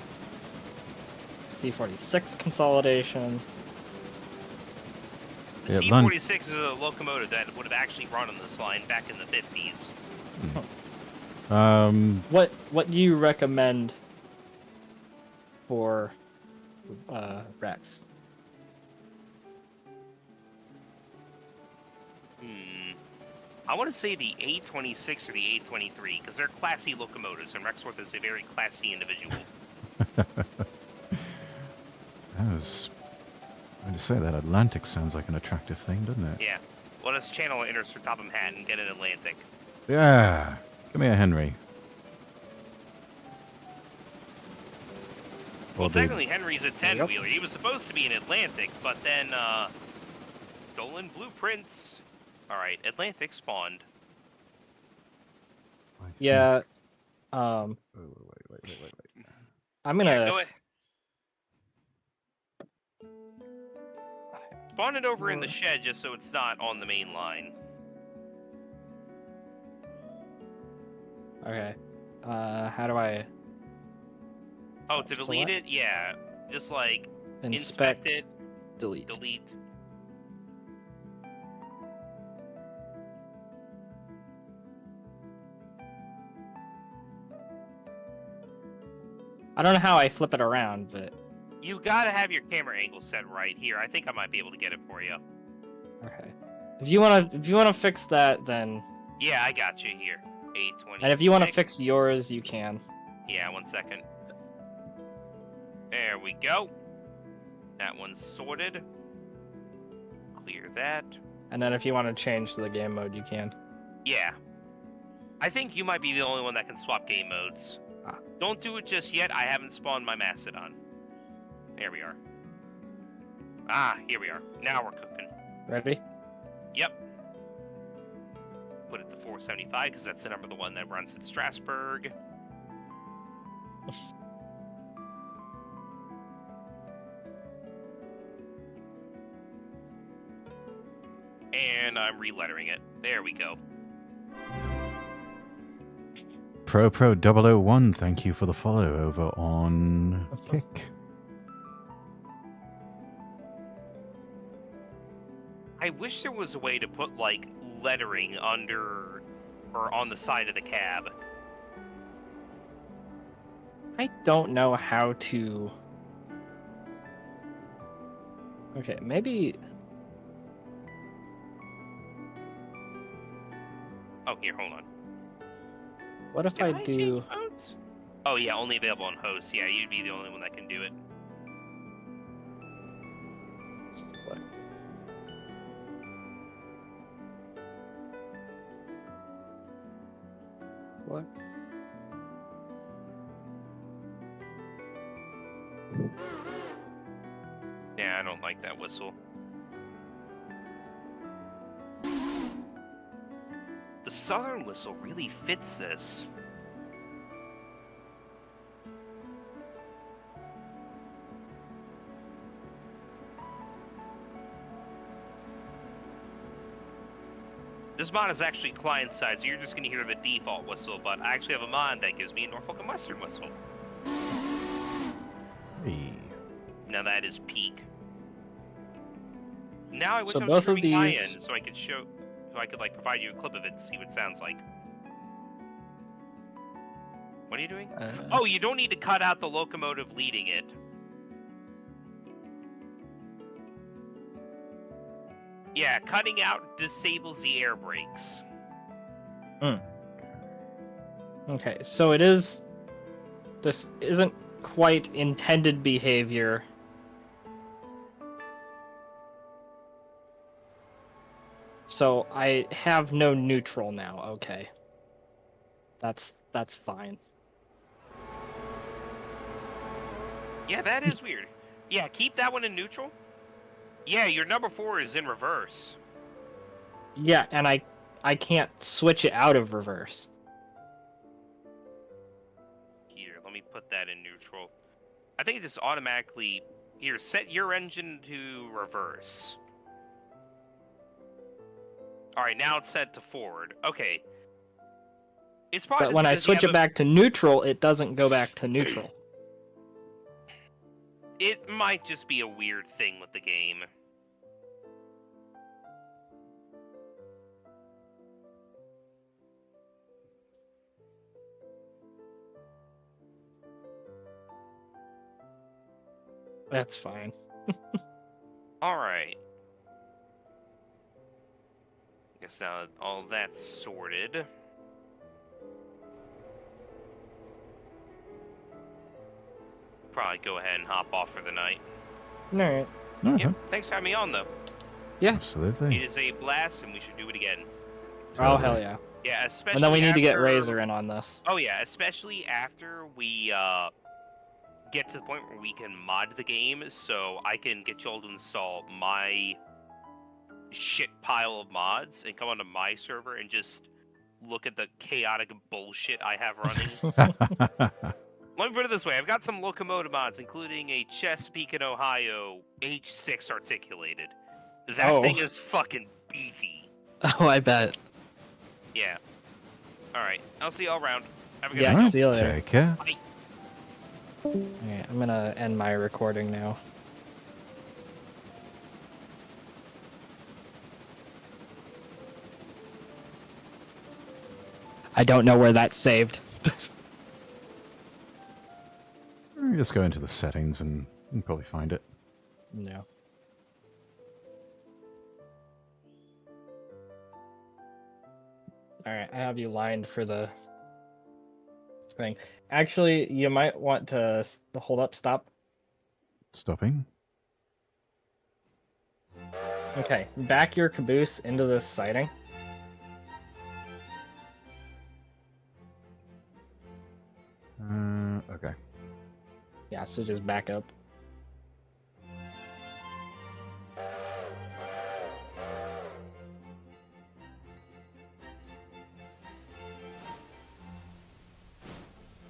C46 Consolidation. The Yeah, Lon- C46 is a locomotive that would have actually run on this line back in the 50s. What do you recommend for Rex? I want to say the A26 or the A23, because they're classy locomotives, and Rexworth is a very classy individual. I was going to say that Atlantic sounds like an attractive thing, doesn't it? Yeah. Let us channel Inners for Topham Hatt and get an Atlantic. Yeah. Give me a Henry. Well, Or the- technically, Henry's a Yep. 10-wheeler. He was supposed to be an Atlantic, but then, stolen blueprints. Alright, Atlantic spawned. I think- Yeah. Oh, wait. I'm gonna. Yeah, go ahead. Spawn it over in the shed just so it's not on the main line. Okay. How do I Oh, to delete Select? it? Yeah. Just like inspect, inspect it, delete? delete. I don't know how I flip it around, but You gotta have your camera angle set right here. I think I might be able to get it for you. okay. If you wanna fix that, then Yeah, I got you here. 820. and if you wanna fix yours, you can. Yeah, 1 second. There we go. That one's sorted. Clear that. And then if you want to change to the game mode, you can. Yeah. I think you might be the only one that can swap game modes. Ah. Don't do it just yet. I haven't spawned my Mastodon. There we are. Ah, here we are. Now we're cooking. Ready? Yep. Put it to 475 because that's the number of the one that runs in Strasbourg. And I'm relettering it. There we go. Pro001, thank you for the follow over on Kick. I wish there was a way to put, like, lettering under or on the side of the cab. I don't know how to. Okay, maybe. Oh, here, hold on. What if Did I change do? modes? Oh yeah, only available on host. Yeah, you'd be the only one that can do it. Select. Select. Yeah, I don't like that whistle. The southern whistle really fits this. This mod is actually client-side, so you're just going to hear the default whistle, but I actually have a mod that gives me a Norfolk and Western whistle. Hey. Now that is peak. Now I wish So I was both of streaming my these- end, so I could like provide you a clip of it to see what it sounds like. What are you doing? Oh, you don't need to cut out the locomotive leading it. Yeah, cutting out disables the air brakes. Okay, so it is. This isn't quite intended behavior. So I have no neutral now. Okay, that's fine. Yeah, that is weird. Yeah, keep that one in neutral. Yeah, your number 4 is in reverse. Yeah, and I can't switch it out of reverse. Here, let me put that in neutral. I think it just automatically... Here, set your engine to reverse. Alright, now it's set to forward. Okay. It's probably But just when I because you switch have it back to neutral, it doesn't go back to neutral. It might just be a weird thing with the game. That's fine. Alright. Guess now all that's sorted. Probably go ahead and hop off for the night. Alright. Yep. Thanks for having me on, though. Yeah. Absolutely. It is a blast, and we should do it again. Oh, hell yeah. Yeah, especially And then we need to get after- Razor in on this. Oh yeah, especially after we get to the point where we can mod the game, so I can get y'all to install my shit pile of mods and come onto my server and just look at the chaotic bullshit I have running. Let me put it this way: I've got some locomotive mods, including a Chesapeake and Ohio H6 articulated. That thing is fucking beefy. Oh, I bet. Yeah. All right, I'll see y'all around. Have a good Yeah, night. see you later. Take care. Alright, I'm gonna end my recording now. I don't know where that's saved. Just go into the settings and you can probably find it. No. Alright, I have you lined for the thing. Actually, you might want to hold up, stop. Stopping. Okay, back your caboose into this siding. Okay. Yeah, so just back up.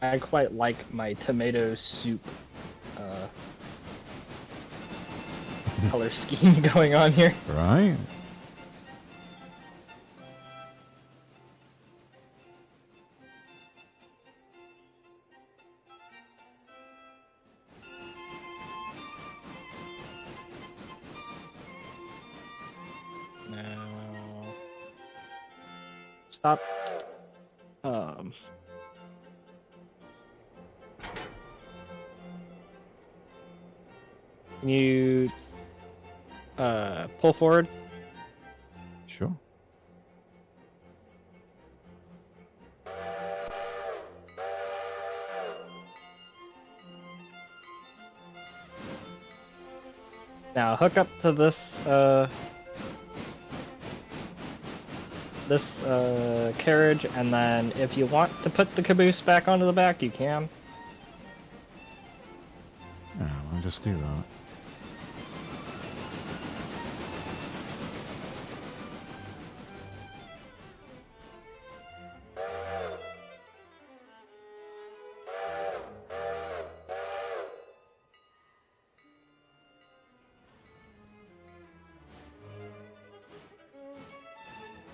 I quite like my tomato soup color scheme going on here. Right. Now, stop. Can you pull forward? Sure. Now hook up to this carriage, and then if you want to put the caboose back onto the back, you can. Yeah, I'll just do that.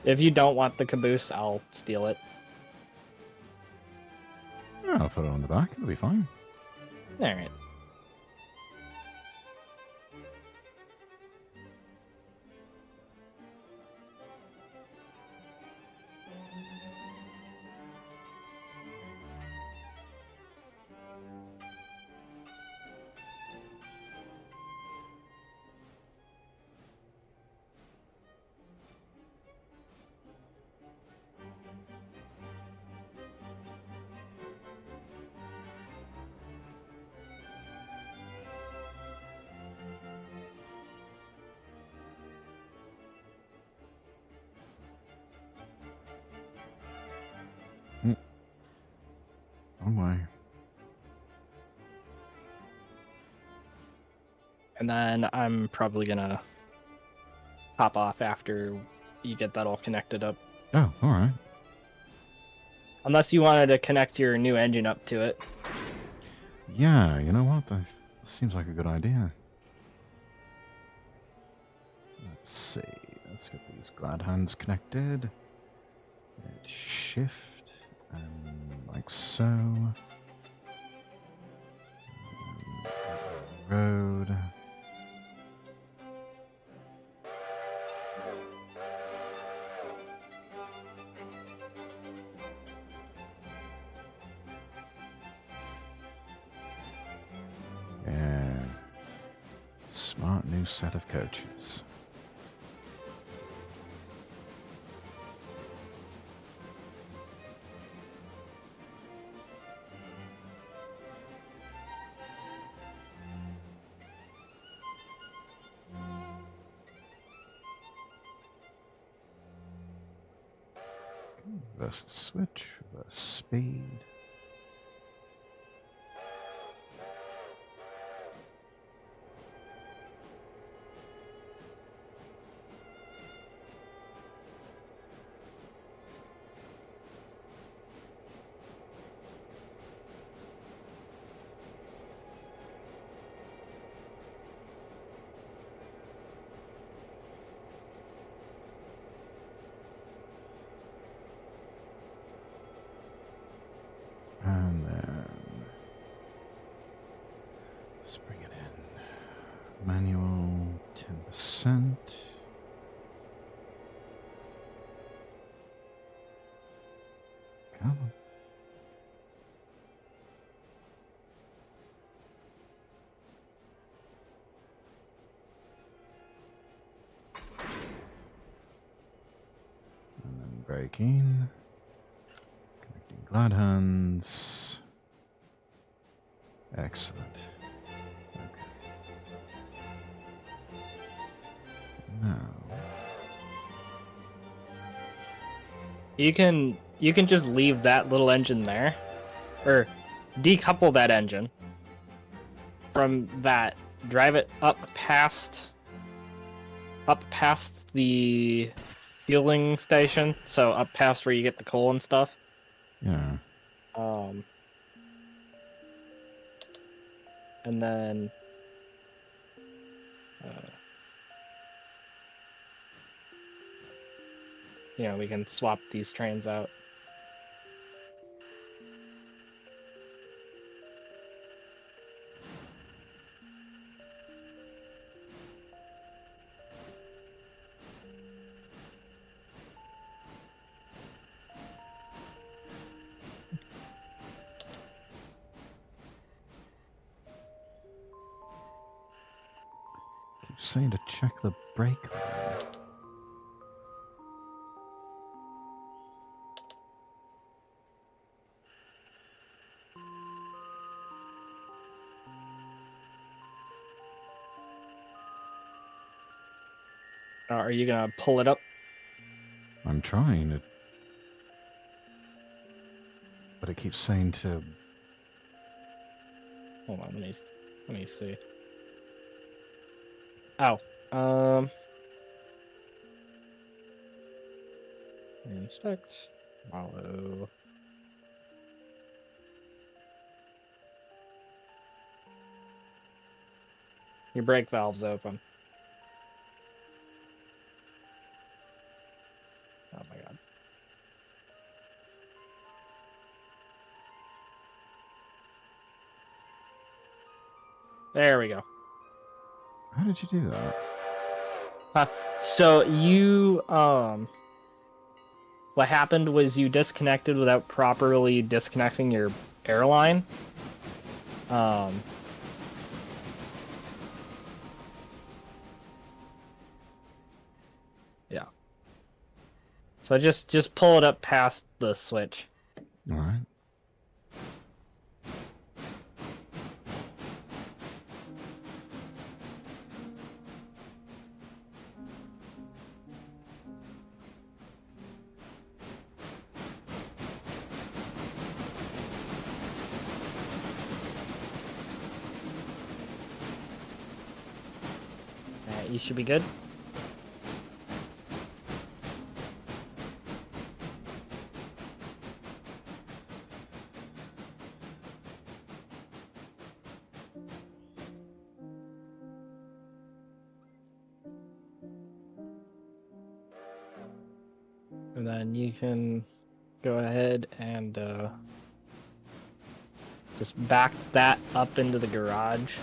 If you don't want the caboose, I'll steal it. Yeah, I'll put it on the back. It'll be fine. Alright. Oh my. And then I'm probably gonna hop off after you get that all connected up. Oh, alright. Unless you wanted to connect your new engine up to it. Yeah, you know what? That seems like a good idea. Let's see. Let's get these glad hands connected. Hit shift, and like so. And road. Yeah. Smart new set of coaches. Reverse the switch, reverse speed. And then let's bring it in. Manual 10%. Come on. And then braking. Connecting glad hands. Excellent. Okay. Now. You can just leave that little engine there, or decouple that engine from that. Drive it up past the fueling station, so up past where you get the coal and stuff. Yeah. And then we can swap these trains out. Keep saying to check the brake line. Are you gonna pull it up? I'm trying it. But it keeps saying to... Hold on, let me see. Oh, inspect, follow. Your brake valve's open. Oh my god. There we go. How did you do that? So you, what happened was you disconnected without properly disconnecting your airline. Yeah. So just pull it up past the switch. All right. You should be good. And then you can go ahead and just back that up into the garage.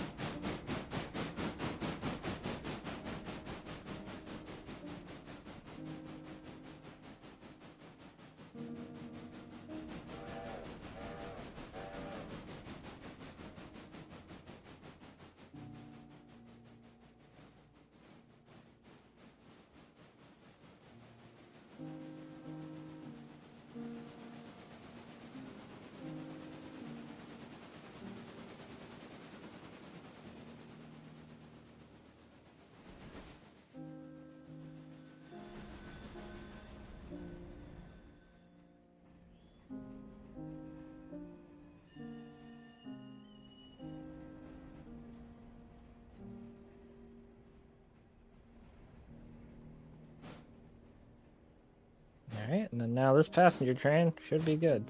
Alright, and then now this passenger train should be good.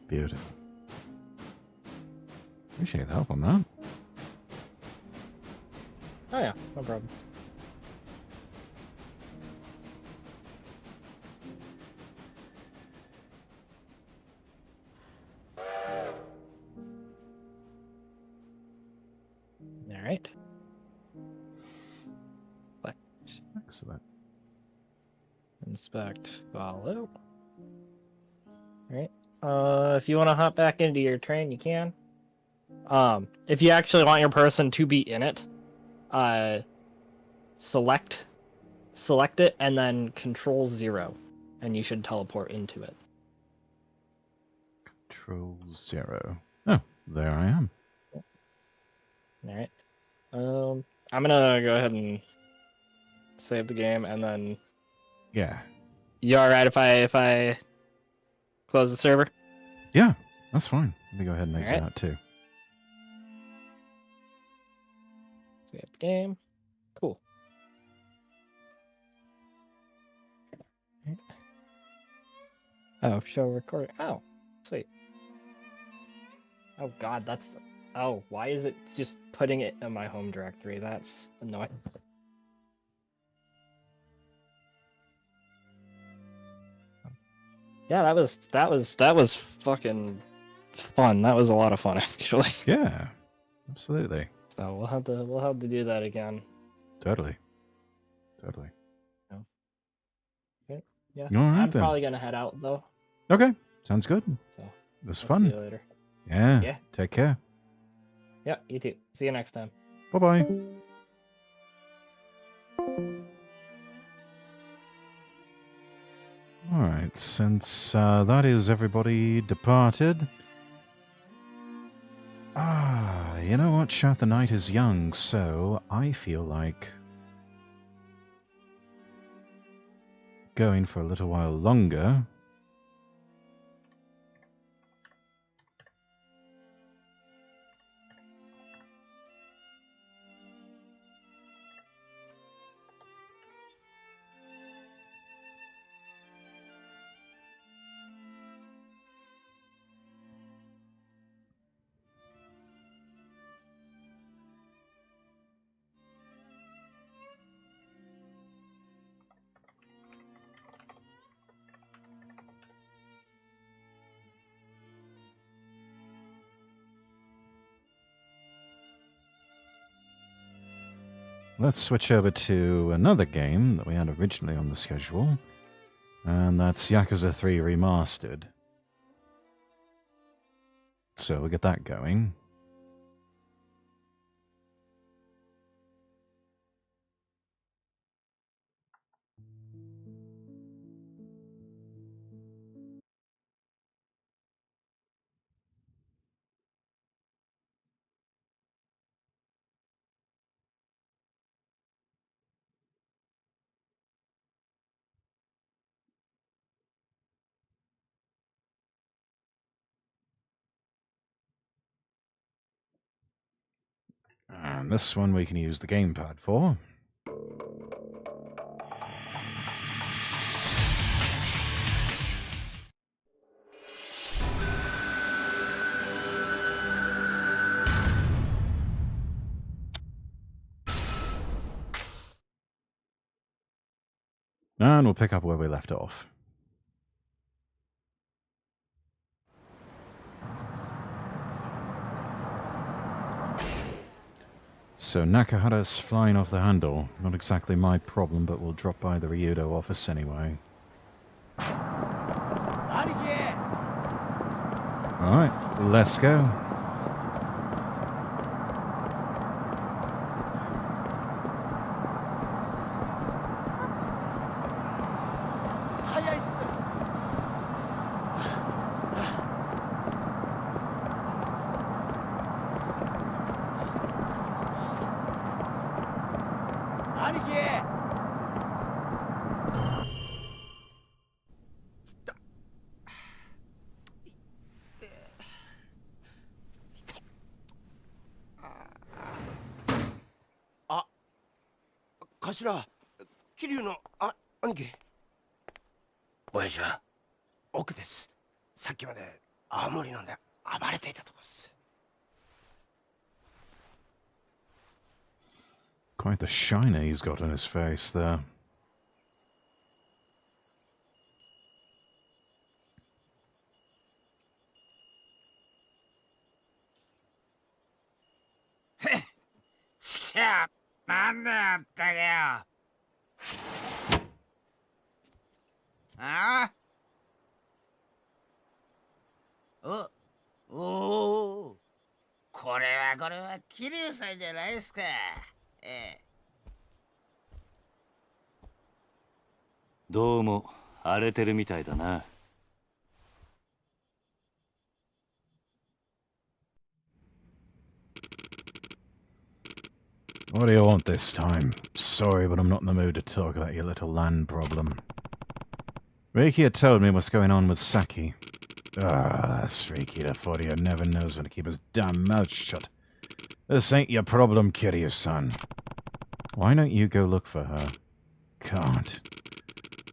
Beautiful. Appreciate the help on that. Oh yeah, no problem. Alright. Excellent. Inspect, follow. Alright. If you want to hop back into your train, you can. If you actually want your person to be in it, select it and then Control 0, and you should teleport into it. Control 0. Oh, there I am. Alright. I'm gonna go ahead and save the game, and then Yeah. you alright if I close the server? Yeah, that's fine. Let me go ahead and exit Alright. out too. Save the game. Cool. Oh, show recording. Oh, sweet. Oh god, that's... Oh, why is it just putting it in my home directory? That's annoying. Yeah, that was fucking fun. That was a lot of fun, actually. Yeah, absolutely. So we'll have to do that again. Totally. Yeah. All right, I'm then. probably gonna head out though. Okay, sounds good. So It was I'll fun. see you later. Yeah. Yeah. Take care. Yeah, you too. See you next time. Bye-bye. Alright, since that is everybody departed. You know what? Shout the night is young, so I feel like going for a little while longer. Let's switch over to another game that we had originally on the schedule, and that's Yakuza 3 Remastered. So we'll get that going. And this one we can use the gamepad for. And we'll pick up where we left off. So Nakahara's flying off the handle. Not exactly my problem, but we'll drop by the Ryudo office anyway. Alright, let's go. Quite the shiner he's got on his face there. Oh, これは桐生さんじゃないですか。どうも荒れてるみたいだな。What do you want this time? Sorry, but I'm not in the mood to talk about your little land problem. Riki had told me what's going on with Saki. That's Riki, the 40 never knows when to keep his damn mouth shut. This ain't your problem, Kiryu-san. Why don't you go look for her? Can't.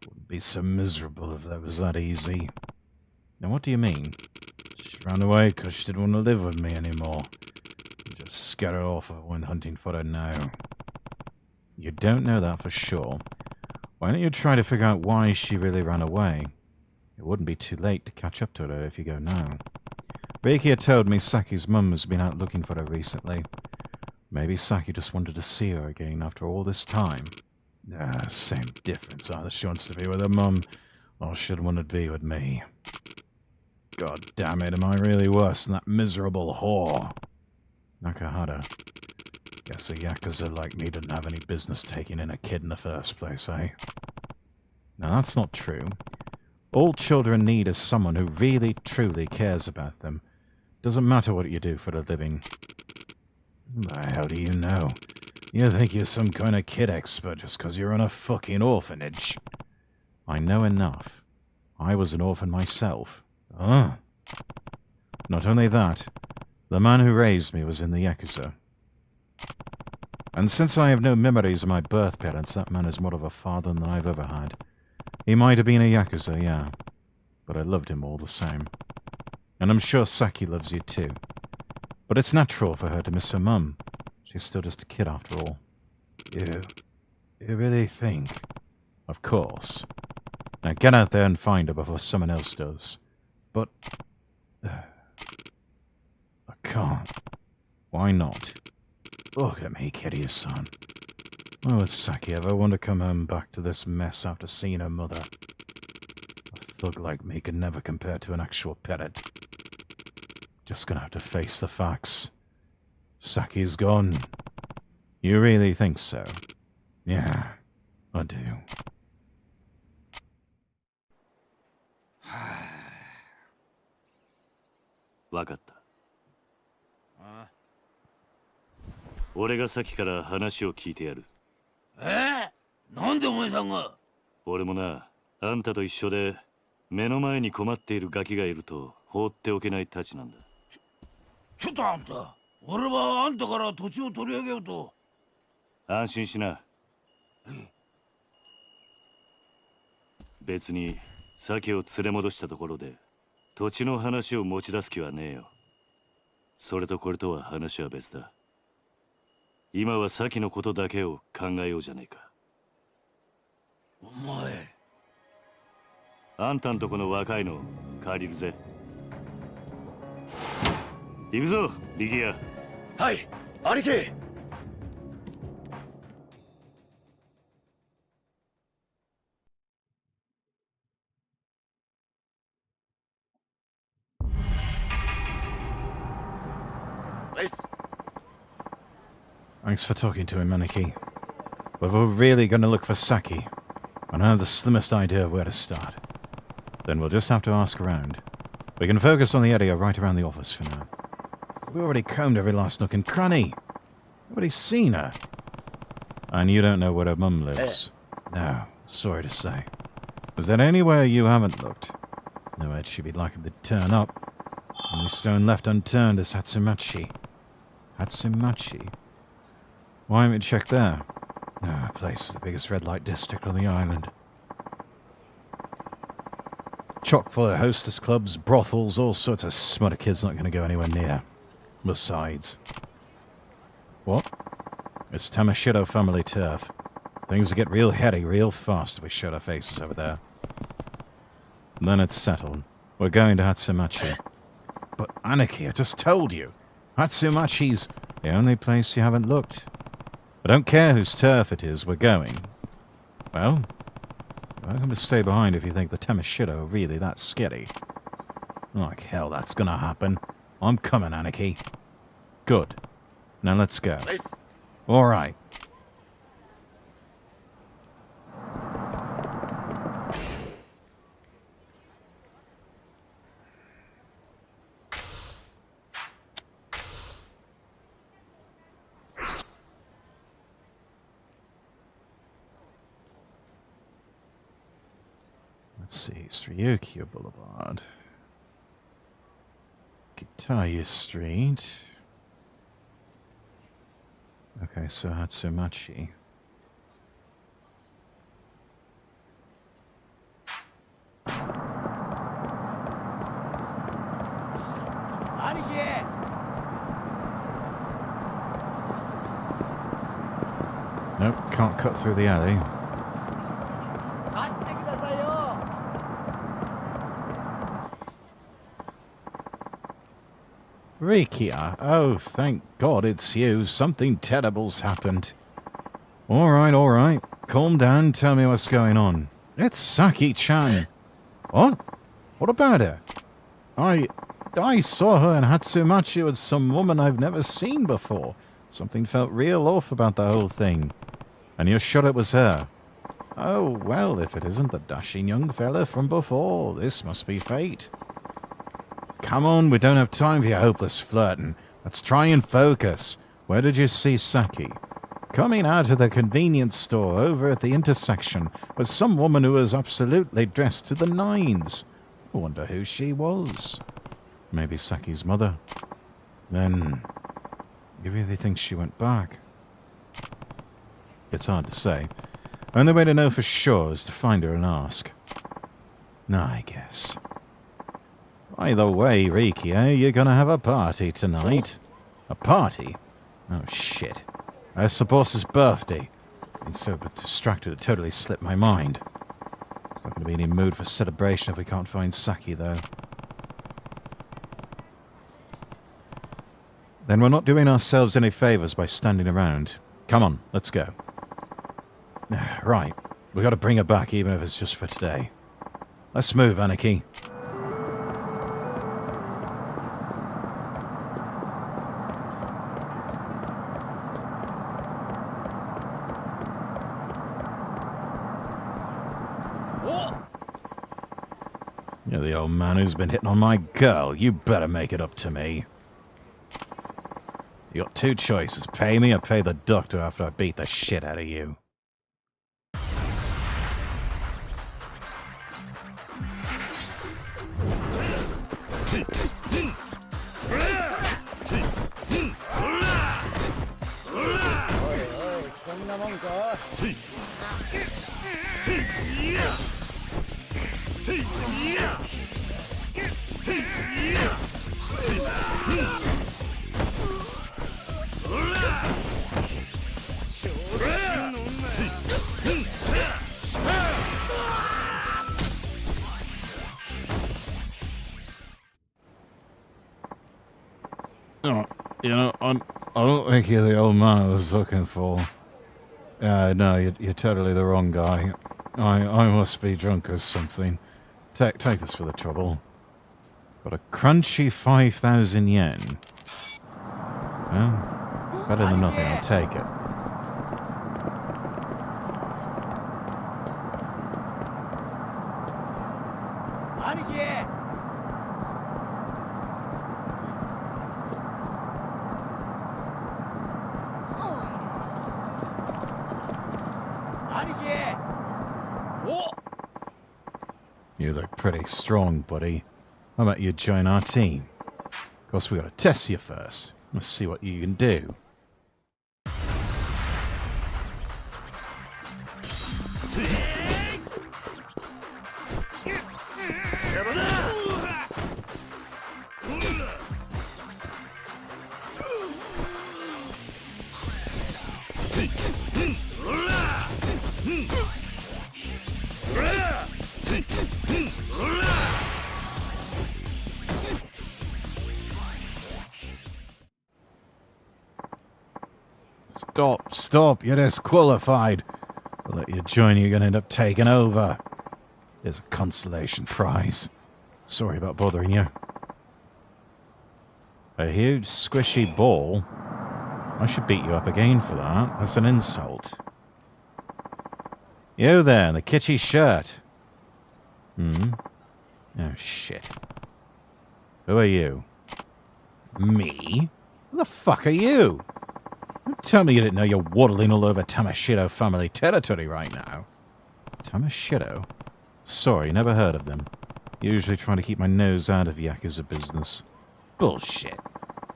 Wouldn't be so miserable if that was that easy. Now what do you mean? She ran away because she didn't want to live with me anymore. Just scatter off if I went hunting for her now. You don't know that for sure. Why don't you try to figure out why she really ran away? It wouldn't be too late to catch up to her if you go now. Riki had told me Saki's mum has been out looking for her recently. Maybe Saki just wanted to see her again after all this time. Same difference. Either she wants to be with her mum, or she'd want to be with me. God damn it, am I really worse than that miserable whore? Nakahara. Guess a Yakuza like me didn't have any business taking in a kid in the first place, eh? Now that's not true. All children need is someone who really, truly cares about them. Doesn't matter what you do for a living. The hell do you know? You think you're some kind of kid expert just because you're in a fucking orphanage. I know enough. I was an orphan myself. Ah. Not only that, the man who raised me was in the Yakuza. And since I have no memories of my birth parents, that man is more of a father than I've ever had. He might have been a Yakuza, yeah, but I loved him all the same. And I'm sure Saki loves you too. But it's natural for her to miss her mum. She's still just a kid after all. You really think? Of course. Now get out there and find her before someone else does. But... I can't. Why not? Look at me, Kiryu-san. Why would Saki ever want to come home back to this mess after seeing her mother? A thug like me can never compare to an actual parent. Just gonna have to face the facts. Saki's gone. You really think so? Yeah, I do. わかった。あ俺が先から話を聞いてやる。なんでお前さんが？俺もな、あんたと一緒で目の前に困っているガキがいると放っておけないたちなんだ。ちょっとあんた、俺はあんたから土地を取り上げようと。安心しな。別に鮭を連れ戻したところで土地の話を持ち出す気はねえよ。それとこれとは話は別だ。今は鮭のことだけを考えようじゃねえか。お前、あんたんとこの若いの借りるぜ。行くぞ、力也。はい、兄貴。Thanks for talking to him, Maneki. But if we're really going to look for Saki, I don't have the slimmest idea of where to start. Then we'll just have to ask around. We can focus on the area right around the office for now. We've already combed every last nook and cranny. Nobody's seen her. And you don't know where her mum lives. No, sorry to say. Was there anywhere you haven't looked? Nowhere she'd be likely to turn up. Only stone left unturned is Hatsumachi. Hatsumachi? Why haven't we checked there? Ah, place is the biggest red light district on the island. Chock full of hostess clubs, brothels, all sorts of smut a kid's not going to go anywhere near. Besides. What? It's Tamashiro family turf. Things will get real heady real fast if we shut our faces over there. Then it's settled. We're going to Hatsumachi. But Aniki, I just told you. Hatsumachi's the only place you haven't looked. I don't care whose turf it is, we're going. Well, you're welcome to stay behind if you think the Tamashiro are really that scary. Like hell, that's gonna happen. I'm coming, Aniki. Good. Now let's go. Alright. Let's see, Ryukyu Boulevard. Kitaya Street. Okay, so Hatsumachi. Nope, can't cut through the alley. Rikia, oh, thank God it's you. Something terrible's happened. Alright. Calm down, tell me what's going on. It's Saki-chan. What? What about her? I saw her in Hatsumachi with some woman I've never seen before. Something felt real off about the whole thing. And you're sure it was her? Oh, well, if it isn't the dashing young fella from before, this must be fate. Come on, we don't have time for your hopeless flirting. Let's try and focus. Where did you see Saki? coming out of the convenience store over at the intersection was some woman who was absolutely dressed to the nines. I wonder who she was. Maybe Saki's mother. Then, you really think she went back? It's hard to say. Only way to know for sure is to find her and ask. I guess. By the way, Rikia, you're gonna have a party tonight. A party? Oh, shit. It's the boss's birthday. Been so distracted it totally slipped my mind. There's not gonna be any mood for celebration if we can't find Saki, though. Then we're not doing ourselves any favours by standing around. Come on, let's go. Right, we gotta bring her back even if it's just for today. Let's move, Anarchy. You're the old man who's been hitting on my girl. You better make it up to me. You got two choices. Pay me or pay the doctor after I beat the shit out of you. Oh, you know, I don't think you're the old man I was looking for. No, you're totally the wrong guy. I must be drunk or something. Take this for the trouble. Got a crunchy 5,000 yen. Well, better than nothing, I'll take it. You look pretty strong, buddy. How about you join our team? Of course, we gotta test you first. Let's see what you can do. Stop, you're disqualified. We'll let you join, you're gonna end up taking over. There's a consolation prize. Sorry about bothering you. A huge squishy ball? I should beat you up again for that. That's an insult. You there, in the kitschy shirt. Oh, shit. Who are you? Me? Who the fuck are you? Don't tell me you didn't know you're waddling all over Tamashiro family territory right now. Tamashiro? Sorry, never heard of them. Usually trying to keep my nose out of Yakuza business. Bullshit.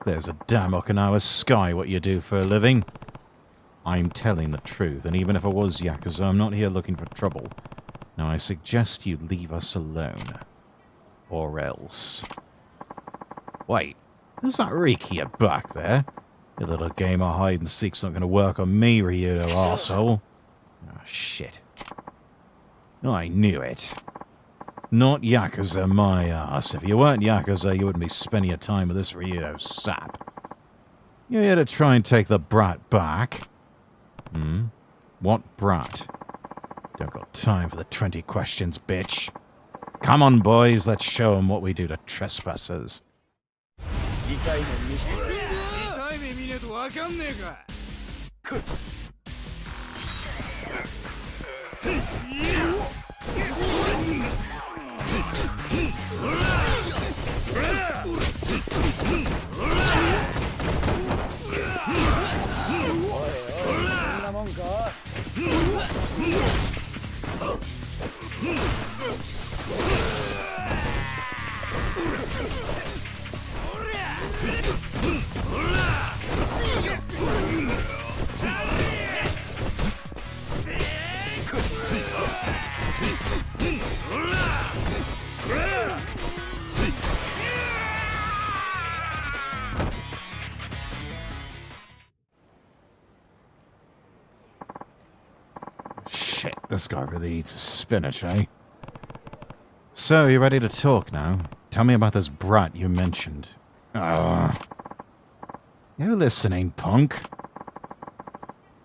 There's a damn Okinawa sky what you do for a living. I'm telling the truth, and even if I was Yakuza, I'm not here looking for trouble. Now I suggest you leave us alone. Or else. Wait, is that Rikia back there? Your little game of hide and seek's not going to work on me, Ryudo arsehole. Oh, shit. I knew it. Not Yakuza, my ass. If you weren't Yakuza, you wouldn't be spending your time with this Ryudo sap. You're here to try and take the brat back. What brat? Don't got time for the 20 questions, bitch. Come on, boys, let's show 'em what we do to trespassers. Shit, this guy really eats spinach, eh? So, you ready to talk now? Tell me about this brat you mentioned. You listening, punk?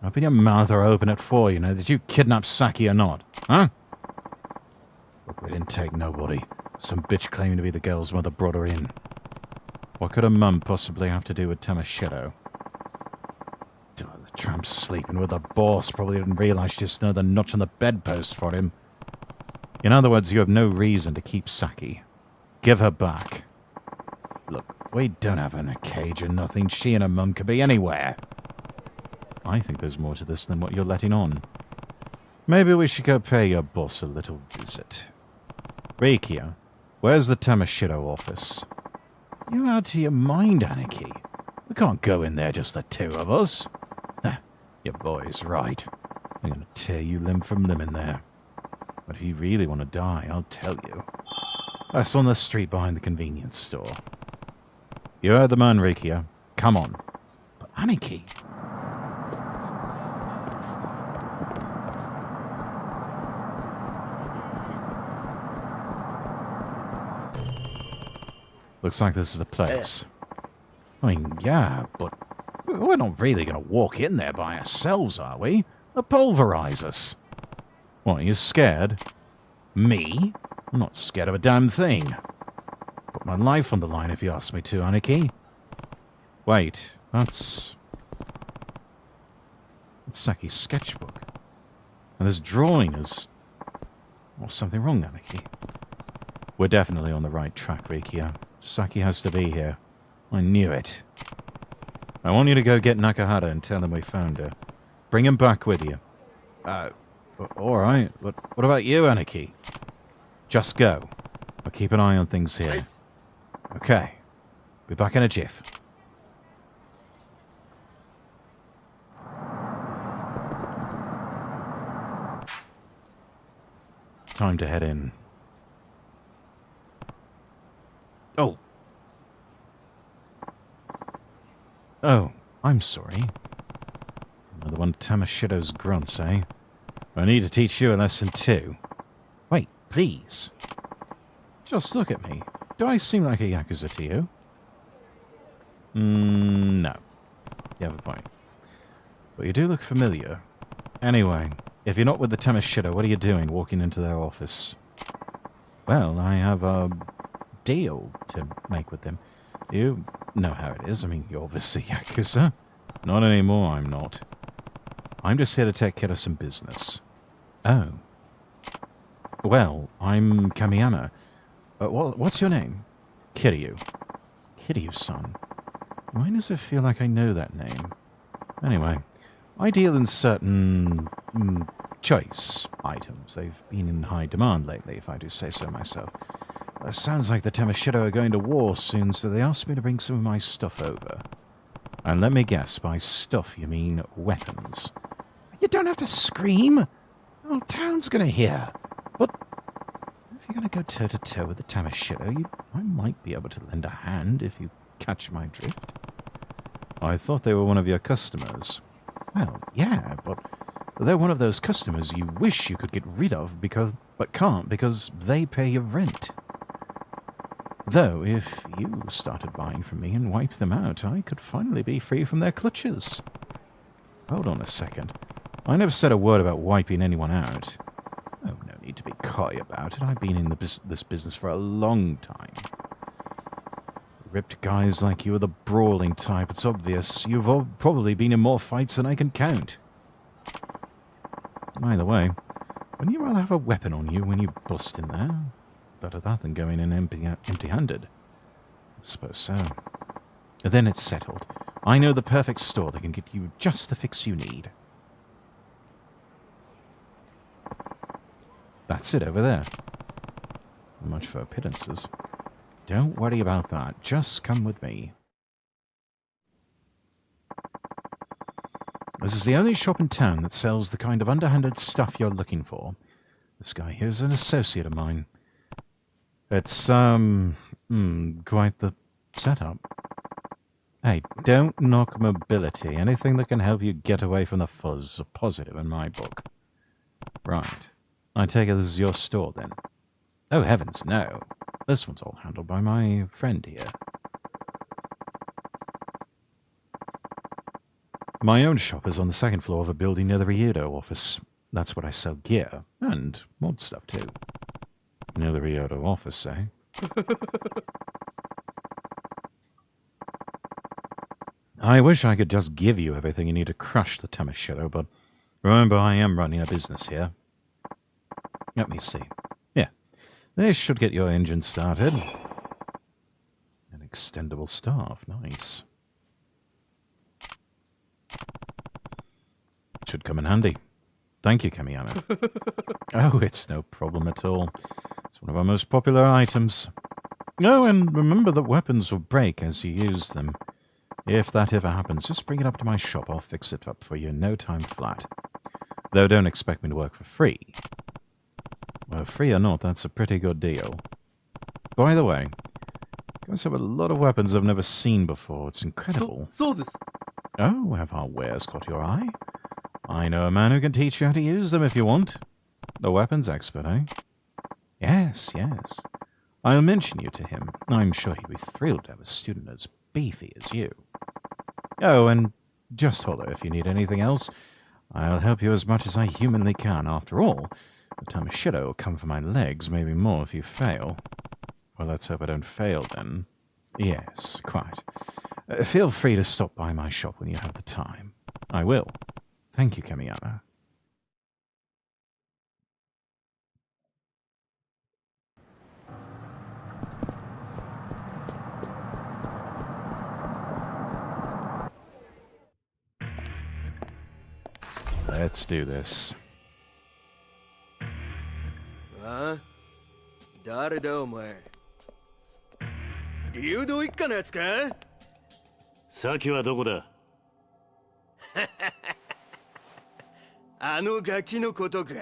Open your mouth or open it for you. Now, did you kidnap Saki or not? Huh? Look, we didn't take nobody. Some bitch claiming to be the girl's mother brought her in. What could her mum possibly have to do with Tamashiro? The tramp's sleeping with the boss. Probably didn't realize just another notch on the bedpost for him. In other words, you have no reason to keep Saki. Give her back. Look, we don't have her in a cage or nothing. She and her mum could be anywhere. I think there's more to this than what you're letting on. Maybe we should go pay your boss a little visit. Rikia, where's the Tamashiro office? You out of your mind, Aniki? We can't go in there, just the two of us. Your boy's right. I'm going to tear you limb from limb in there. But if you really want to die, I'll tell you. That's on the street behind the convenience store. You heard the man, Rikia. Come on. But Aniki... Looks like this is the place. I mean, yeah, but we're not really going to walk in there by ourselves, are we? They'll pulverize us. What, are you scared? Me? I'm not scared of a damn thing. Put my life on the line if you ask me to, Aniki. Wait, that's Saki's sketchbook. And this drawing is... Oh, something wrong, Aniki. We're definitely on the right track, Rikia. Saki has to be here. I knew it. I want you to go get Nakahara and tell him we found her. Bring him back with you. Alright. What about you, Aniki? Just go. I'll keep an eye on things here. Okay. Be back in a jiff. Time to head in. Oh, I'm sorry. Another one of Tamashiro's grunts, eh? I need to teach you a lesson too. Wait, please. Just look at me. Do I seem like a Yakuza to you? No. You have a point. But you do look familiar. Anyway, if you're not with the Tamashiro, what are you doing walking into their office? Well, I have a deal to make with them. You know how it is. I mean, you're obviously Yakuza. Not anymore, I'm not. I'm just here to take care of some business. Oh. Well, I'm Kamiyama. What's your name? Kiryu. Kiryu-san. Why does it feel like I know that name? Anyway, I deal in certain choice items. They've been in high demand lately, if I do say so myself. Sounds like the Tamashiro are going to war soon, so they asked me to bring some of my stuff over. And let me guess, by stuff you mean weapons. You don't have to scream! The whole town's gonna hear. But if you're gonna go toe-to-toe with the Tamashiro, I might be able to lend a hand if you catch my drift. I thought they were one of your customers. Well, yeah, but they're one of those customers you wish you could get rid of, but can't because they pay your rent. Though, if you started buying from me and wiped them out, I could finally be free from their clutches. Hold on a second. I never said a word about wiping anyone out. Oh, no need to be coy about it. I've been in this business for a long time. Ripped guys like you are the brawling type. It's obvious. You've all probably been in more fights than I can count. Either way, wouldn't you rather have a weapon on you when you bust in there? Better that than going in empty-handed. I suppose so. Then it's settled. I know the perfect store that can get you just the fix you need. That's it over there. Not much for appearances. Don't worry about that. Just come with me. This is the only shop in town that sells the kind of underhanded stuff you're looking for. This guy here's an associate of mine. It's, quite the setup. Hey, don't knock mobility. Anything that can help you get away from the fuzz is a positive in my book. Right. I take it this is your store, then? Oh, heavens, no. This one's all handled by my friend here. My own shop is on the second floor of a building near the Ryoto office. That's where I sell gear, and mod stuff, too. Near the Ryoto office, eh? I wish I could just give you everything you need to crush the Tamashiro, but remember I am running a business here. Let me see. Yeah, this should get your engine started. An extendable staff, nice. Should come in handy. Thank you, Kamiyama. Oh, it's no problem at all. It's one of our most popular items. Oh, and remember that weapons will break as you use them. If that ever happens, just bring it up to my shop. I'll fix it up for you in no time flat. Though don't expect me to work for free. Well, free or not, that's a pretty good deal. By the way, you guys have a lot of weapons I've never seen before. It's incredible. Oh, have our wares caught your eye? I know a man who can teach you how to use them if you want. The weapons expert, eh? Yes, yes. I'll mention you to him. I'm sure he'd be thrilled to have a student as beefy as you. Oh, and just holler if you need anything else. I'll help you as much as I humanly can. After all, the Tamashiro will come for my legs, maybe more if you fail. Well, let's hope I don't fail then. Yes, quite. Feel free to stop by my shop when you have the time. I will. Thank you, Kamiyama. Let's do this. あ？誰だお前？流動一家のやつか？サキはどこだ？あのガキのことか。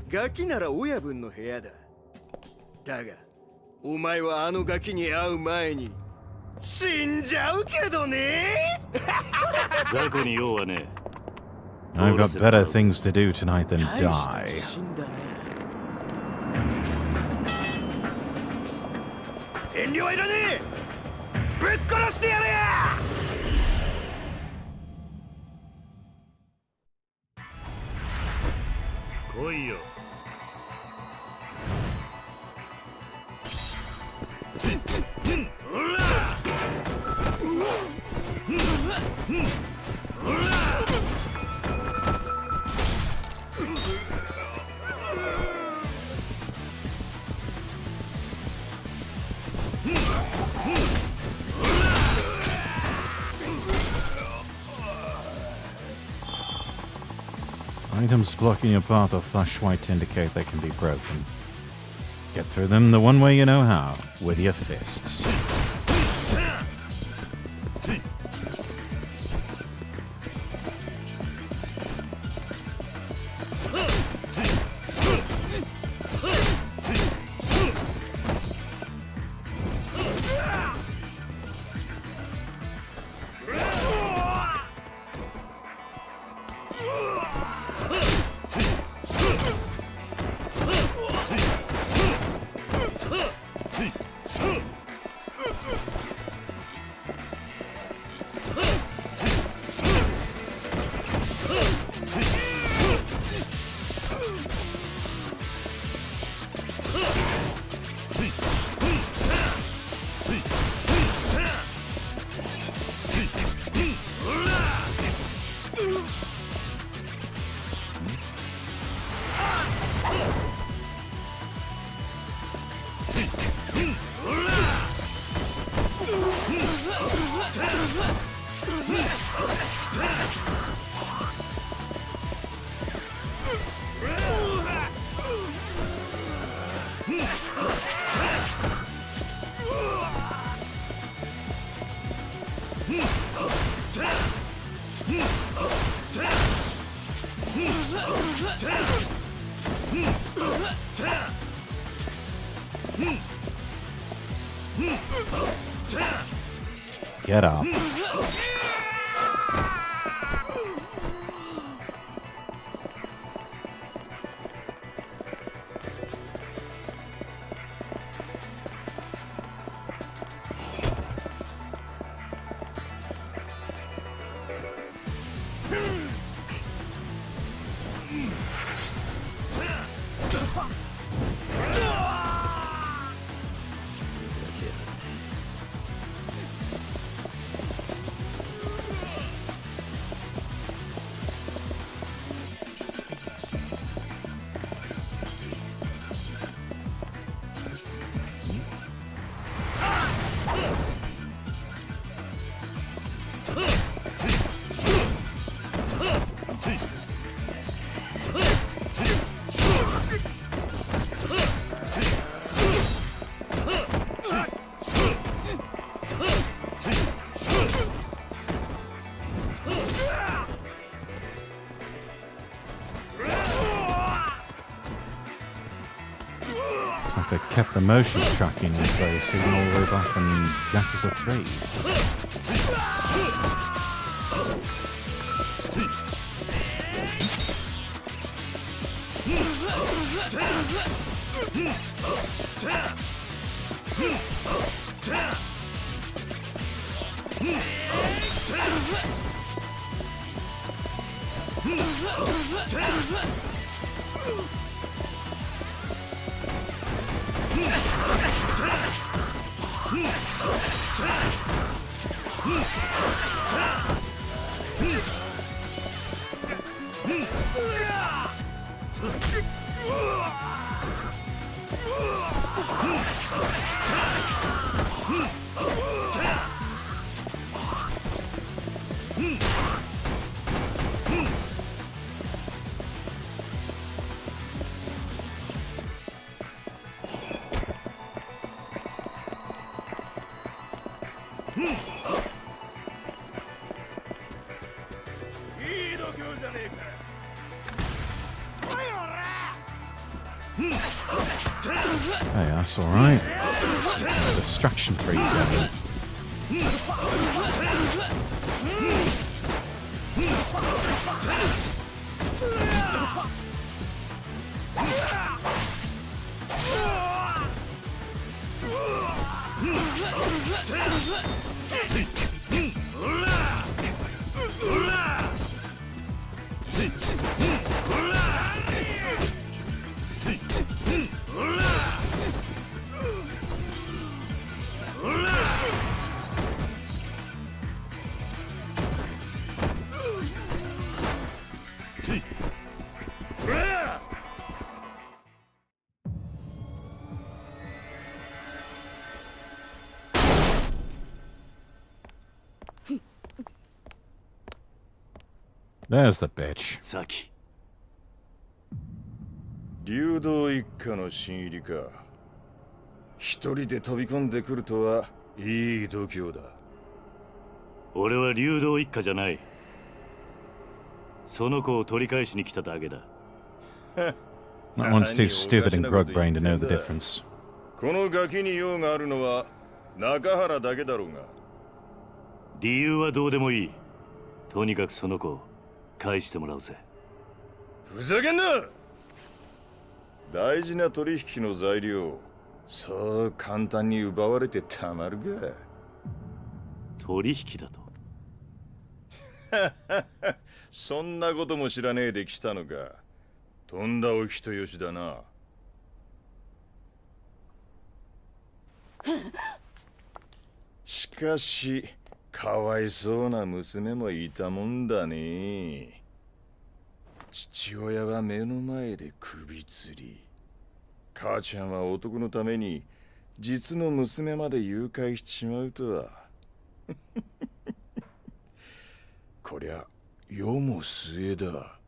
ガキなら親分の部屋だ。だが、お前はあのガキに会う前に死んじゃうけどね。雑魚に用はねえ。 I've got better things to do tonight than 大した die. 自信だな。遠慮はいらねえ。ぶっ殺してやれや。来いよ。Items blocking your path are flash white to indicate they can be broken. Get through them the one way you know how, with your fists. Get up. It's like they kept the motion tracking in place even all the way back in Yakuza 3. Hey, that's alright. Distraction free zone. There's the bitch. さき。流動一家の新入りか。一人で飛び込んでくるとはいい度胸だ。俺は流動一家じゃない。その子を取り返しに来ただけだ。That one's too stupid and grog-brained to know the difference. このガキに用があるのは中原だけだろうが。理由はどうでもいい。とにかくその子を返してもらうぜ。ふざけんな！大事な取引の材料、そう簡単に奪われてたまるか。取引だと。そんなことも知らねえで来たのか。とんだお人よしだな。しかし、かわいそうな娘もいたもんだね。父親は目の前で首吊り、母ちゃんは男のために実の娘まで誘拐しちまうとは。こりゃ世も末だ。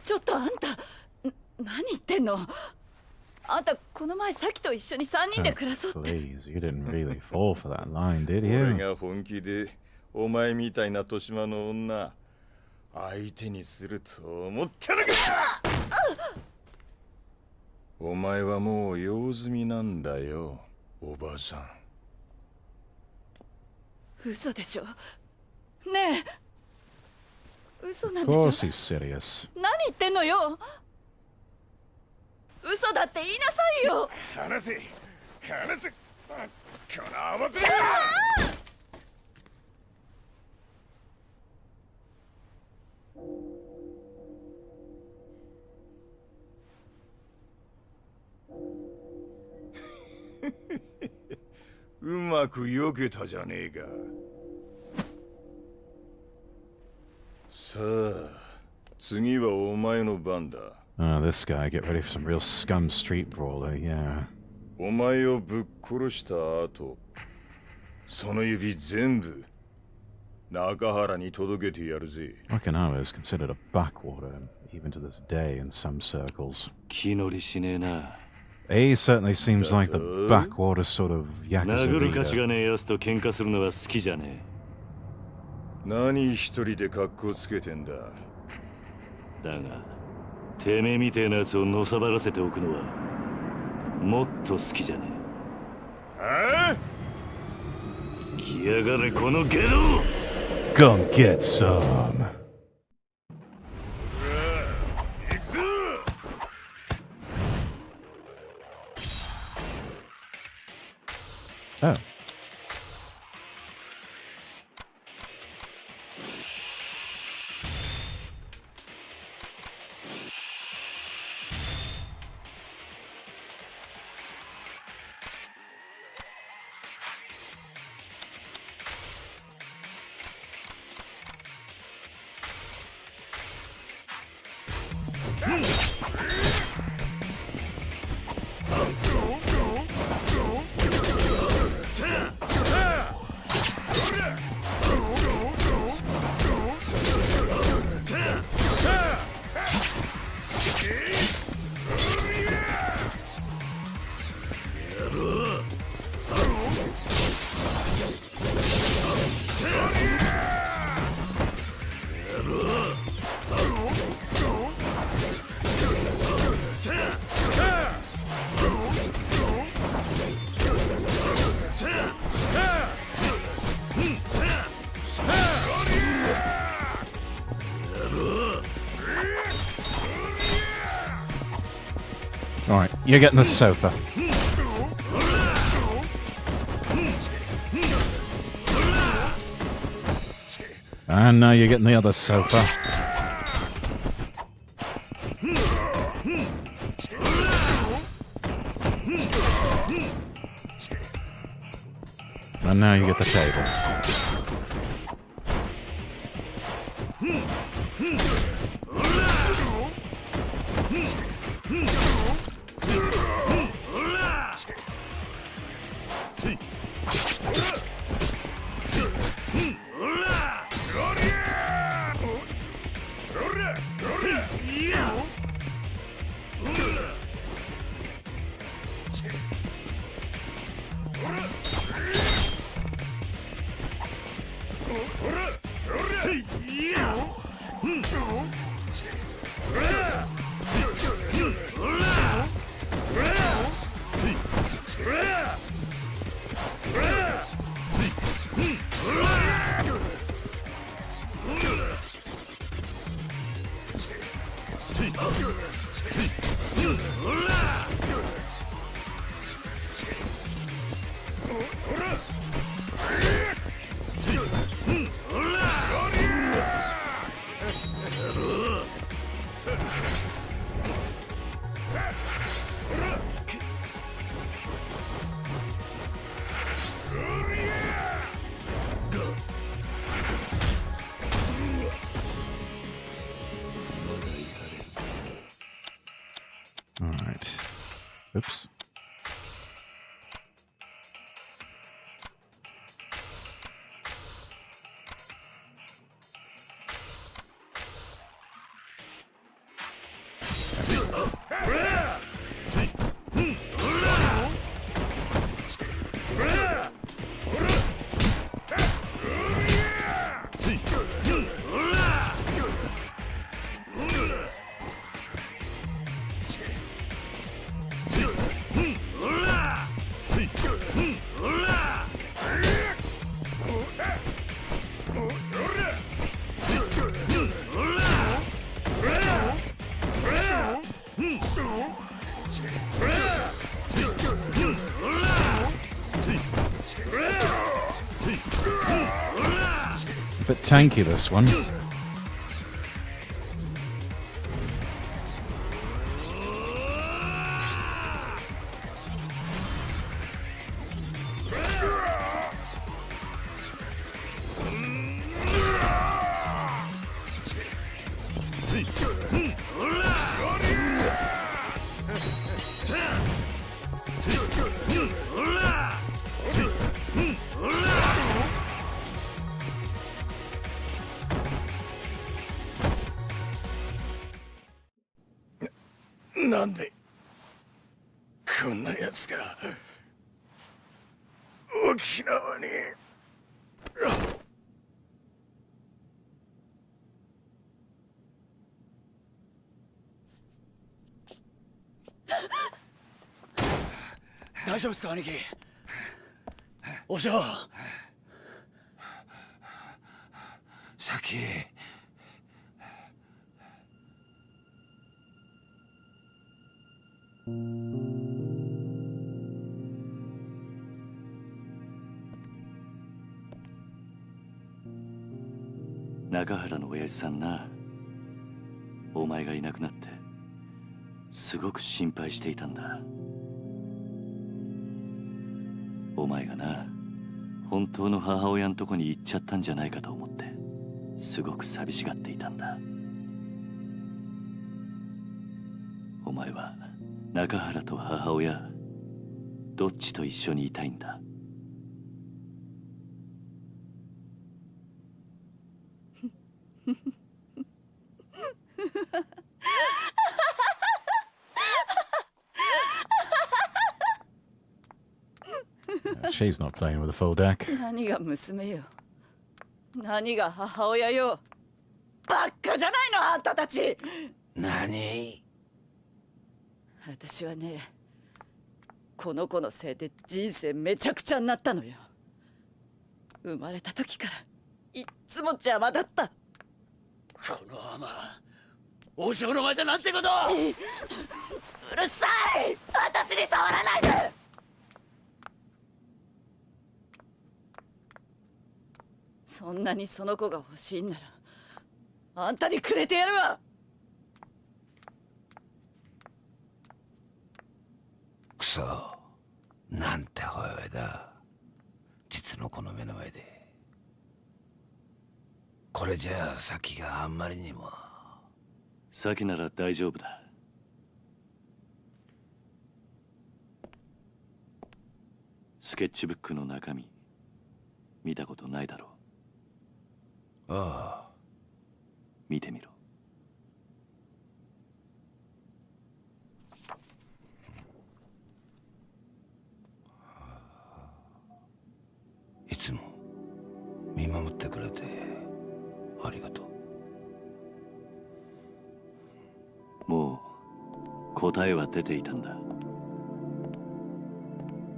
ちょっとあんた、何言ってんの？あんたこの前サキと一緒に3人で暮らそうって。 Please, you didn't really fall for that line, did 俺 you? が本気でお前みたいな年島の女相手にすると思ったのか。お前はもう用済みなんだよ、おばさん。嘘でしょ。ねえ、嘘な Of んでしょ。 course he's serious. 何言ってんのよ。嘘だって言いなさいよ。話せ話せ、この甘ずれうまく避けたじゃねえか。さあ、次はお前の番だ。Oh, this guy. Get ready for some real scum street brawler, yeah. お前をぶっ殺した後、その指全部中原に届けてやるぜ。 Okinawa is considered a backwater, even to this day in some circles. 気乗りしねえな。 A certainly seems like the backwater sort of Yakuza 殴る価値 leader. がねえやつと喧嘩するのは好きじゃね何一人で格好つけてんだ。え。だが、てめえみてえなやつをのさばらせておくのはもっと好きじゃねああ、え。来やがれこのゲド。 Come get some. 行くぞ。 Oh. Alright, you're getting the sofa. And now you're getting the other sofa. And now you get the table. Alright. Oops. tanky, this one.なんでこんなやつが沖縄に。大丈夫ですか兄貴。お嬢先中原の親父さんな、お前がいなくなってすごく心配していたんだ。お前がな、本当の母親のとこに行っちゃったんじゃないかと思ってすごく寂しがっていたんだ。お前は中原と母親どっちと一緒にいたいんだ。She's not playing with a full deck. 何が娘よ、何が母親よ。バッカじゃないのあんたたち。何？私はね、この子のせいで人生めちゃくちゃになったのよ。生まれた時からいっつも邪魔だった。この甘王将の前でなんてこと。うるさい、私に触らないで。そんなにその子が欲しいんならあんたにくれてやるわ。くそ、なんて母親だ。実の子の目の前で。これじゃあ先があんまりにも。先なら大丈夫だ。スケッチブックの中身見たことないだろう。ああ、見てみろ。いつも見守ってくれてありがとう。もう答えは出ていたんだ。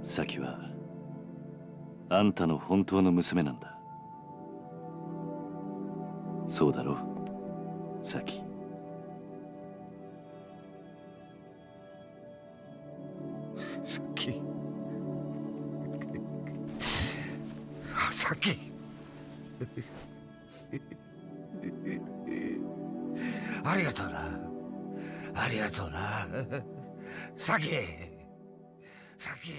サキはあんたの本当の娘なんだ。そうだろ、サキ。さっきさっきありがとうな、ありがとうな、さきさき。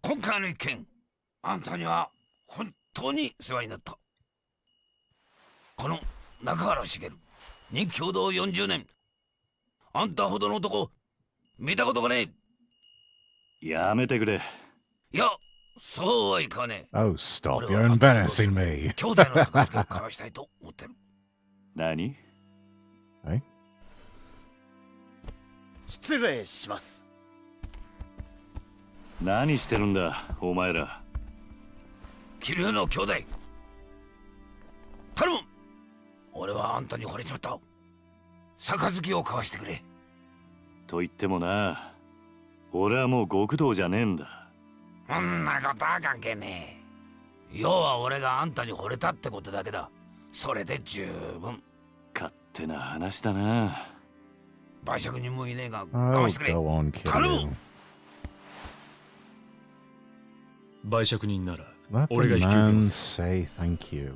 今回の一件、あんたには本当に世話になった。この中原茂、任共同40年、あんたほどの男見たことがねえ。やめてくれ。いや、そうはいかねえ。 Oh, stop. You're embarrassing me. 兄弟の杯を交わしたいと思ってる。何？ Hey? 失礼します。何してるんだお前ら。桐生の兄弟、頼む。俺はあんたに惚れちまった。杯を交わしてくれ。と言ってもな、俺はもう極道じゃねえんだ。そんなことは関係ねえ。要は俺があんたに惚れたってことだけだ。それで十分。勝手な話だな。売借人もいねえが Oh, 我慢してくれ。 go on, 頼む。 Kiryu. 売借人なら Let the 俺が引き受け man ます say thank you.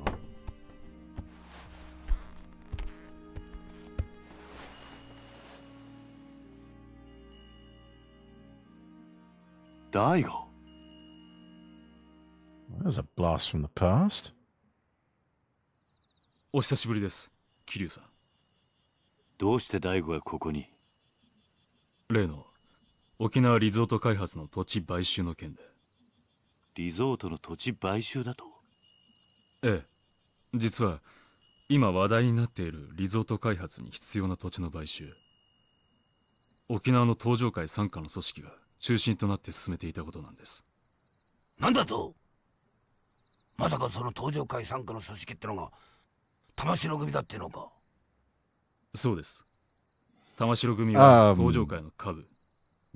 大悟 There's a blast from the past. お久しぶりです、桐生さん。どうして大悟がここに？例の沖縄リゾート開発の土地買収の件で。リゾートの土地買収だと？ええ、実は今話題になっているリゾート開発に必要な土地の買収、沖縄の東上会傘下の組織が中心となって進めていたことなんです。なんだと？まさかその東上会傘下の組織ってのが玉城組だってのか？そうです。玉城組は東上会の下部、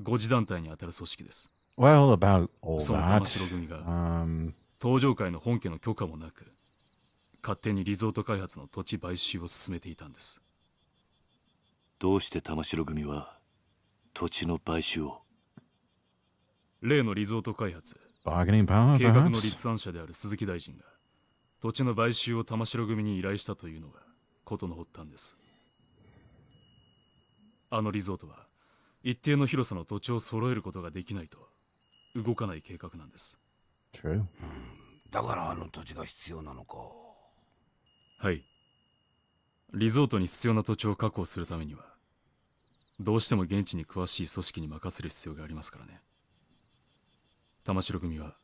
5次団体にあたる組織です。Well, about all その玉 that. 城組が Um, 東上会の本家の許可もなく勝手にリゾート開発の土地買収を進めていたんです。どうして玉城組は土地の買収を？例のリゾート開発 bargaining power, 計画の perhaps? 立案者である鈴木大臣が土地の買収を玉城組に依頼したというのが事の発端です。あのリゾートは一定の広さの土地を揃えることができないと動かない計画なんです。 True. だからあの土地が必要なのか。はい。リゾートに必要な土地を確保するためにはどうしても現地に詳しい組織に任せる必要がありますからね。玉城組は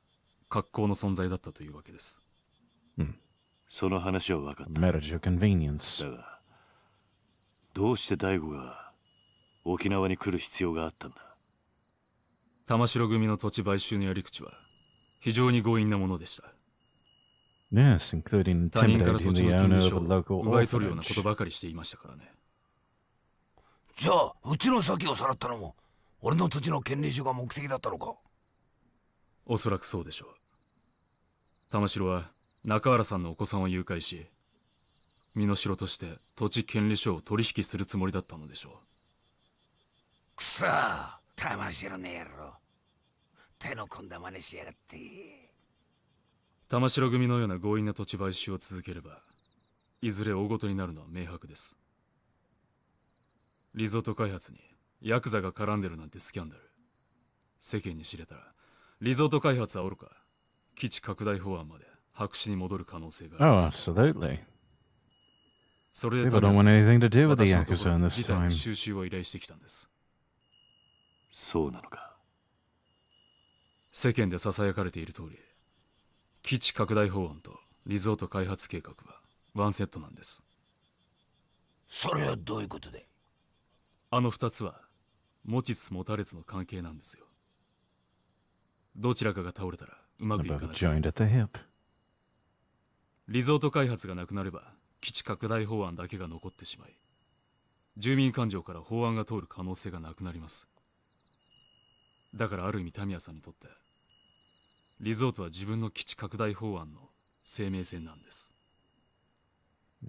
格好の存在だったというわけです。その話は分かった。 Met at your convenience. だがどうして大悟が沖縄に来る必要があったんだ？玉城組の土地買収のやり口は非常に強引なものでした。 Yes, including 他人から土 intimidating 地 the の権 owner 利 of 書 a を local 奪い取るようなこ orphanage. とばかりしていましたからね。じゃあうちの先をさらったのも俺の土地の権利書が目的だったのか？おそらくそうでしょう。玉城は中原さんのお子さんを誘拐し、身代として土地権利書を取引するつもりだったのでしょう。くそー、玉城の野郎、手の込んだ真似しやがって。玉城組のような強引な土地買収を続ければいずれ大ごとになるのは明白です。リゾート開発にヤクザが絡んでるなんてスキャンダル、世間に知れたらリゾート開発はおろか基地拡大法案まで白紙に戻る可能性があり Oh, ます。 absolutely. それで People 富 don't 谷 want さん anything to do with the 私のとこ Yakuza ろ in に this 事態 time. の収集を依頼してきたんです。そうなのか。世間で囁かれている通り、基地拡大法案とリゾート開発計画はワンセットなんです。それはどういうことで？あの二つは持ちつ持たれつの関係なんですよ。どちらかが倒れたらうまくいか Both ない。 joined at the hip. リゾート開発がなくなれば基地拡大法案だけが残ってしまい、住民感情から法案が通る可能性がなくなります。だからある意味タミヤさんにとってリゾートは自分の基地拡大法案の生命線なんです。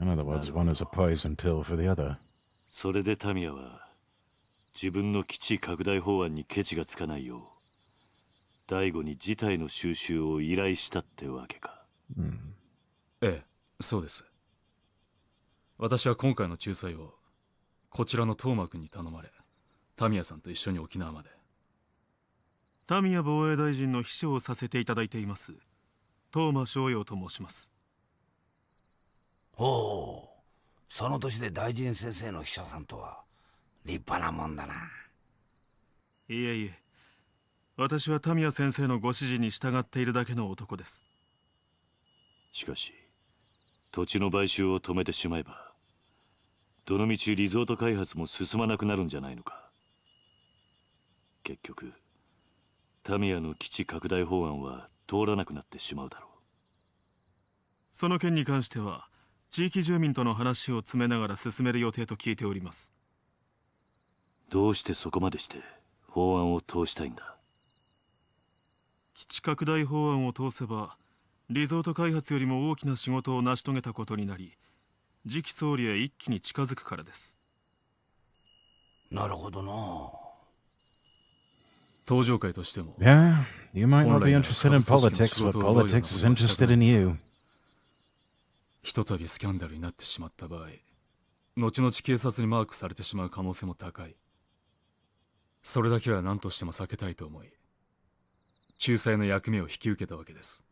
In other words, one is a poison pill for the other. それでタミヤは自分の基地拡大法案にケチがつかないよう大悟に事態の収集を依頼したってわけか。ええ、そうです。私は今回の仲裁をこちらの東間君に頼まれ、タミヤさんと一緒に沖縄まで。タミヤ防衛大臣の秘書をさせていただいています東間翔陽と申します。ほう、その年で大臣先生の秘書さんとは立派なもんだな。いえいえ、私はタミヤ先生のご指示に従っているだけの男です。しかし土地の買収を止めてしまえばどのみちリゾート開発も進まなくなるんじゃないのか。結局タミヤの基地拡大法案は通らなくなってしまうだろう。その件に関しては地域住民との話を詰めながら進める予定と聞いております。どうしてそこまでして法案を通したいんだ？基地拡大法案を通せばリゾート開発よりも大きな仕事を成し遂げたことになり、次期総理へ一気に近づくからです。なるほどな。東上会としても Yeah, You might not be 本来なら interested in 下部組織の politics, 仕 but 事をどういうような politics こ is とはした interested くない in んです you. がひとたびスキャンダルになってしまった場合、後々警察にマークされてしまう可能性も高い。それだけは何としても避けたいと思い、仲裁の役目を引き受けたわけです。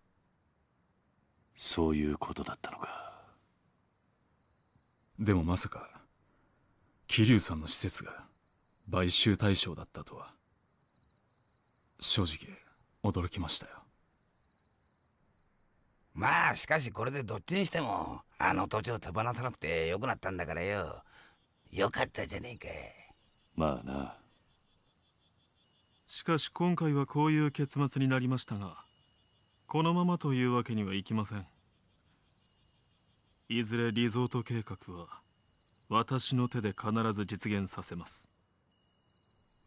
そういうことだったのか。でもまさか桐生さんの施設が買収対象だったとは、正直驚きましたよ。まあしかしこれでどっちにしてもあの土地を手放さなくてよくなったんだからよ。よかったじゃねえか。まあな。しかし今回はこういう結末になりましたが、このままというわけにはいきません。いずれリゾート計画は私の手で必ず実現させます。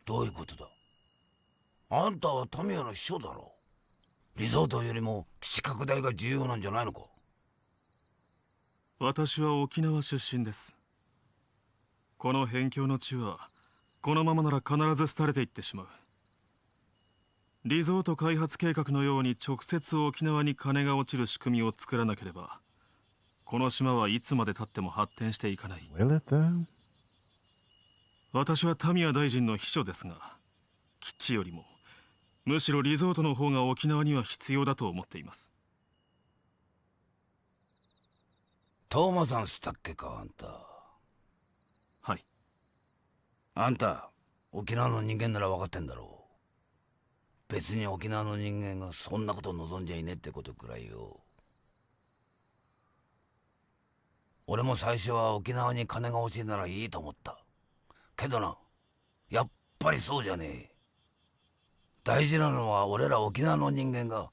どういうことだ。あんたはタミヤの秘書だろ。リゾートよりも基地拡大が重要なんじゃないのか。私は沖縄出身です。この辺境の地はこのままなら必ず廃れていってしまう。リゾート開発計画のように直接沖縄に金が落ちる仕組みを作らなければ、この島はいつまでたっても発展していかない。Will it though? 私はタミヤ大臣の秘書ですが、基地よりもむしろリゾートの方が沖縄には必要だと思っています。トーマさんしたっけか、あんた。はい。あんた沖縄の人間なら分かってんだろう。別に沖縄の人間がそんなこと望んじゃいねえってことくらいよ。俺も最初は沖縄に金が欲しいならいいと思った。けどな、やっぱりそうじゃねえ。大事なのは俺ら沖縄の人間が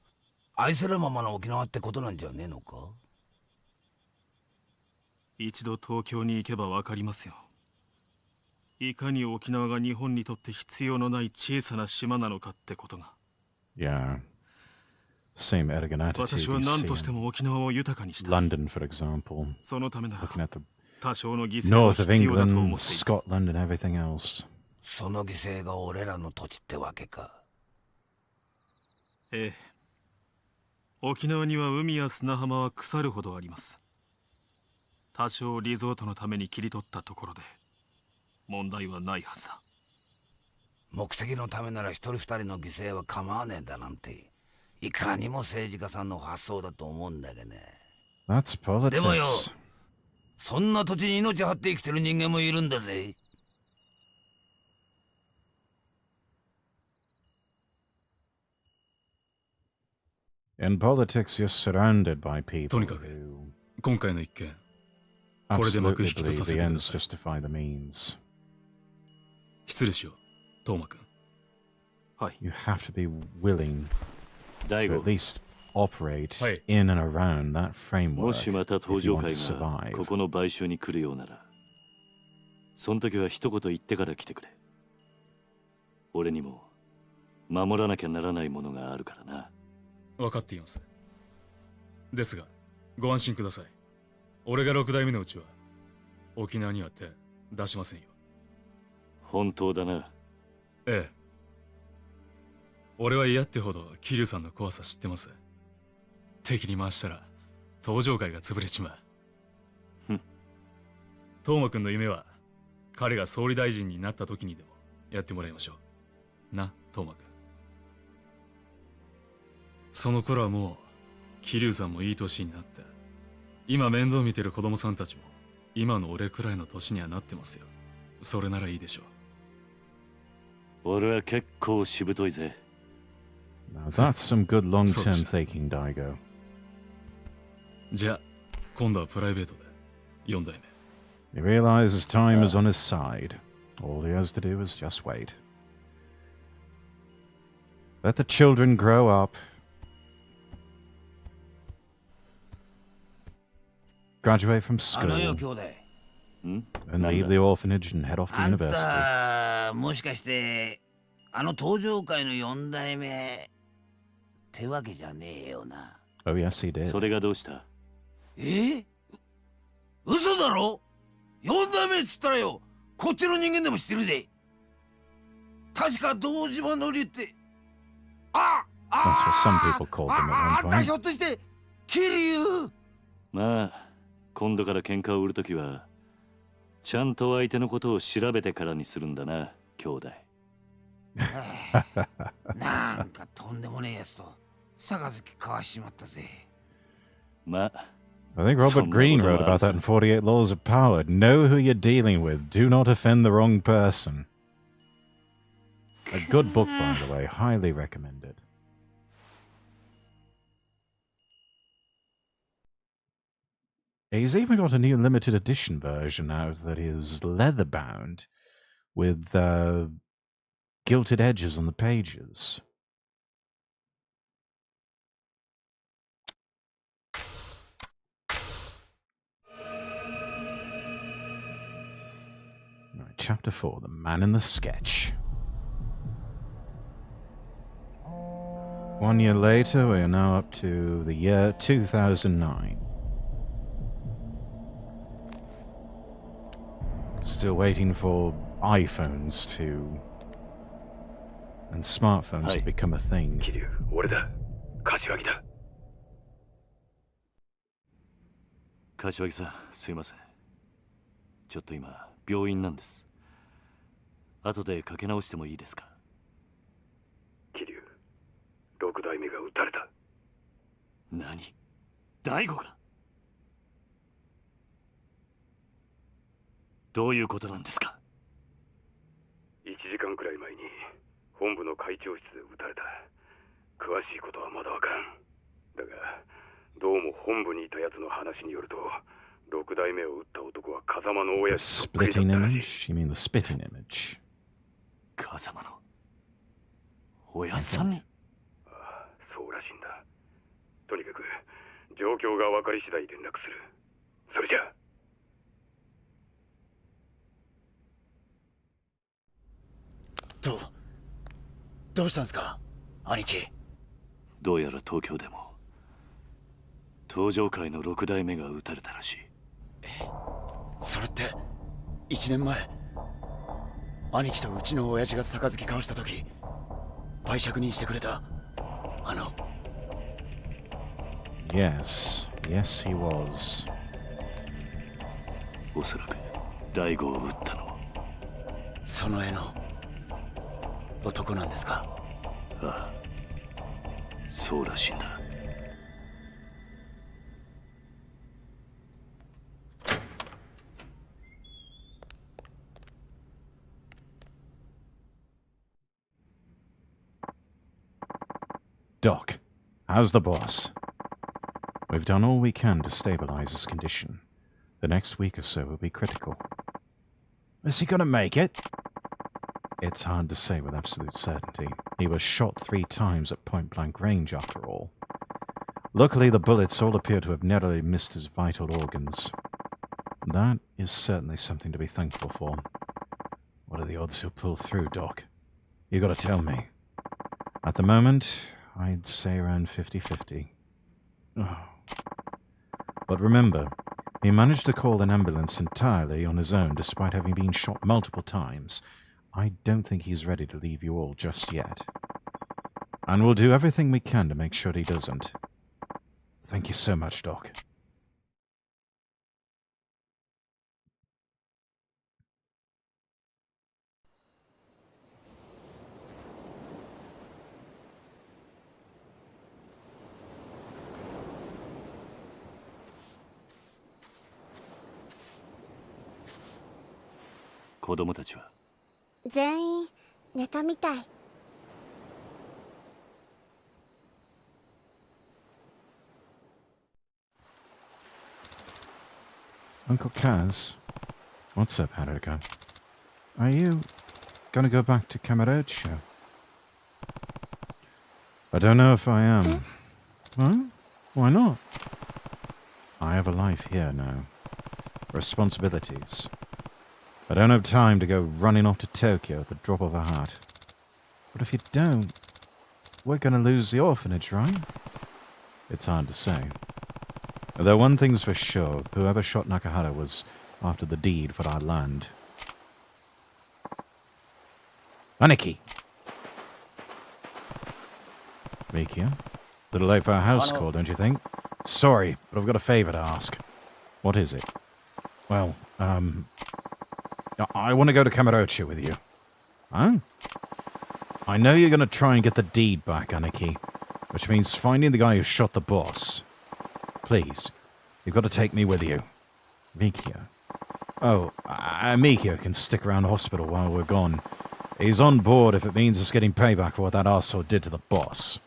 愛せるままの沖縄ってことなんじゃねえのか。一度東京に行けば分かりますよ。いかに沖縄が日本にとって必要のない小さな島なのかってことが。Yeah. Same arrogant attitude 私は you 何 see としても沖縄を豊かにしたい。 London, for example. そのためなら Looking at the 多少の犠牲は north of 必要だと思 England, っています。 Scotland, and everything else. その犠牲が俺らの土地ってわけか。ええ。沖縄には海や砂浜は腐るほどあります。多少リゾートのために切り取ったところで問題はないはずだ。目的のためなら一人二人の犠牲は構わねえんだなんて、いかにも政治家さんの発想だと思うんだけどね。 That's でもよ、 politics. そんな土地に命張って生きてる人間もいるんだぜ。In politics, you're surrounded by と people にかく who 今回の一件、これで幕 absolutely 引きとさ believe せ the てくだ ends さい。 justify the means. 失礼しよう、トーマ君。はい。 You have to be willing 大 to 悟 at least operate はい。 in and around that も framework しまた if 登 you 場 want 会 to が survive. ここの買収に来るようなら、その時は一言言ってから来てくれ。俺にも守らなきゃならないものがあるからな。分かっています。ですが、ご安心ください。俺が6代目のうちは、沖縄には手出しませんよ。本当だな。ええ。俺は嫌ってほど桐生さんの怖さ知ってます。敵に回したら登場会が潰れちまう。ふん。トーマ君の夢は彼が総理大臣になった時にでもやってもらいましょう。な、トーマ君。その頃はもう桐生さんもいい年になって、今面倒見てる子供さんたちも今の俺くらいの年にはなってますよ。それならいいでしょう。俺は結構しぶといぜ。Now that's some good long-term そうでした。 thinking, Daigo. じゃあ今度はプライベートで4代目。 He realizes time is on his side. All he has to do is just wait. Let the children grow up. Graduate from あのよ school 兄弟、ん and leave the orphanage and head off to あん university. たもしかしてあの登場界の4代目ってわけじゃねえよな。 Oh, yes, he did. それがどうした？嘘だろ。4代目っつったらよ、こっちの人間でも知ってるぜ。確か堂島のりって、あ That's what some people called them あ at んた one ひょ point. っとして桐生？まあ今度から喧嘩を売るときはちゃんと相手のことを調べてからにするんだな、兄弟。なんかとんでもねえやつと杯交わしちまったぜ。まあ I think Robert Greene wrote about that in 48 Laws of Power. Know who you're dealing with. Do not offend the wrong person. A good book, by the way. Highly recommended. He's even got a new limited edition version out that is leather bound with gilded edges on the pages. Right, Chapter 4, The Man in the Sketch. 1 year later, we are now up to the year 2009. Still waiting for iPhones to... and smartphones to become a thing. 桐生、俺だ。柏木だ。柏木さん、すいません。ちょっと今、病院なんです。後でかけ直してもいいですか？桐生、六代目が撃たれた。何？大吾が？どういうことなんですか？1時間くらい前に本部の会長室で撃たれた。詳しいことはまだわからん。だがどうも本部にいたやつの話によると、六代目を撃った男は風間の親 The 父そっくりだっ splitting たらしい。 image? You mean the spitting image? 風間の親さんに？ああ、そうらしいんだ。とにかく状況が分かり次第連絡する。それじゃあ。どうしたんですか、兄貴？どうやら東京でも東上会の六代目が撃たれたらしい。それって1年前、兄貴とうちの親父が杯交わした時売借人してくれたあの。 Yes. Yes, he was. おそらく大吾を撃ったのもその絵の男なんですか？ああ、そうらしいんだ。Doc, how's the boss? We've done all we can to stabilize his condition. The next week or so will be critical. Is he gonna make it? It's hard to say with absolute certainty. He was shot 3 times at point-blank range, after all. Luckily, the bullets all appear to have narrowly missed his vital organs. That is certainly something to be thankful for. What are the odds he'll pull through, Doc? You gotta tell me. At the moment, I'd say around 50-50. Oh. But remember, he managed to call an ambulance entirely on his own despite having been shot multiple times. I don't think he's ready to leave you all just yet. And we'll do everything we can to make sure he doesn't. Thank you so much, Doc. Kodomo 全員寝たみたい。Uncle Kaz? What's up, Haruka? Are you gonna go back to Kamurocho? I don't know if I am. Huh? Why not? I have a life here now. Responsibilities. I don't have time to go running off to Tokyo at the drop of a hat. But if you don't, we're gonna lose the orphanage, right? It's hard to say. Though one thing's for sure, whoever shot Nakahara was after the deed for our land. Aniki! Mikia. Little late for our house call, don't you think? Sorry, but I've got a favour to ask. What is it? Well, I want to go to Kamurocho with you. Huh? I know you're going to try and get the deed back, Aniki, which means finding the guy who shot the boss. Please, you've got to take me with you. Mikia. Oh, Mikia can stick around the hospital while we're gone. He's on board if it means us getting payback for what that arsehole did to the boss.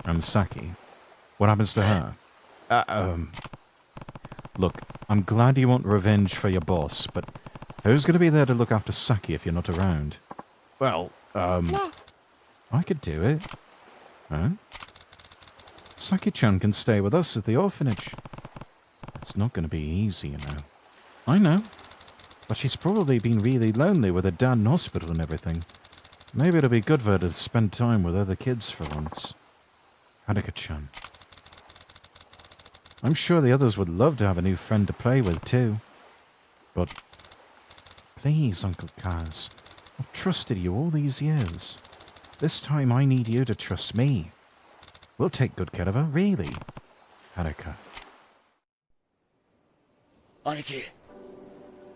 And Saki. What happens to her? Look, I'm glad you want revenge for your boss, but who's going to be there to look after Saki if you're not around? Well, I could do it. Huh? Saki-chan can stay with us at the orphanage. It's not going to be easy, you know. I know. But she's probably been really lonely with her dad in hospital and everything. Maybe it'll be good for her to spend time with other kids for once. Haruka-chan. I'm sure the others would love to have a new friend to play with, too. But please, Uncle Kaz, I've trusted you all these years. This time I need you to trust me. We'll take good care of her, really. Haruka. 兄貴、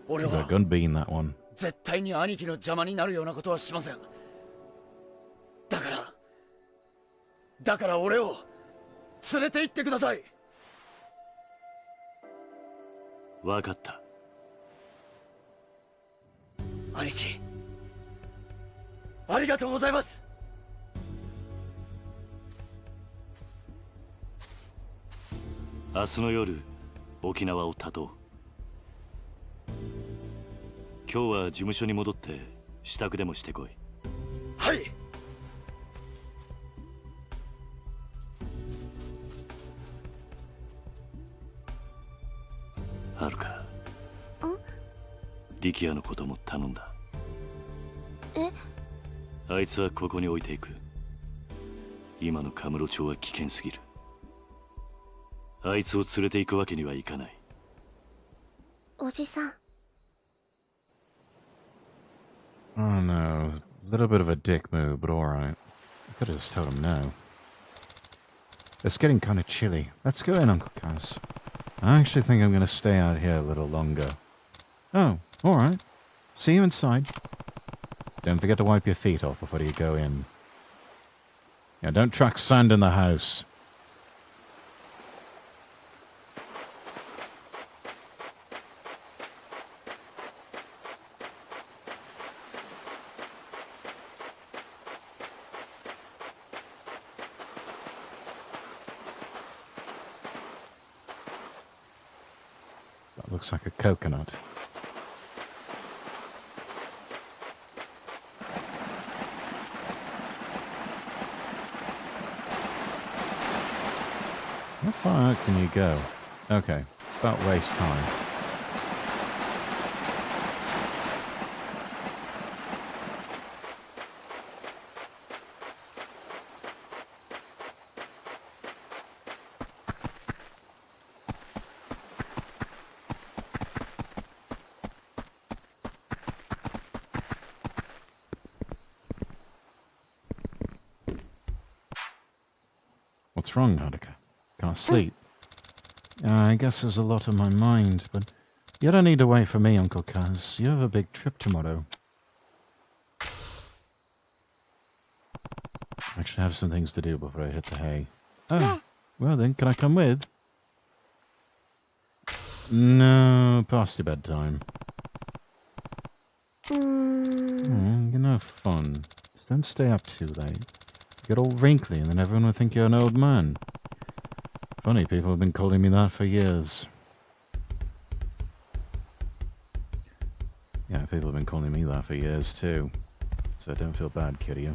俺 You've got a は gun bean, that one. 絶対に兄貴の邪魔になるようなことはしません。だから俺を連れて行ってください。わかった。兄貴、ありがとうございます。明日の夜、沖縄を立とう。今日は事務所に戻って支度でもしてこい。はい。はるか。力也のことも頼んだ。え？あいつはここに置いていく。今のカムロ町は危険すぎる。あいつを連れて行くわけにはいかない。おじさん。Oh no, a little bit of a dick move, but alright. I could have just told him no. It's getting kind of chilly. Let's go in, Uncle Kaz. I actually think I'm going to stay out here a little longer. Oh, alright. See you inside. Don't forget to wipe your feet off before you go in. Yeah, don't track sand in the house. That looks like a coconut. How far out can you go? Okay, about waist high. What's wrong, Haruka? Can't sleep? I guess there's a lot on my mind, but you don't need to wait for me, Uncle Kaz. You have a big trip tomorrow. I actually have some things to do before I hit the hay. Oh, well then, can I come with? No, past your bedtime. You're no fun. Just don't stay up too late. Get all wrinkly and then everyone will think you're an old man. Funny, people have been calling me that for years. Yeah, people have been calling me that for years too. So don't feel bad, Kiryu.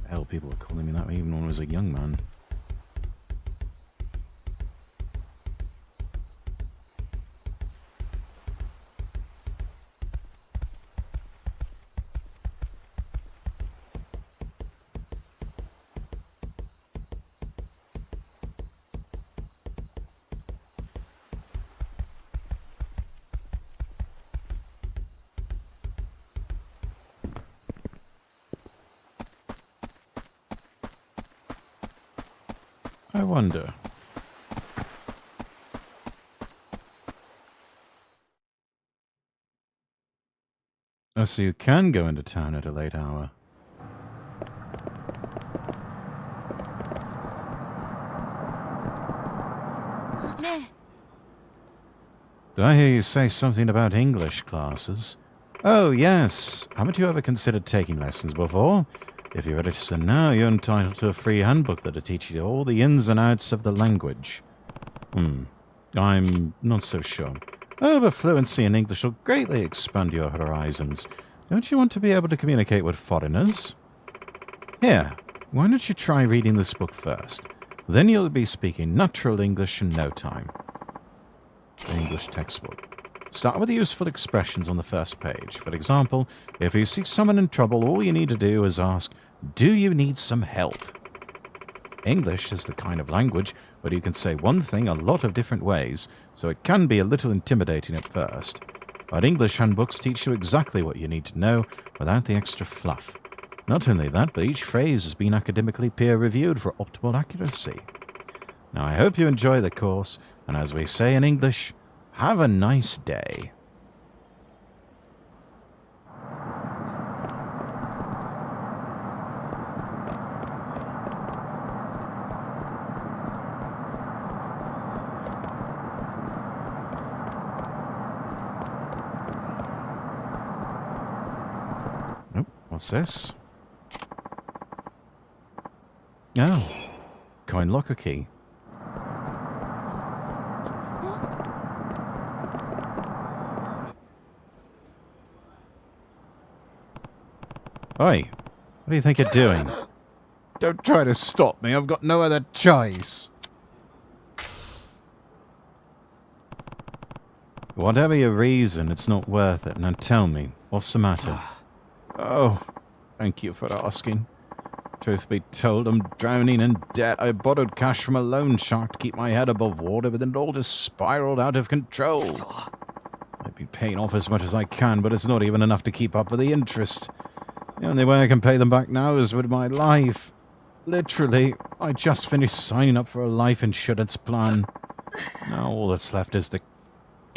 Hell, people were calling me that even when I was a young man. I wonder. Oh, so you can go into town at a late hour. Did I hear you say something about English classes? Oh, yes. Haven't you ever considered taking lessons before? If you register now, you're entitled to a free handbook that'll teach you all the ins and outs of the language. I'm not so sure. Oh, but fluency in English will greatly expand your horizons. Don't you want to be able to communicate with foreigners? Here, why don't you try reading this book first? Then you'll be speaking natural English in no time. The English textbook. Start with the useful expressions on the first page. For example, if you see someone in trouble, all you need to do is ask, "Do you need some help?" English is the kind of language where you can say one thing a lot of different ways, so it can be a little intimidating at first. But English handbooks teach you exactly what you need to know without the extra fluff. Not only that, but each phrase has been academically peer-reviewed for optimal accuracy. Now, I hope you enjoy the course, and as we say in English, have a nice day. Oh, what's this? Oh, coin locker key. Oi, what do you think you're doing? Don't try to stop me, I've got no other choice. Whatever your reason, it's not worth it. Now tell me, what's the matter? Oh, thank you for asking. Truth be told, I'm drowning in debt. I borrowed cash from a loan shark to keep my head above water, but then it all just spiraled out of control. I've been paying off as much as I can, but it's not even enough to keep up with the interest. The only way I can pay them back now is with my life. Literally, I just finished signing up for a life insurance plan. Now all that's left is to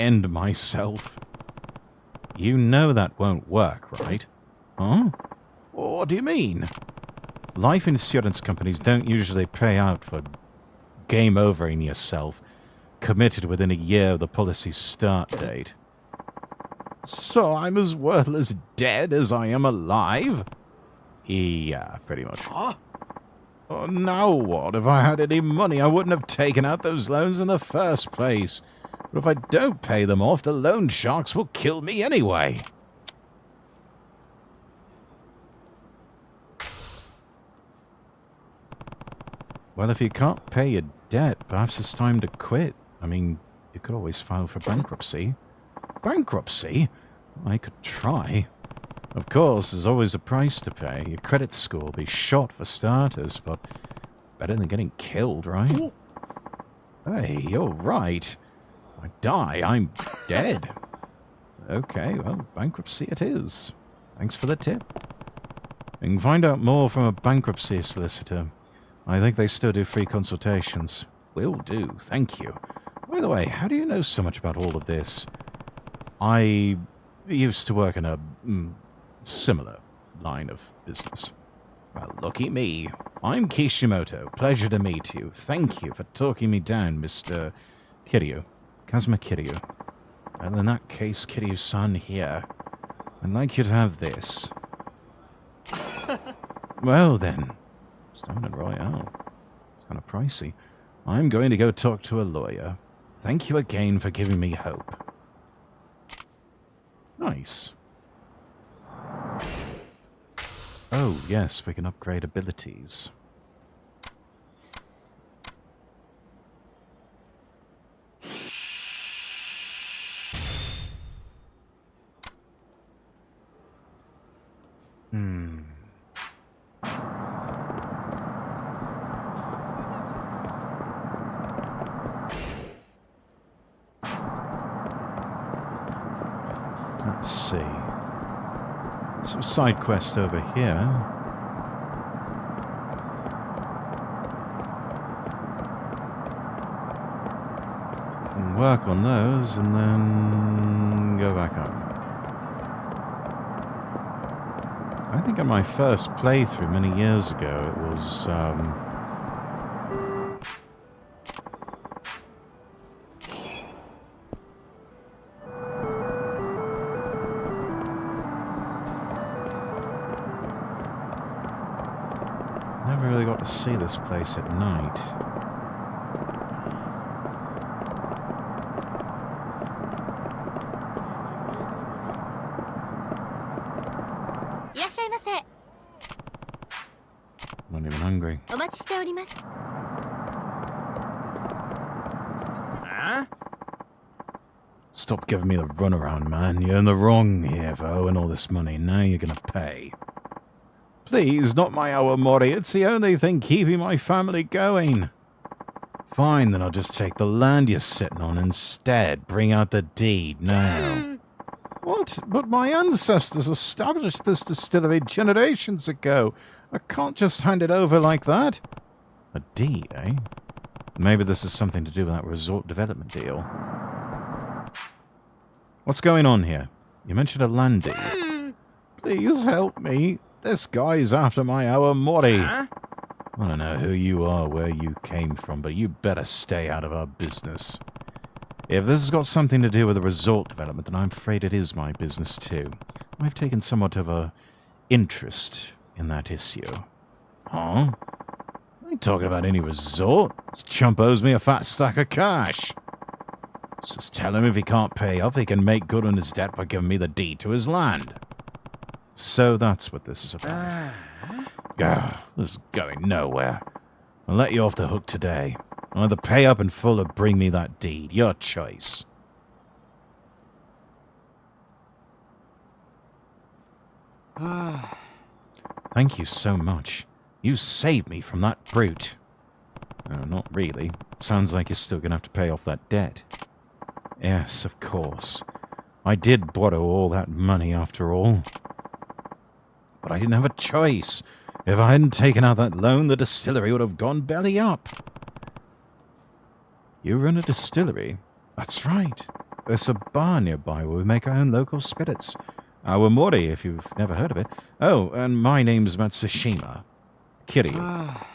end myself. You know that won't work, right? Huh? What do you mean? Life insurance companies don't usually pay out for game overing yourself, committed within a year of the policy's start date. So I'm as worthless dead as I am alive? Yeah, pretty much. Huh? Oh, now what? If I had any money, I wouldn't have taken out those loans in the first place. But if I don't pay them off, the loan sharks will kill me anyway. Well, if you can't pay your debt, perhaps it's time to quit. I mean, you could always file for bankruptcy. Bankruptcy? I could try. Of course, there's always a price to pay. Your credit score will be shot for starters, but better than getting killed, right? Hey, you're right. If I die, I'm dead. Okay, well, bankruptcy it is. Thanks for the tip. You can find out more from a bankruptcy solicitor. I think they still do free consultations. Will do, thank you. By the way, how do you know so much about all of this? I used to work in a similar line of business. Well, lucky me. I'm Kishimoto. Pleasure to meet you. Thank you for talking me down, Mr. Kiryu. Kazuma Kiryu. Well, in that case, Kiryu-san here. I'd like you to have this. Well, then. Standard Royale. It's kind of pricey. I'm going to go talk to a lawyer. Thank you again for giving me hope. Nice. Oh, yes, we can upgrade abilities. Let's see. Some side quest over here. and work on those, and then go back up. I think on my first playthrough many years ago, it was, never really got to see this place at night. Not even hungry. Stop giving me the runaround, man. You're in the wrong here for owing all this money. Now you're gonna pay. Please, not my Awamori. It's the only thing keeping my family going. Fine, then I'll just take the land you're sitting on instead. Bring out the deed now. What? But my ancestors established this distillery generations ago. I can't just hand it over like that. A deed, eh? Maybe this is something to do with that resort development deal. What's going on here? You mentioned a land deed. Please help me. This guy's after my Awamori. I don't know who you are, where you came from, but you better stay out of our business. If this has got something to do with the resort development, then I'm afraid it is my business too. I've taken somewhat of a interest in that issue. Huh? I ain't talking about any resort. This chump owes me a fat stack of cash. Just tell him if he can't pay up, he can make good on his debt by giving me the deed to his land. So that's what this is about. This is going nowhere. I'll let you off the hook today. Either pay up in full or bring me that deed. Your choice. Thank you so much. You saved me from that brute. Not really. Sounds like you're still going to have to pay off that debt. Yes, of course. I did borrow all that money after all. But I didn't have a choice. If I hadn't taken out that loan, the distillery would have gone belly up. You run a distillery? That's right. There's a bar nearby where we make our own local spirits. Awamori, if you've never heard of it. Oh, and my name's Matsushima. Kiryu.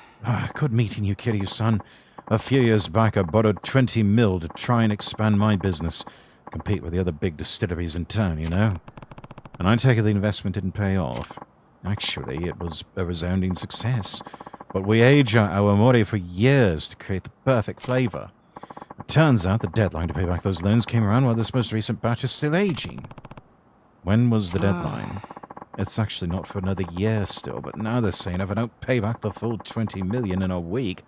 Good meeting you, Kiryu-san. A few years back, I borrowed 20 mil to try and expand my business. Compete with the other big distilleries in town, you know. And I take it the investment didn't pay off. Actually, it was a resounding success. But we age our Awamori for years to create the perfect flavor. It turns out the deadline to pay back those loans came around while this most recent batch is still aging. When was the deadline? It's actually not for another year still, but now they're saying if I don't pay back the full 20 million in a week,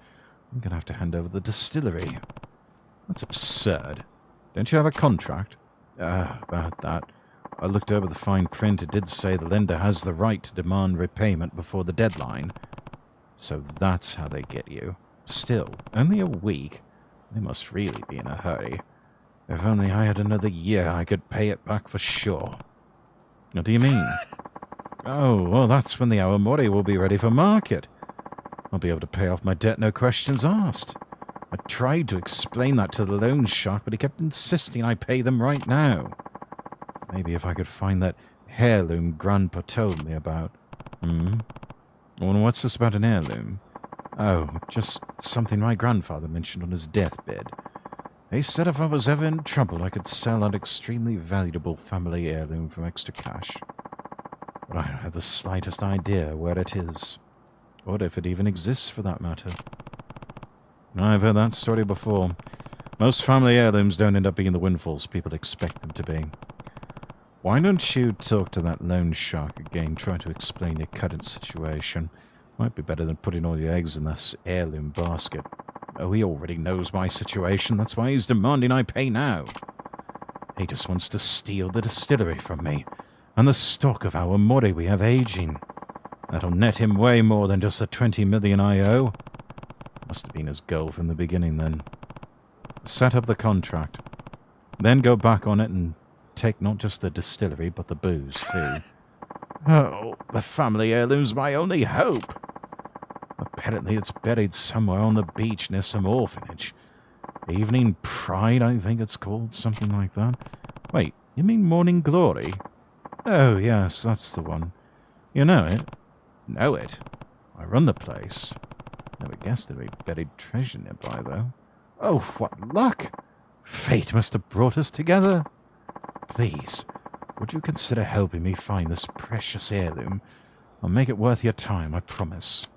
I'm going to have to hand over the distillery. That's absurd. Don't you have a contract? About that. I looked over the fine print. It did say the lender has the right to demand repayment before the deadline. So that's how they get you. Still, only a week. They must really be in a hurry. If only I had another year, I could pay it back for sure. What do you mean? Oh, well, that's when the Awamori will be ready for market. I'll be able to pay off my debt, no questions asked. I tried to explain that to the loan shark, but he kept insisting I pay them right now. Maybe if I could find that heirloom Grandpa told me about. Well, what's this about an heirloom? Oh, just something my grandfather mentioned on his deathbed. He said if I was ever in trouble, I could sell that extremely valuable family heirloom for extra cash. But I don't have the slightest idea where it is. Or if it even exists, for that matter. I've heard that story before. Most family heirlooms don't end up being the windfalls people expect them to be. Why don't you talk to that loan shark again, try to explain your current situation? Might be better than putting all your eggs in this heirloom basket. Oh, he already knows my situation, that's why he's demanding I pay now. He just wants to steal the distillery from me, and the stock of Awamori we have aging. That'll net him way more than just the 20 million I owe. Must have been his goal from the beginning, then. Set up the contract. Then go back on it and take not just the distillery, but the booze, too. Oh, the family heirloom's my only hope. Apparently it's buried somewhere on the beach near some orphanage. Evening Pride, I think it's called, something like that. Wait, you mean Morning Glory? Oh, yes, that's the one. You know it? Know it? I run the place. Never guessed there'd be buried treasure nearby, though. Oh, what luck! Fate must have brought us together. Please, would you consider helping me find this precious heirloom? I'll make it worth your time, I promise.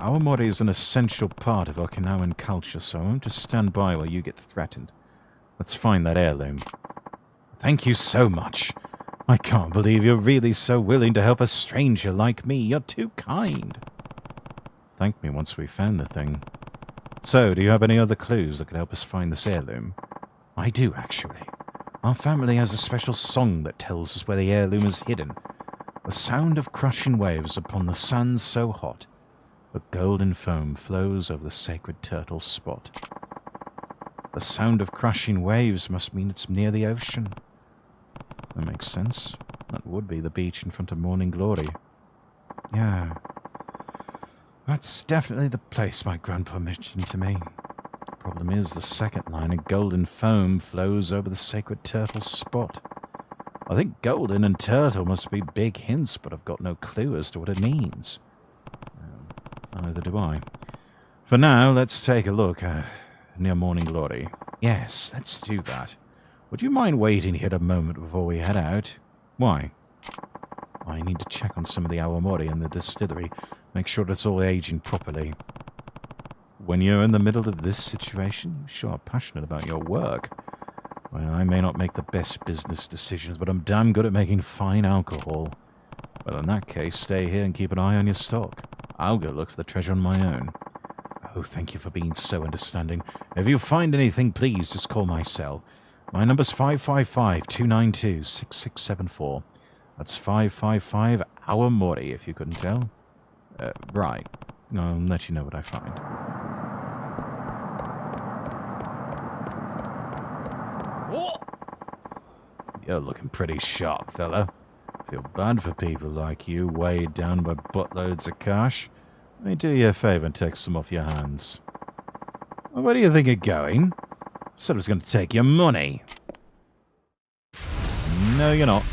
Awamori is an essential part of Okinawan culture, so I won't just stand by while you get threatened. Let's find that heirloom. Thank you so much. I can't believe you're really so willing to help a stranger like me. You're too kind. Thank me once we've found the thing. So, do you have any other clues that could help us find this heirloom? I do, actually. Our family has a special song that tells us where the heirloom is hidden. The sound of crushing waves upon the sands so hot, a golden foam flows over the sacred turtle spot. The sound of crushing waves must mean it's near the ocean. That makes sense. That would be the beach in front of Morning Glory. Yeah. That's definitely the place my grandpa mentioned to me. Problem is, the second line of golden foam flows over the sacred turtle spot. I think golden and turtle must be big hints, but I've got no clue as to what it means. Neither do I. For now, let's take a look near Morning Glory. Yes, let's do that. Would you mind waiting here a moment before we head out? Why? I need to check on some of the awamori in the distillery. Make sure it's all aging properly. When you're in the middle of this situation, you sure are passionate about your work. Well, I may not make the best business decisions, but I'm damn good at making fine alcohol. Well, in that case, stay here and keep an eye on your stock. I'll go look for the treasure on my own. Oh, thank you for being so understanding. If you find anything, please just call my cell. My number's 555-292-6674. That's 555 Awamori, if you couldn't tell. Right. I'll let you know what I find. You're looking pretty sharp, fella. Feel bad for people like you, weighed down by buttloads of cash. Let me do you a favour and take some off your hands. Well, where do you think you're going? Said I was going to take your money. No, you're not.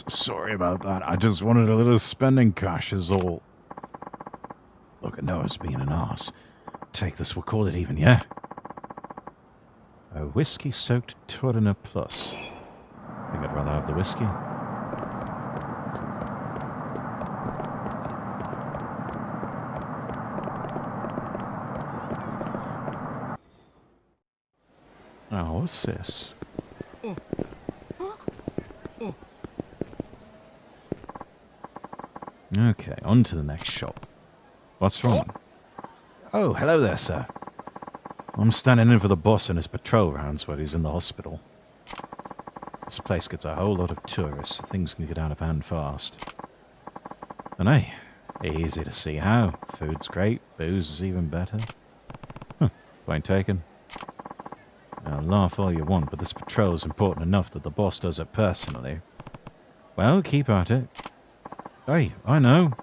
Sorry about that. I just wanted a little spending cash is all. Look at Noah's being an arse. Take this, we'll call it even, yeah? A whiskey-soaked Turner Plus. I think I'd rather have the whiskey. Oh, what's this? Okay, on to the next shop. What's wrong? Oh, hello there, sir. I'm standing in for the boss in his patrol rounds while he's in the hospital. This place gets a whole lot of tourists, so things can get out of hand fast. And hey, easy to see how. Food's great, booze is even better. Point taken. Now, laugh all you want, but this patrol's important enough that the boss does it personally. Well, keep at it. Hey, I know.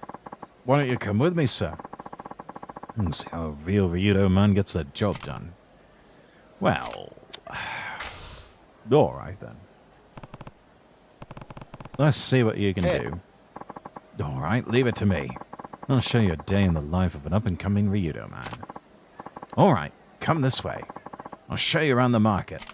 Why don't you come with me, sir? And see how a real Ryudo man gets the job done. Well, alright then. Let's see what you can do. Alright, leave it to me. I'll show you a day in the life of an up-and-coming Ryudo man. Alright, come this way. I'll show you around the market.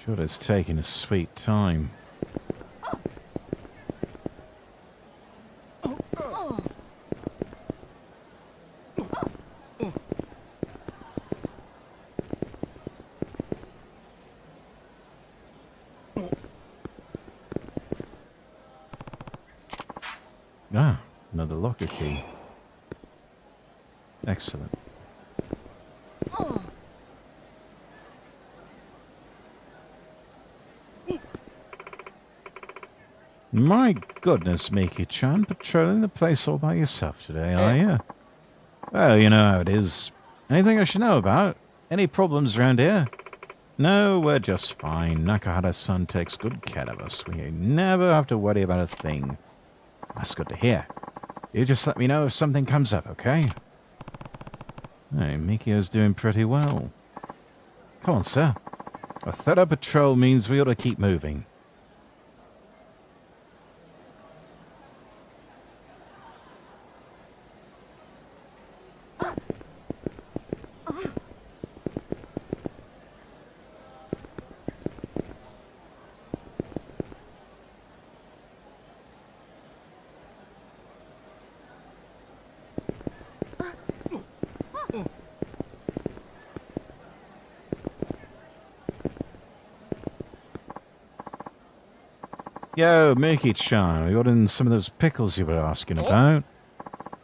Sure, it's taking a sweet time. Ah, another locker key. Excellent. My goodness, Miki-chan, patrolling the place all by yourself today, are you? Well, you know how it is. Anything I should know about? Any problems around here? No, we're just fine. Nakahara-san takes good care of us. We never have to worry about a thing. That's good to hear. You just let me know if something comes up, okay? Hey, Mikio's doing pretty well. Come on, sir. A thorough patrol means we ought to keep moving. Yo, Miki-chan, we got in some of those pickles you were asking about.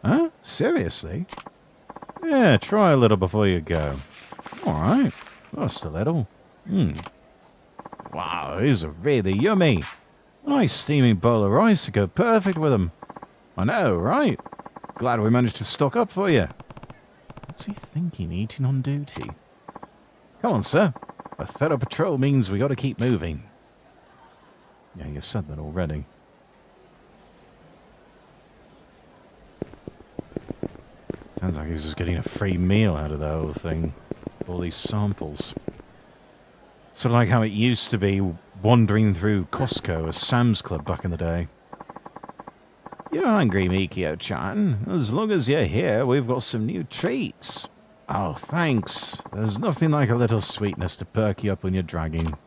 Huh? Seriously? Yeah, try a little before you go. Alright. Just a little. Wow, these are really yummy. Nice steaming bowl of rice to go perfect with them. I know, right? Glad we managed to stock up for you. What's he thinking, eating on duty? Come on, sir. A thorough patrol means we gotta keep moving. Yeah, you said that already. Sounds like he's just getting a free meal out of the whole thing. All these samples. Sort of like how it used to be wandering through Costco or Sam's Club back in the day. You're hungry, Mikio-chan. As long as you're here, we've got some new treats. Oh, thanks. There's nothing like a little sweetness to perk you up when you're dragging.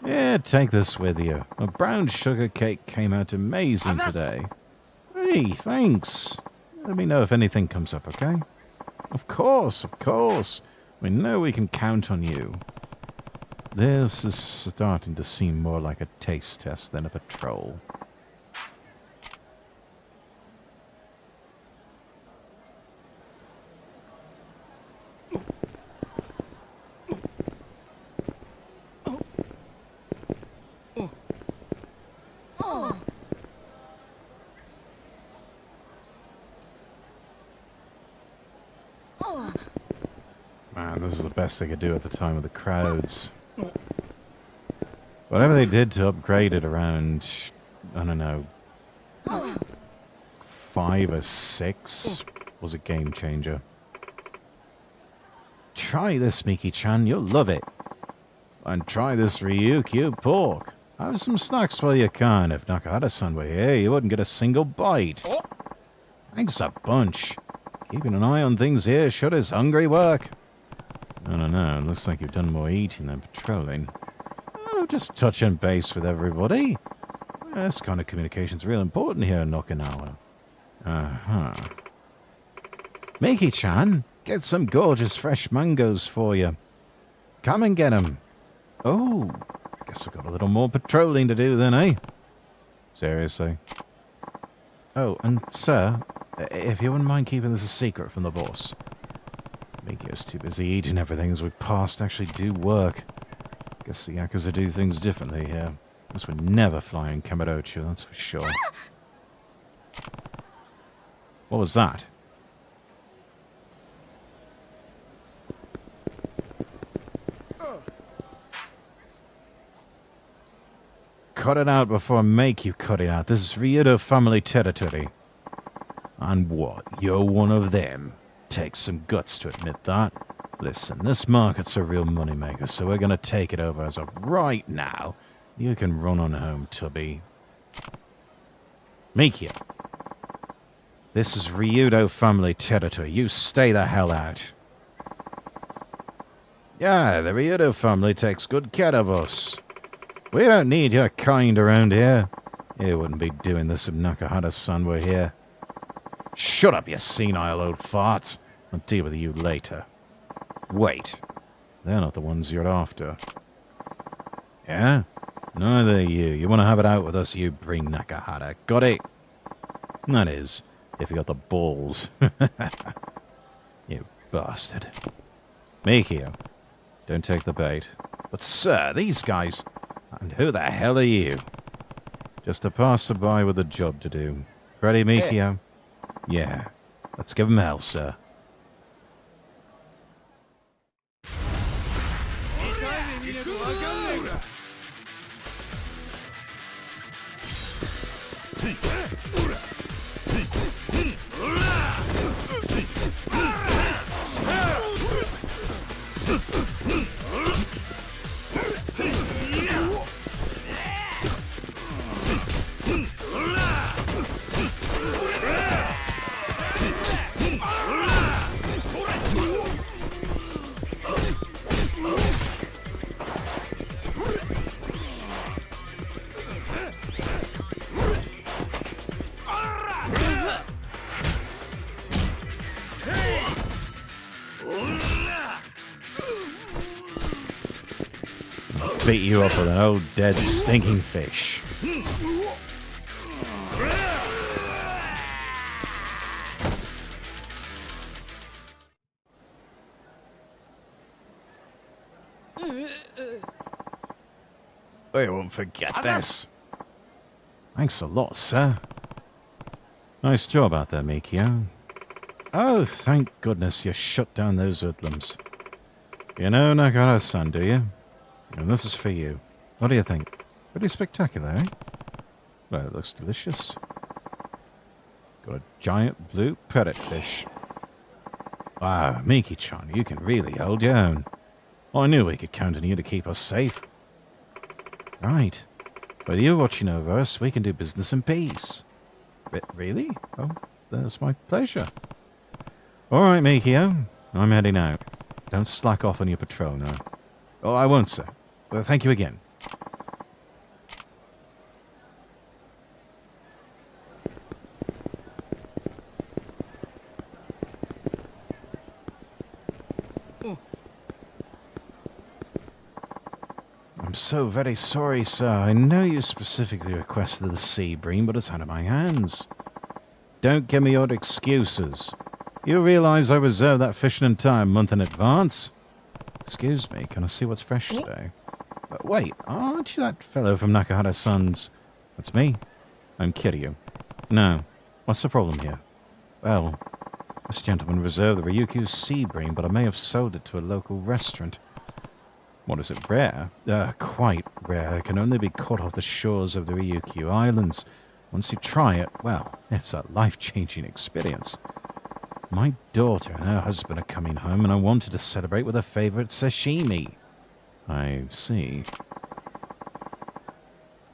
Yeah, take this with you. A brown sugar cake came out amazing today. Hey, thanks. Let me know if anything comes up, okay? Of course, of course. We know we can count on you. This is starting to seem more like a taste test than a patrol. Man, this is the best they could do at the time of the crowds. Whatever they did to upgrade it around, I don't know, 5 or 6 was a game changer. Try this, Miki-chan, you'll love it. And try this Ryukyu pork. Have some snacks while you can. If Nakahara-san were here, you wouldn't get a single bite. Thanks a bunch. Keeping an eye on things here sure is hungry work. I don't know, it looks like you've done more eating than patrolling. Oh, just touching base with everybody. This kind of communication's real important here in Okinawa. Uh-huh. Miki-chan, get some gorgeous fresh mangoes for you. Come and get 'em. Oh, guess we've got a little more patrolling to do then, eh? Seriously. Oh, and sir, if you wouldn't mind keeping this a secret from the boss. Mikio's too busy eating everything as we passed actually do work. Guess the Yakuza do things differently here. This would never fly in Kamurocho, that's for sure. What was that? Cut it out before I make you cut it out. This is Ryudo family territory. And what? You're one of them? Takes some guts to admit that. Listen, this market's a real moneymaker, so we're gonna take it over as of right now. You can run on home, Tubby. Mikio. This is Ryudo family territory. You stay the hell out. Yeah, the Ryudo family takes good care of us. We don't need your kind around here. You wouldn't be doing this if Nakahara-san were here. Shut up, you senile old farts. I'll deal with you later. Wait. They're not the ones you're after. Yeah? Neither you. You want to have it out with us, you bring Nakahara. Got it? That is, if you got the balls. You bastard. Mikio, don't take the bait. But sir, these guys... And who the hell are you? Just a passerby with a job to do. Ready, Mikio? Yeah. Let's give him hell, sir. Beat you up with an old dead stinking fish. I won't forget this. Thanks a lot, sir. Nice job out there, Mikio. Oh, thank goodness you shut down those hoodlums. You know Nakahara-san, do you? And this is for you. What do you think? Pretty spectacular, eh? Well, it looks delicious. Got a giant blue parrotfish. Wow, Miki-chan, you can really hold your own. I knew we could count on you to keep us safe. Right. With you watching over us, we can do business in peace. Really? Oh, that's my pleasure. All right, Mikio. I'm heading out. Don't slack off on your patrol now. Oh, I won't, sir. Well, thank you again. I'm so very sorry, sir. I know you specifically requested the sea bream, but it's out of my hands. Don't give me your excuses. You realize I reserved that fish an entire month in advance? Excuse me, can I see what's fresh today? Wait, aren't you that fellow from Nakahara-san's? That's me. I'm Kiryu. No. What's the problem here? Well, this gentleman reserved the Ryukyu sea bream, but I may have sold it to a local restaurant. What is it, rare? Quite rare. It can only be caught off the shores of the Ryukyu Islands. Once you try it, well, it's a life-changing experience. My daughter and her husband are coming home, and I wanted to celebrate with a favorite sashimi. I see.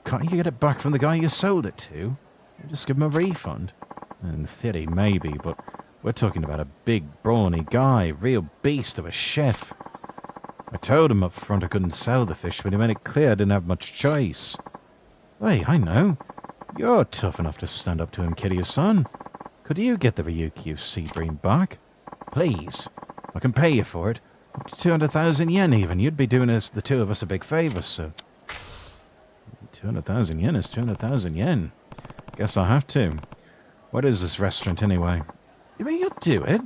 Can't you get it back from the guy you sold it to? Just give him a refund. In theory, maybe, but we're talking about a big, brawny guy, real beast of a chef. I told him up front I couldn't sell the fish, but he made it clear I didn't have much choice. Hey, I know. You're tough enough to stand up to him, Kiryu-san. Could you get the Ryukyu sea bream back? Please. I can pay you for it. Up to 200,000 yen even. You'd be doing us, the two of us, a big favor, sir. 200,000 yen is 200,000 yen. Guess I'll have to. What is this restaurant, anyway? You mean you'll do it?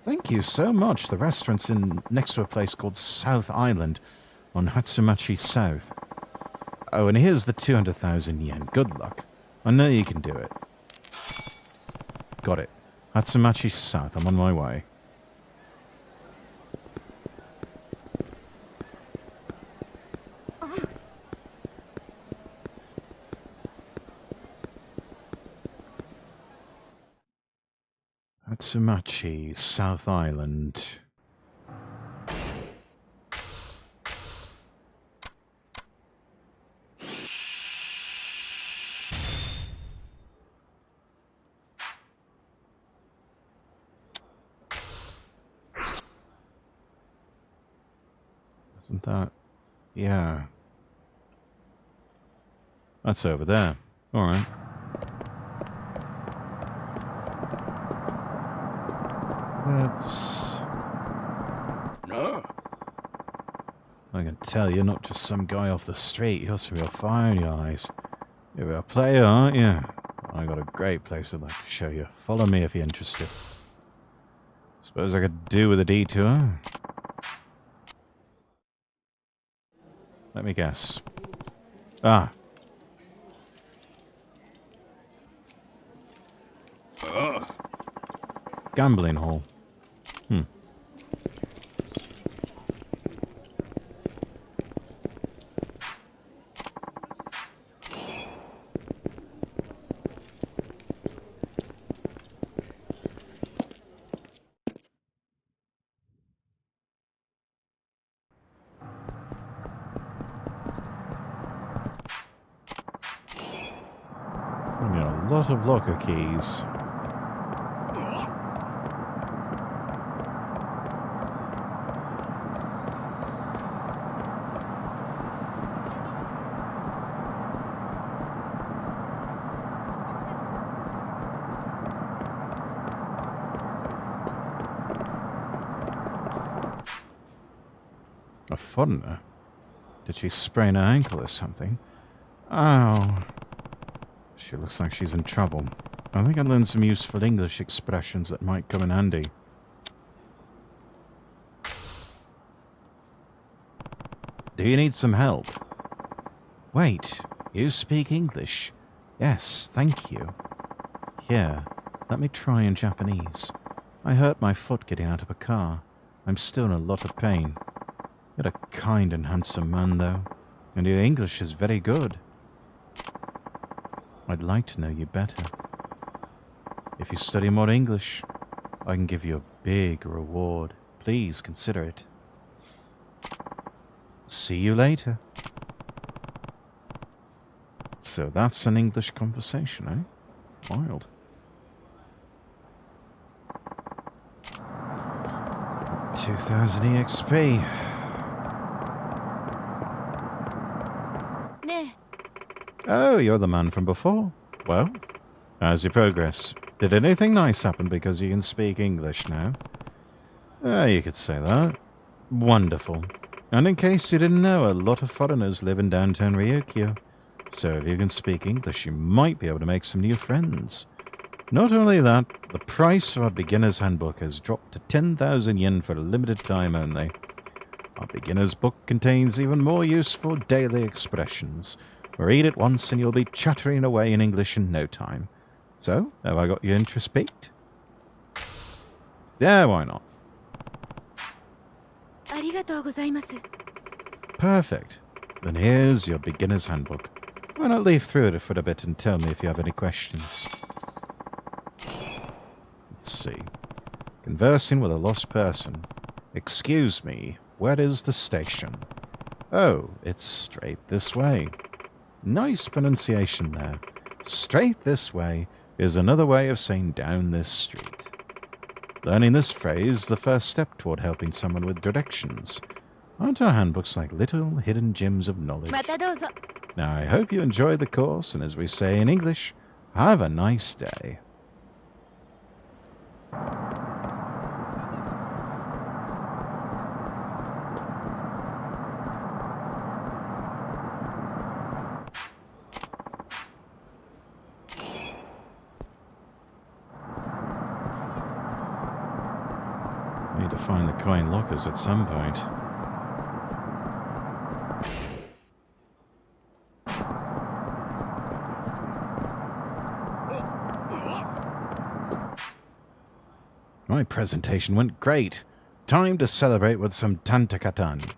Thank you so much. The restaurant's next to a place called South Island on Hatsumachi South. Oh, and here's the 200,000 yen. Good luck. I know you can do it. Got it. Hatsumachi South. I'm on my way. Hatsumachi, South Island. Isn't that... Yeah. That's over there. Alright. That's... No. I can tell you're not just some guy off the street. You're some real fire in your eyes. You're a player, aren't you? I got a great place I'd like to show you. Follow me if you're interested. Suppose I could do with a detour. Let me guess. Ah. Gambling hall. A lot of locker keys. A foreigner? Did she sprain her ankle or something? Oh. She looks like she's in trouble. I think I learned some useful English expressions that might come in handy. Do you need some help? Wait, you speak English? Yes, thank you. Here, let me try in Japanese. I hurt my foot getting out of a car. I'm still in a lot of pain. You're a kind and handsome man, though, and your English is very good. I'd like to know you better. If you study more English, I can give you a big reward. Please consider it. See you later. So that's an English conversation, eh? Wild. $2,000 EXP. Oh, you're the man from before. Well, how's your progress? Did anything nice happen because you can speak English now? You could say that. Wonderful. And in case you didn't know, a lot of foreigners live in downtown Ryukyu. So if you can speak English, you might be able to make some new friends. Not only that, the price of our beginner's handbook has dropped to 10,000 yen for a limited time only. Our beginner's book contains even more useful daily expressions. Read it once and you'll be chattering away in English in no time. So, have I got your interest piqued? Yeah, why not? Perfect. Then here's your beginner's handbook. Why not leaf through it for a bit and tell me if you have any questions? Let's see. Conversing with a lost person. Excuse me, where is the station? Oh, it's straight this way. Nice pronunciation there. Straight this way is another way of saying down this street. Learning this phrase is the first step toward helping someone with directions. Aren't our handbooks like little hidden gems of knowledge? Now, I hope you enjoyed the course, and as we say in English, have a nice day. Need to find the coin lockers at some point. My presentation went great. Time to celebrate with some tantakatan.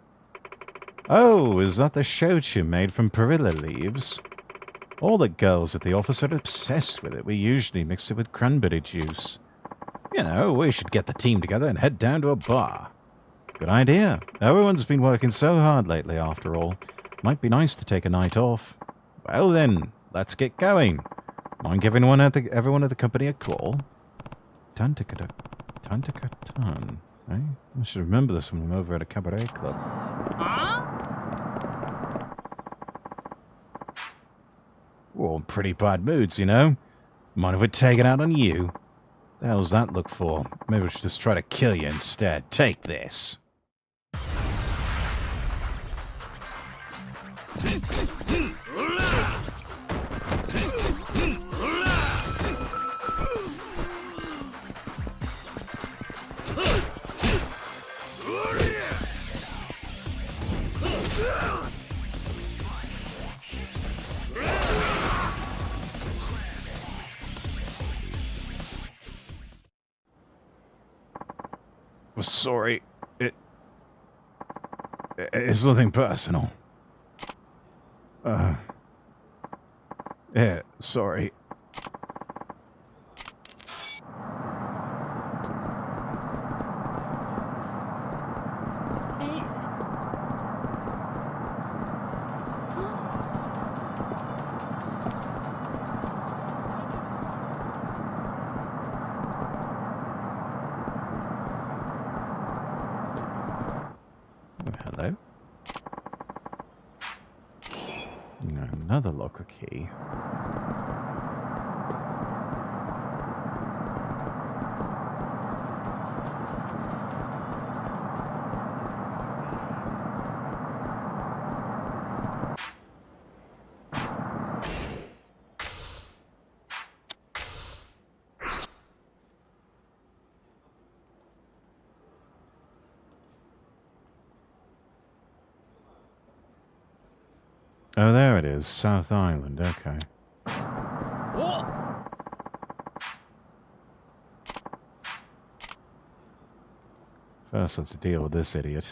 Oh, is that the shochu made from perilla leaves? All the girls at the office are obsessed with it. We usually mix it with cranberry juice. You know, we should get the team together and head down to a bar. Good idea. Everyone's been working so hard lately, after all. Might be nice to take a night off. Well then, let's get going. Mind giving everyone at the company a call? Tantakatan. Hey, I should remember this when I'm over at a cabaret club. We're all in pretty bad moods, you know. Mind if we take it out on you? The hell's that look for? Maybe we should just try to kill you instead. Take this. Sorry, it's nothing personal. Yeah, sorry. Hello? Another locker key. Oh, there it is. South Island. Okay. First, let's deal with this idiot.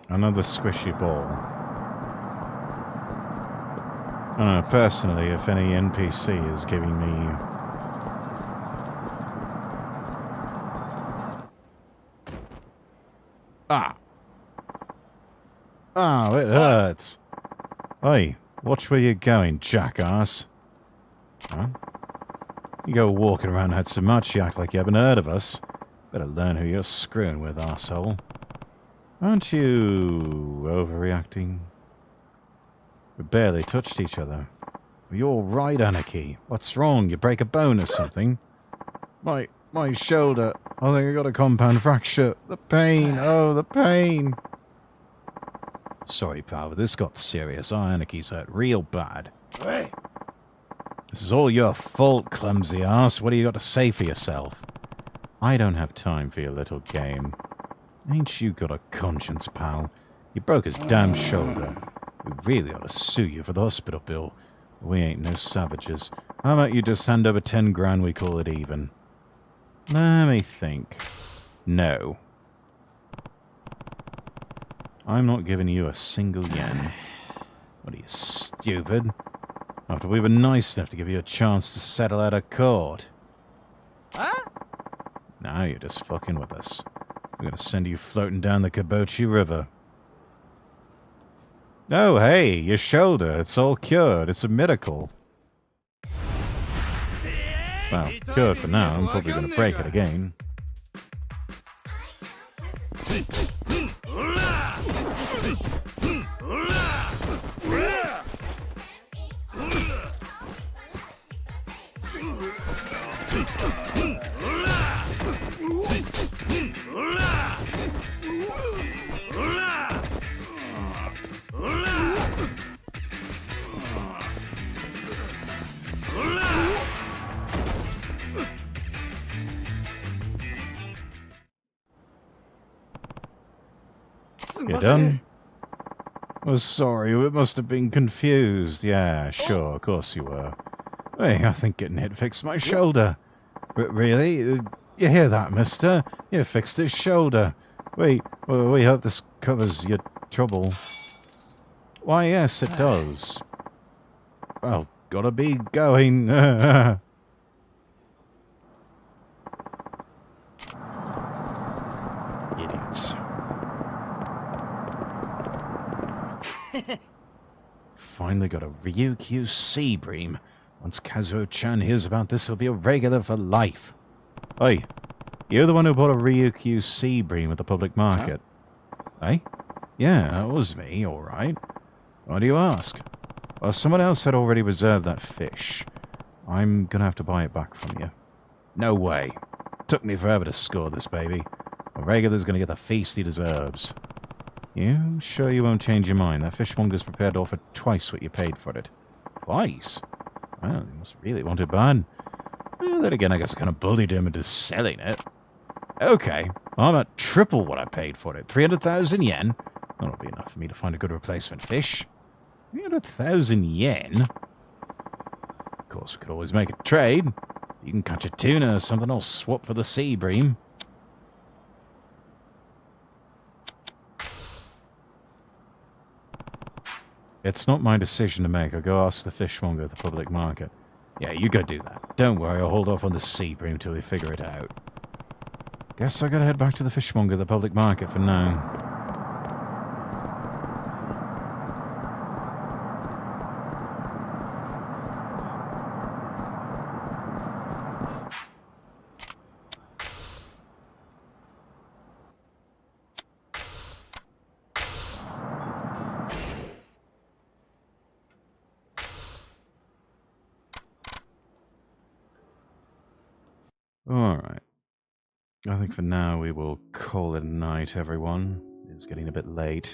Another squishy ball. I don't know, personally, if any NPC is giving me... Ah! Oh, it hurts. Hey, watch where you're going, jackass. Huh? You go walking around that so much you act like you haven't heard of us. Better learn who you're screwing with, arsehole. Aren't you overreacting? We barely touched each other. Are you all right, Anarchy? What's wrong? You break a bone or something? My shoulder. I think I got a compound fracture. The pain. Oh, the pain. Sorry, pal, but this got serious. Our Anarchy's hurt real bad. Hey. This is all your fault, clumsy ass. What do you got to say for yourself? I don't have time for your little game. Ain't you got a conscience, pal? You broke his damn shoulder. We really ought to sue you for the hospital bill. We ain't no savages. How about you just hand over 10 grand, we call it even? Let me think. No. I'm not giving you a single yen. What are you, stupid? After we were nice enough to give you a chance to settle out of court. Huh? Now you're just fucking with us. We're gonna send you floating down the Kabochi River. No, hey, your shoulder. It's all cured. It's a miracle. Well, cured for now. I'm probably gonna break it again. You done? Oh, sorry, we must have been confused. Yeah, sure, of course you were. Hey, I think getting hit fixed my shoulder. Really? You hear that, mister? You fixed his shoulder. We hope this covers your trouble. Why, yes, it does. Well, gotta be going. Idiots. Finally got a Ryukyu Sea Bream. Once Kazuo-chan hears about this, he'll be a regular for life. Oi, you're the one who bought a Ryukyu Sea Bream at the public market. Eh? Yeah, that was me, alright. Why do you ask? Well, someone else had already reserved that fish. I'm gonna have to buy it back from you. No way. Took me forever to score this baby. A regular's gonna get the feast he deserves. You sure you won't change your mind? That fishmonger's prepared to offer twice what you paid for it. Twice? Well, he must really want it bad. Well, then again, I guess I kind of bullied him into selling it. Okay, well, I'm at triple what I paid for it. 300,000 yen? That'll be enough for me to find a good replacement fish. 300,000 yen? Of course, we could always make a trade. You can catch a tuna or something, I'll swap for the sea bream. It's not my decision to make. I'll go ask the fishmonger at the public market. Yeah, you go do that. Don't worry, I'll hold off on the sea bream till we figure it out. Guess I gotta head back to the fishmonger at the public market for now. Alright. I think for now we will call it a night, everyone. It's getting a bit late.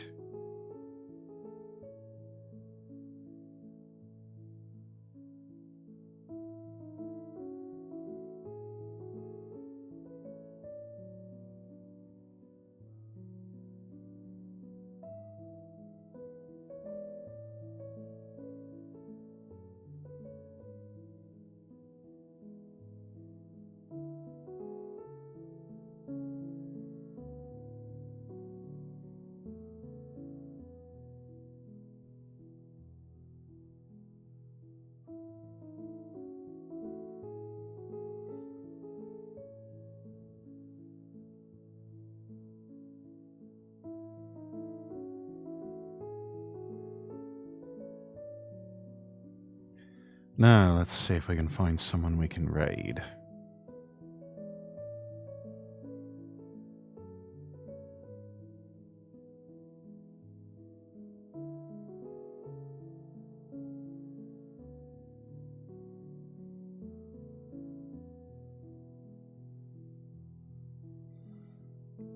Now, let's see if we can find someone we can raid.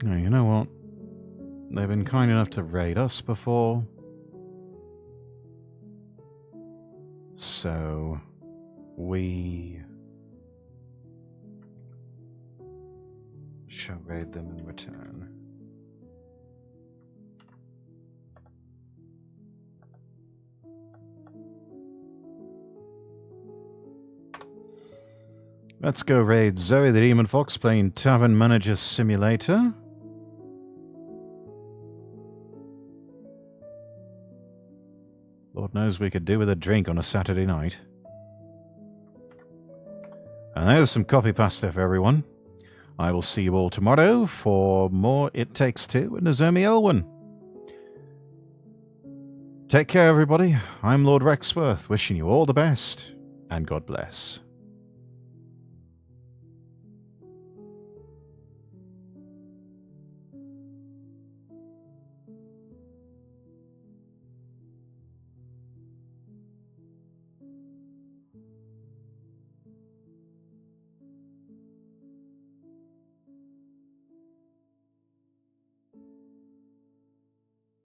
Oh, you know what? They've been kind enough to raid us before. So, we shall raid them in return. Let's go raid Zoe the Demon Fox playing Tavern Manager Simulator. Lord knows we could do with a drink on a Saturday night. And there's some copy pasta for everyone. I will see you all tomorrow for more It Takes Two and Nozomi Elwyn. Take care, everybody. I'm Lord Rexworth, wishing you all the best, and God bless.